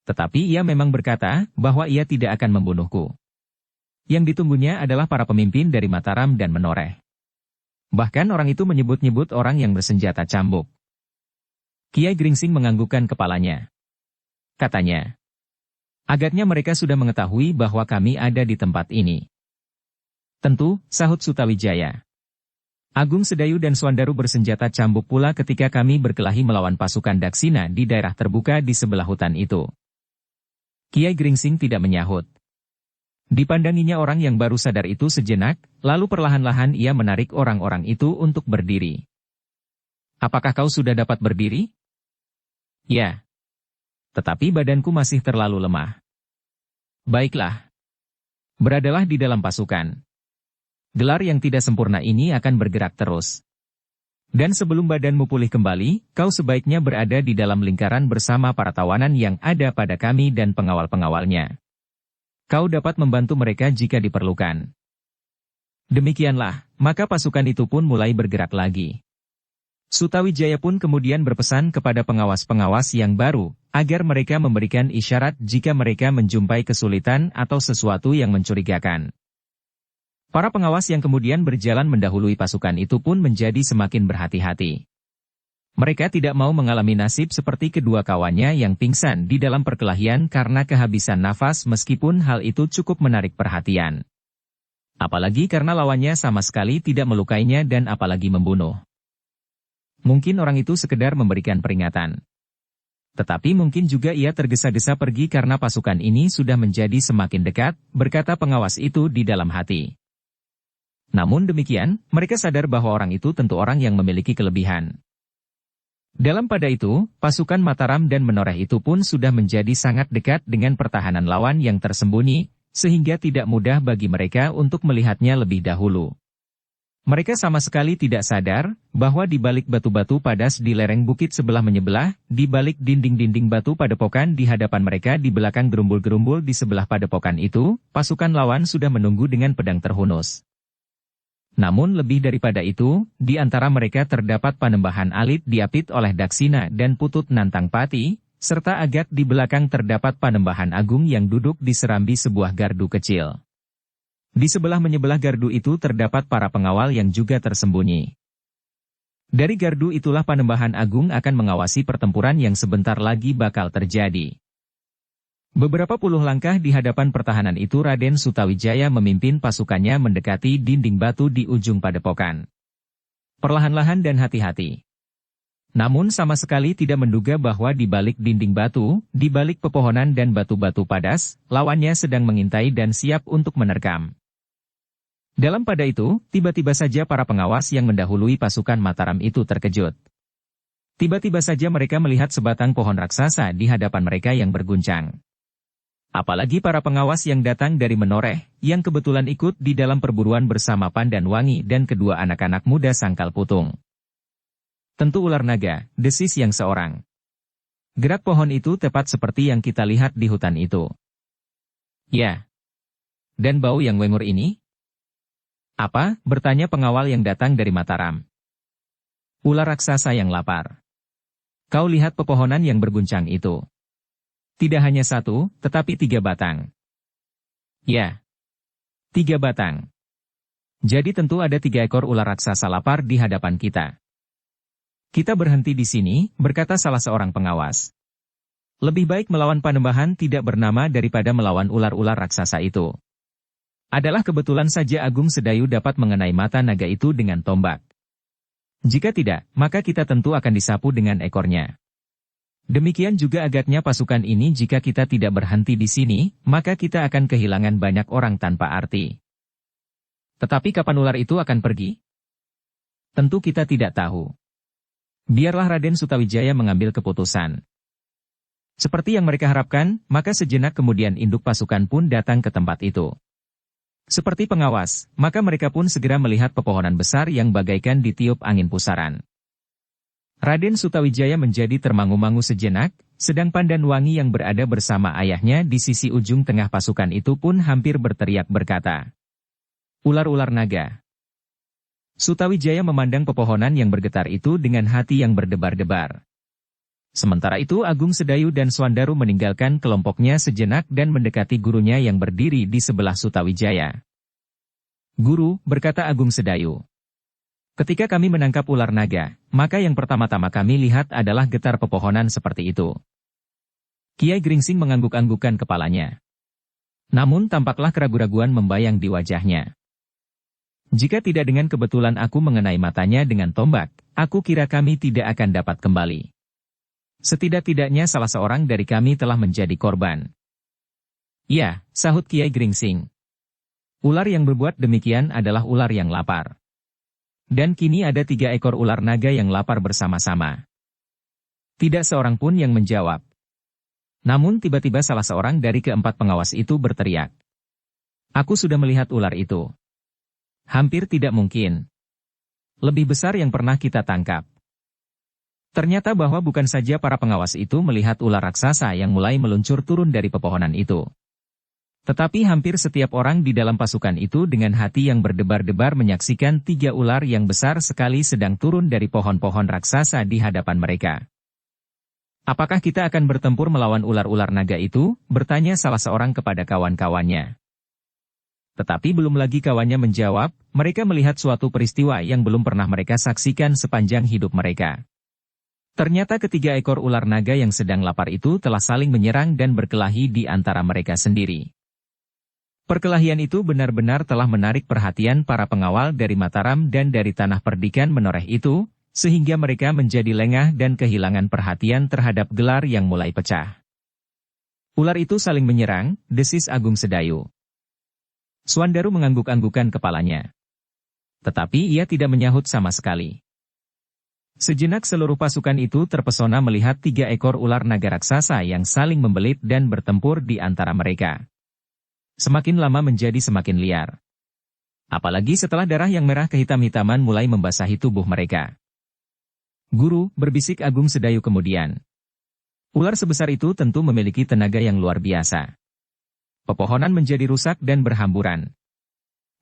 Tetapi ia memang berkata, bahwa ia tidak akan membunuhku. Yang ditunggunya adalah para pemimpin dari Mataram dan Menoreh. Bahkan orang itu menyebut-nyebut orang yang bersenjata cambuk. Kiai Gringsing menganggukkan kepalanya. Katanya, agaknya mereka sudah mengetahui bahwa kami ada di tempat ini. Tentu, sahut Sutawijaya. Agung Sedayu dan Swandaru bersenjata cambuk pula ketika kami berkelahi melawan pasukan Daksina di daerah terbuka di sebelah hutan itu. Kiai Gringsing tidak menyahut. Dipandanginya orang yang baru sadar itu sejenak, lalu perlahan-lahan ia menarik orang-orang itu untuk berdiri. Apakah kau sudah dapat berdiri? Ya. Tetapi badanku masih terlalu lemah. Baiklah. Beradalah di dalam pasukan. Gelar yang tidak sempurna ini akan bergerak terus. Dan sebelum badanmu pulih kembali, kau sebaiknya berada di dalam lingkaran bersama para tawanan yang ada pada kami dan pengawal-pengawalnya. Kau dapat membantu mereka jika diperlukan. Demikianlah, maka pasukan itu pun mulai bergerak lagi. Sutawijaya pun kemudian berpesan kepada pengawas-pengawas yang baru, agar mereka memberikan isyarat jika mereka menjumpai kesulitan atau sesuatu yang mencurigakan. Para pengawas yang kemudian berjalan mendahului pasukan itu pun menjadi semakin berhati-hati. Mereka tidak mau mengalami nasib seperti kedua kawannya yang pingsan di dalam perkelahian karena kehabisan nafas meskipun hal itu cukup menarik perhatian. Apalagi karena lawannya sama sekali tidak melukainya dan apalagi membunuh. Mungkin orang itu sekedar memberikan peringatan. Tetapi mungkin juga ia tergesa-gesa pergi karena pasukan ini sudah menjadi semakin dekat, berkata pengawas itu di dalam hati. Namun demikian, mereka sadar bahwa orang itu tentu orang yang memiliki kelebihan. Dalam pada itu, pasukan Mataram dan Menoreh itu pun sudah menjadi sangat dekat dengan pertahanan lawan yang tersembunyi, sehingga tidak mudah bagi mereka untuk melihatnya lebih dahulu. Mereka sama sekali tidak sadar bahwa di balik batu-batu padas di lereng bukit sebelah menyebelah, di balik dinding-dinding batu padepokan di hadapan mereka di belakang gerumbul-gerumbul di sebelah padepokan itu, pasukan lawan sudah menunggu dengan pedang terhunus. Namun lebih daripada itu, di antara mereka terdapat Panembahan Alit diapit oleh Daksina dan Putut Nantang Pati, serta agak di belakang terdapat Panembahan Agung yang duduk di serambi sebuah gardu kecil. Di sebelah menyebelah gardu itu terdapat para pengawal yang juga tersembunyi. Dari gardu itulah Panembahan Agung akan mengawasi pertempuran yang sebentar lagi bakal terjadi. Beberapa puluh langkah di hadapan pertahanan itu Raden Sutawijaya memimpin pasukannya mendekati dinding batu di ujung padepokan. Perlahan-lahan dan hati-hati. Namun sama sekali tidak menduga bahwa di balik dinding batu, di balik pepohonan dan batu-batu padas, lawannya sedang mengintai dan siap untuk menerkam. Dalam pada itu, tiba-tiba saja para pengawas yang mendahului pasukan Mataram itu terkejut. Tiba-tiba saja mereka melihat sebatang pohon raksasa di hadapan mereka yang berguncang. Apalagi para pengawas yang datang dari Menoreh, yang kebetulan ikut di dalam perburuan bersama Pandan Wangi dan kedua anak-anak muda Sangkal Putung. Tentu ular naga, desis yang seorang. Gerak pohon itu tepat seperti yang kita lihat di hutan itu. Ya. Dan bau yang wengur ini? Apa? Bertanya pengawal yang datang dari Mataram. Ular raksasa yang lapar. Kau lihat pepohonan yang berguncang itu. Tidak hanya satu, tetapi 3 batang. Ya. 3 batang. Jadi tentu ada 3 ekor ular raksasa lapar di hadapan kita. Kita berhenti di sini, berkata salah seorang pengawas. Lebih baik melawan Panembahan tidak bernama daripada melawan ular-ular raksasa itu. Adalah kebetulan saja Agung Sedayu dapat mengenai mata naga itu dengan tombak. Jika tidak, maka kita tentu akan disapu dengan ekornya. Demikian juga agaknya pasukan ini jika kita tidak berhenti di sini, maka kita akan kehilangan banyak orang tanpa arti. Tetapi kapan ular itu akan pergi? Tentu kita tidak tahu. Biarlah Raden Sutawijaya mengambil keputusan. Seperti yang mereka harapkan, maka sejenak kemudian induk pasukan pun datang ke tempat itu. Seperti pengawas, maka mereka pun segera melihat pepohonan besar yang bagaikan ditiup angin pusaran. Raden Sutawijaya menjadi termangu-mangu sejenak, sedang Pandan Wangi yang berada bersama ayahnya di sisi ujung tengah pasukan itu pun hampir berteriak berkata, "Ular-ular naga." Sutawijaya memandang pepohonan yang bergetar itu dengan hati yang berdebar-debar. Sementara itu Agung Sedayu dan Swandaru meninggalkan kelompoknya sejenak dan mendekati gurunya yang berdiri di sebelah Sutawijaya. "Guru," berkata Agung Sedayu. "Ketika kami menangkap ular naga, maka yang pertama-tama kami lihat adalah getar pepohonan seperti itu." Kiai Gringsing mengangguk-anggukkan kepalanya. Namun tampaklah keraguan-raguan membayang di wajahnya. "Jika tidak dengan kebetulan aku mengenai matanya dengan tombak, aku kira kami tidak akan dapat kembali. Setidak-tidaknya salah seorang dari kami telah menjadi korban." "Ya," sahut Kiai Gringsing. "Ular yang berbuat demikian adalah ular yang lapar. Dan kini ada 3 ekor ular naga yang lapar bersama-sama." Tidak seorang pun yang menjawab. Namun tiba-tiba salah seorang dari keempat pengawas itu berteriak, "Aku sudah melihat ular itu. Hampir tidak mungkin. Lebih besar yang pernah kita tangkap." Ternyata bahwa bukan saja para pengawas itu melihat ular raksasa yang mulai meluncur turun dari pepohonan itu. Tetapi hampir setiap orang di dalam pasukan itu dengan hati yang berdebar-debar menyaksikan 3 ular yang besar sekali sedang turun dari pohon-pohon raksasa di hadapan mereka. "Apakah kita akan bertempur melawan ular-ular naga itu?" bertanya salah seorang kepada kawan-kawannya. Tetapi belum lagi kawannya menjawab, mereka melihat suatu peristiwa yang belum pernah mereka saksikan sepanjang hidup mereka. Ternyata ketiga ekor ular naga yang sedang lapar itu telah saling menyerang dan berkelahi di antara mereka sendiri. Perkelahian itu benar-benar telah menarik perhatian para pengawal dari Mataram dan dari tanah perdikan menoreh itu, sehingga mereka menjadi lengah dan kehilangan perhatian terhadap gelar yang mulai pecah. Ular itu saling menyerang, desis Agung Sedayu. Swandaru mengangguk-anggukan kepalanya. Tetapi ia tidak menyahut sama sekali. Sejenak seluruh pasukan itu terpesona melihat 3 ekor ular naga raksasa yang saling membelit dan bertempur di antara mereka. Semakin lama menjadi semakin liar. Apalagi setelah darah yang merah kehitam-hitaman mulai membasahi tubuh mereka. Guru, berbisik Agung Sedayu kemudian. Ular sebesar itu tentu memiliki tenaga yang luar biasa. Pepohonan menjadi rusak dan berhamburan.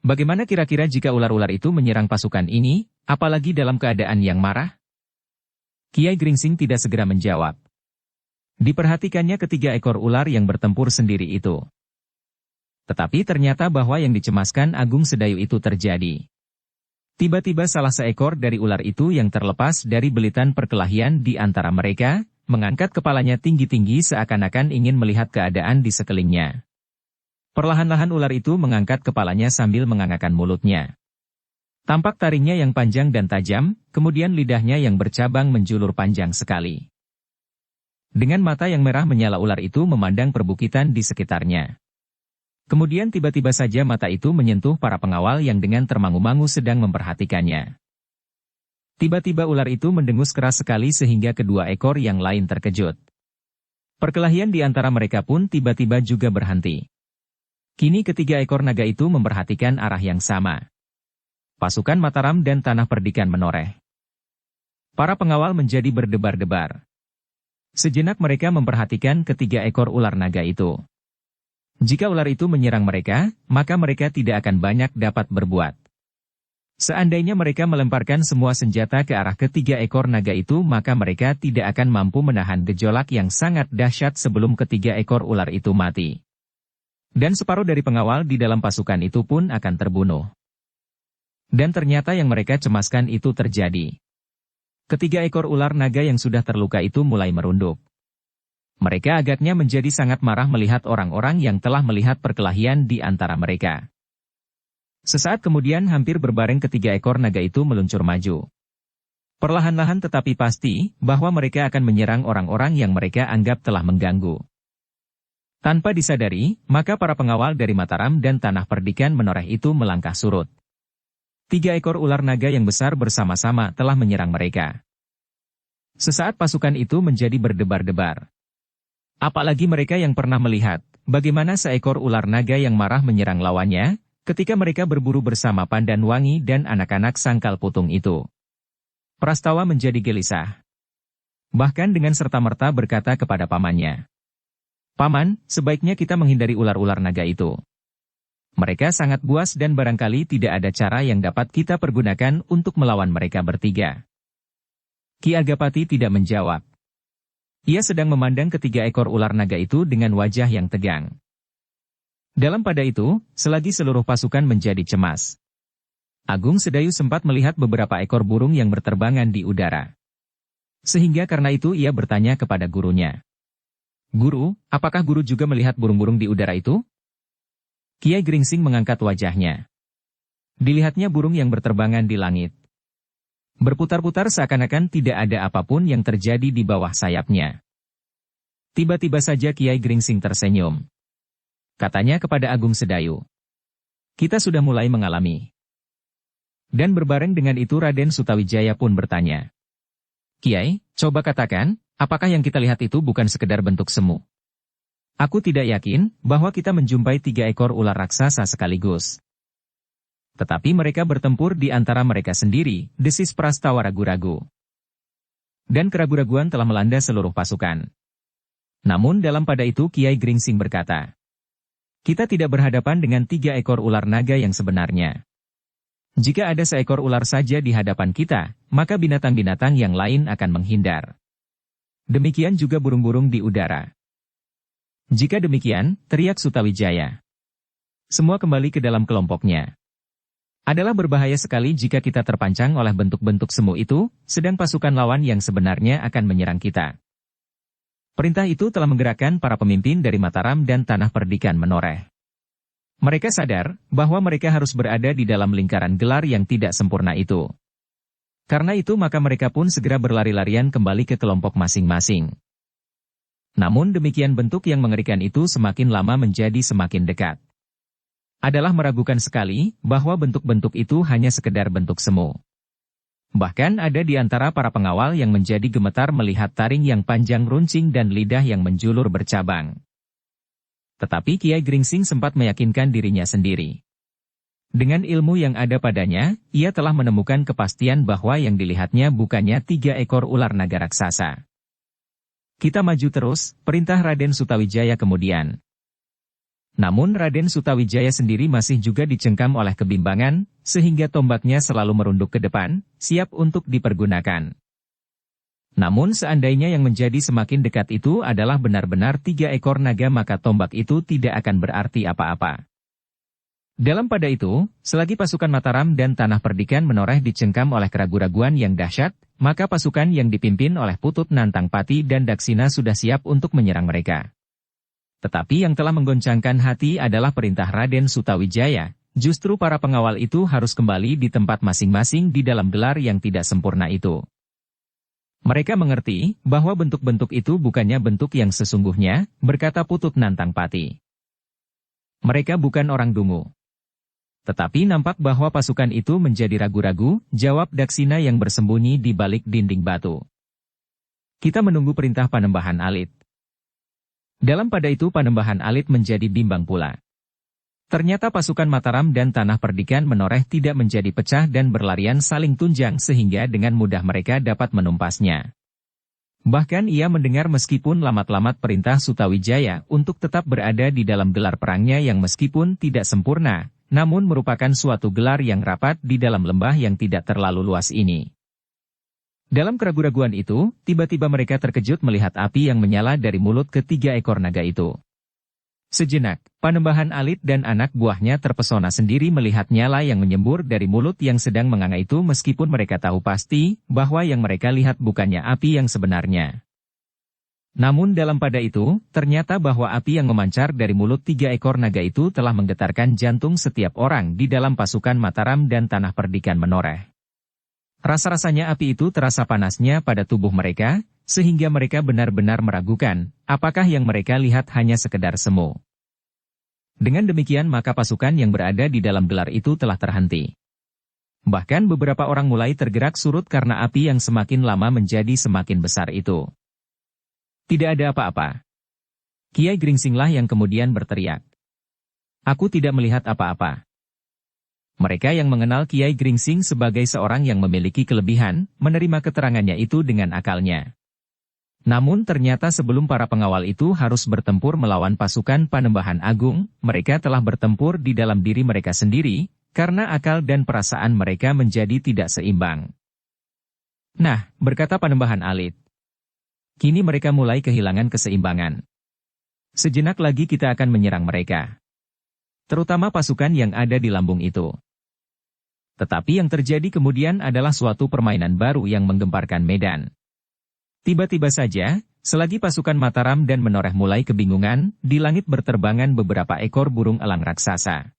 Bagaimana kira-kira jika ular-ular itu menyerang pasukan ini, apalagi dalam keadaan yang marah? Kiai Gringsing tidak segera menjawab. Diperhatikannya ketiga ekor ular yang bertempur sendiri itu. Tetapi ternyata bahwa yang dicemaskan Agung Sedayu itu terjadi. Tiba-tiba salah seekor dari ular itu yang terlepas dari belitan perkelahian di antara mereka, mengangkat kepalanya tinggi-tinggi seakan-akan ingin melihat keadaan di sekelilingnya. Perlahan-lahan ular itu mengangkat kepalanya sambil mengangakkan mulutnya. Tampak taringnya yang panjang dan tajam, kemudian lidahnya yang bercabang menjulur panjang sekali. Dengan mata yang merah menyala ular itu memandang perbukitan di sekitarnya. Kemudian tiba-tiba saja mata itu menyentuh para pengawal yang dengan termangu-mangu sedang memperhatikannya. Tiba-tiba ular itu mendengus keras sekali sehingga kedua ekor yang lain terkejut. Perkelahian di antara mereka pun tiba-tiba juga berhenti. Kini ketiga ekor naga itu memperhatikan arah yang sama. Pasukan Mataram dan tanah perdikan menoreh. Para pengawal menjadi berdebar-debar. Sejenak mereka memperhatikan ketiga ekor ular naga itu. Jika ular itu menyerang mereka, maka mereka tidak akan banyak dapat berbuat. Seandainya mereka melemparkan semua senjata ke arah ketiga ekor naga itu, maka mereka tidak akan mampu menahan gejolak yang sangat dahsyat sebelum ketiga ekor ular itu mati. Dan separuh dari pengawal di dalam pasukan itu pun akan terbunuh. Dan ternyata yang mereka cemaskan itu terjadi. Ketiga ekor ular naga yang sudah terluka itu mulai merunduk. Mereka agaknya menjadi sangat marah melihat orang-orang yang telah melihat perkelahian di antara mereka. Sesaat kemudian hampir berbareng ketiga ekor naga itu meluncur maju. Perlahan-lahan tetapi pasti, bahwa mereka akan menyerang orang-orang yang mereka anggap telah mengganggu. Tanpa disadari, maka para pengawal dari Mataram dan tanah perdikan menoreh itu melangkah surut. 3 ekor ular naga yang besar bersama-sama telah menyerang mereka. Sesaat pasukan itu menjadi berdebar-debar. Apalagi mereka yang pernah melihat, bagaimana seekor ular naga yang marah menyerang lawannya, ketika mereka berburu bersama Pandan Wangi dan anak-anak Sangkal Putung itu. Prastawa menjadi gelisah. Bahkan dengan serta-merta berkata kepada pamannya. Paman, sebaiknya kita menghindari ular-ular naga itu. Mereka sangat buas dan barangkali tidak ada cara yang dapat kita pergunakan untuk melawan mereka bertiga. Ki Agapati tidak menjawab. Ia sedang memandang ketiga ekor ular naga itu dengan wajah yang tegang. Dalam pada itu, selagi seluruh pasukan menjadi cemas. Agung Sedayu sempat melihat beberapa ekor burung yang berterbangan di udara. Sehingga karena itu ia bertanya kepada gurunya. Guru, apakah guru juga melihat burung-burung di udara itu? Kiai Gringsing mengangkat wajahnya. Dilihatnya burung yang berterbangan di langit. Berputar-putar seakan-akan tidak ada apapun yang terjadi di bawah sayapnya. Tiba-tiba saja Kiai Gringsing tersenyum. Katanya kepada Agung Sedayu. Kita sudah mulai mengalami. Dan berbareng dengan itu Raden Sutawijaya pun bertanya. Kiai, coba katakan, apakah yang kita lihat itu bukan sekedar bentuk semu? Aku tidak yakin bahwa kita menjumpai 3 ekor ular raksasa sekaligus. Tetapi mereka bertempur di antara mereka sendiri, desis Prastawa ragu-ragu. Dan keraguan-raguan telah melanda seluruh pasukan. Namun dalam pada itu Kiai Gringsing berkata, kita tidak berhadapan dengan 3 ekor ular naga yang sebenarnya. Jika ada seekor ular saja di hadapan kita, maka binatang-binatang yang lain akan menghindar. Demikian juga burung-burung di udara. Jika demikian, teriak Sutawijaya. Semua kembali ke dalam kelompoknya. Adalah berbahaya sekali jika kita terpancang oleh bentuk-bentuk semu itu, sedang pasukan lawan yang sebenarnya akan menyerang kita. Perintah itu telah menggerakkan para pemimpin dari Mataram dan Tanah Perdikan menoreh. Mereka sadar bahwa mereka harus berada di dalam lingkaran gelar yang tidak sempurna itu. Karena itu maka mereka pun segera berlari-larian kembali ke kelompok masing-masing. Namun demikian bentuk yang mengerikan itu semakin lama menjadi semakin dekat. Adalah meragukan sekali bahwa bentuk-bentuk itu hanya sekedar bentuk semu. Bahkan ada di antara para pengawal yang menjadi gemetar melihat taring yang panjang runcing dan lidah yang menjulur bercabang. Tetapi Kiai Gringsing sempat meyakinkan dirinya sendiri. Dengan ilmu yang ada padanya, ia telah menemukan kepastian bahwa yang dilihatnya bukannya 3 ekor ular naga raksasa. Kita maju terus, perintah Raden Sutawijaya kemudian. Namun Raden Sutawijaya sendiri masih juga dicengkam oleh kebimbangan, sehingga tombaknya selalu merunduk ke depan, siap untuk dipergunakan. Namun seandainya yang menjadi semakin dekat itu adalah benar-benar 3 ekor naga maka tombak itu tidak akan berarti apa-apa. Dalam pada itu, selagi pasukan Mataram dan Tanah Perdikan menoreh dicengkam oleh keraguan-raguan yang dahsyat, maka pasukan yang dipimpin oleh Putut Nantangpati dan Daksina sudah siap untuk menyerang mereka. Tetapi yang telah menggoncangkan hati adalah perintah Raden Sutawijaya, justru para pengawal itu harus kembali di tempat masing-masing di dalam gelar yang tidak sempurna itu. Mereka mengerti bahwa bentuk-bentuk itu bukannya bentuk yang sesungguhnya, berkata Putut Nantangpati. Mereka bukan orang dungu. Tetapi nampak bahwa pasukan itu menjadi ragu-ragu, jawab Daksina yang bersembunyi di balik dinding batu. Kita menunggu perintah Panembahan Alit. Dalam pada itu Panembahan Alit menjadi bimbang pula. Ternyata pasukan Mataram dan Tanah Perdikan menoreh tidak menjadi pecah dan berlarian saling tunjang sehingga dengan mudah mereka dapat menumpasnya. Bahkan ia mendengar meskipun lamat-lamat perintah Sutawijaya untuk tetap berada di dalam gelar perangnya yang meskipun tidak sempurna, namun merupakan suatu gelar yang rapat di dalam lembah yang tidak terlalu luas ini. Dalam keraguan-raguan itu, tiba-tiba mereka terkejut melihat api yang menyala dari mulut ketiga ekor naga itu. Sejenak, Panembahan Alit dan anak buahnya terpesona sendiri melihat nyala yang menyembur dari mulut yang sedang menganga itu meskipun mereka tahu pasti bahwa yang mereka lihat bukannya api yang sebenarnya. Namun dalam pada itu, ternyata bahwa api yang memancar dari mulut 3 ekor naga itu telah menggetarkan jantung setiap orang di dalam pasukan Mataram dan Tanah Perdikan menoreh. Rasa-rasanya api itu terasa panasnya pada tubuh mereka, sehingga mereka benar-benar meragukan, apakah yang mereka lihat hanya sekedar semu. Dengan demikian maka pasukan yang berada di dalam gelar itu telah terhenti. Bahkan beberapa orang mulai tergerak surut karena api yang semakin lama menjadi semakin besar itu. Tidak ada apa-apa. Kiai Gringsinglah yang kemudian berteriak. Aku tidak melihat apa-apa. Mereka yang mengenal Kiai Gringsing sebagai seorang yang memiliki kelebihan, menerima keterangannya itu dengan akalnya. Namun ternyata sebelum para pengawal itu harus bertempur melawan pasukan Panembahan Agung, mereka telah bertempur di dalam diri mereka sendiri, karena akal dan perasaan mereka menjadi tidak seimbang. Nah, berkata Panembahan Alit. Kini mereka mulai kehilangan keseimbangan. Sejenak lagi kita akan menyerang mereka. Terutama pasukan yang ada di lambung itu. Tetapi yang terjadi kemudian adalah suatu permainan baru yang menggemparkan medan. Tiba-tiba saja, selagi pasukan Mataram dan menoreh mulai kebingungan, di langit berterbangan beberapa ekor burung elang raksasa.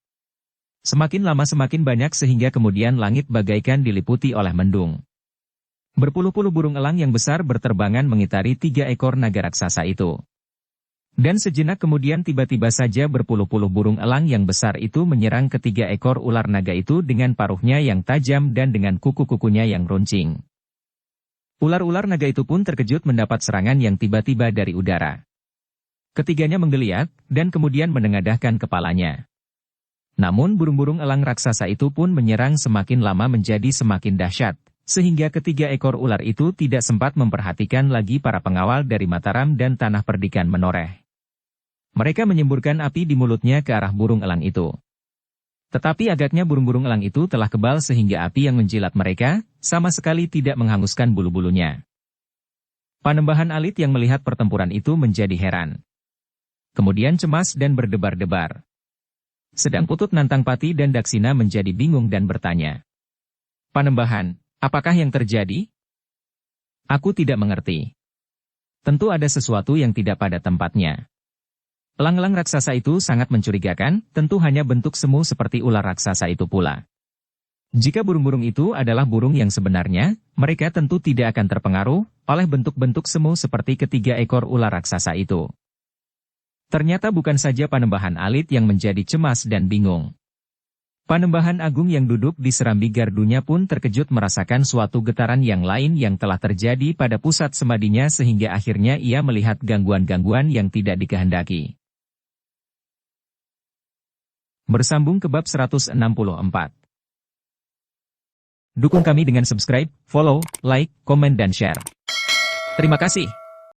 Semakin lama semakin banyak sehingga kemudian langit bagaikan diliputi oleh mendung. Berpuluh-puluh burung elang yang besar berterbangan mengitari 3 ekor naga raksasa itu. Dan sejenak kemudian tiba-tiba saja berpuluh-puluh burung elang yang besar itu menyerang ketiga ekor ular naga itu dengan paruhnya yang tajam dan dengan kuku-kukunya yang runcing. Ular-ular naga itu pun terkejut mendapat serangan yang tiba-tiba dari udara. Ketiganya menggeliat, dan kemudian menengadahkan kepalanya. Namun burung-burung elang raksasa itu pun menyerang semakin lama menjadi semakin dahsyat, sehingga ketiga ekor ular itu tidak sempat memperhatikan lagi para pengawal dari Mataram dan Tanah Perdikan menoreh. Mereka menyemburkan api di mulutnya ke arah burung elang itu. Tetapi agaknya burung-burung elang itu telah kebal sehingga api yang menjilat mereka, sama sekali tidak menghanguskan bulu-bulunya. Panembahan Alit yang melihat pertempuran itu menjadi heran. Kemudian cemas dan berdebar-debar. Sedang Putut Nantangpati dan Daksina menjadi bingung dan bertanya. Panembahan, apakah yang terjadi? Aku tidak mengerti. Tentu ada sesuatu yang tidak pada tempatnya. Elang-elang raksasa itu sangat mencurigakan, tentu hanya bentuk semu seperti ular raksasa itu pula. Jika burung-burung itu adalah burung yang sebenarnya, mereka tentu tidak akan terpengaruh oleh bentuk-bentuk semu seperti ketiga ekor ular raksasa itu. Ternyata bukan saja Panembahan Alit yang menjadi cemas dan bingung. Panembahan Agung yang duduk di serambi gardunya pun terkejut merasakan suatu getaran yang lain yang telah terjadi pada pusat semadinya sehingga akhirnya ia melihat gangguan-gangguan yang tidak dikehendaki. Bersambung ke bab 164. Dukung kami dengan subscribe, follow, like, komen dan share. Terima kasih.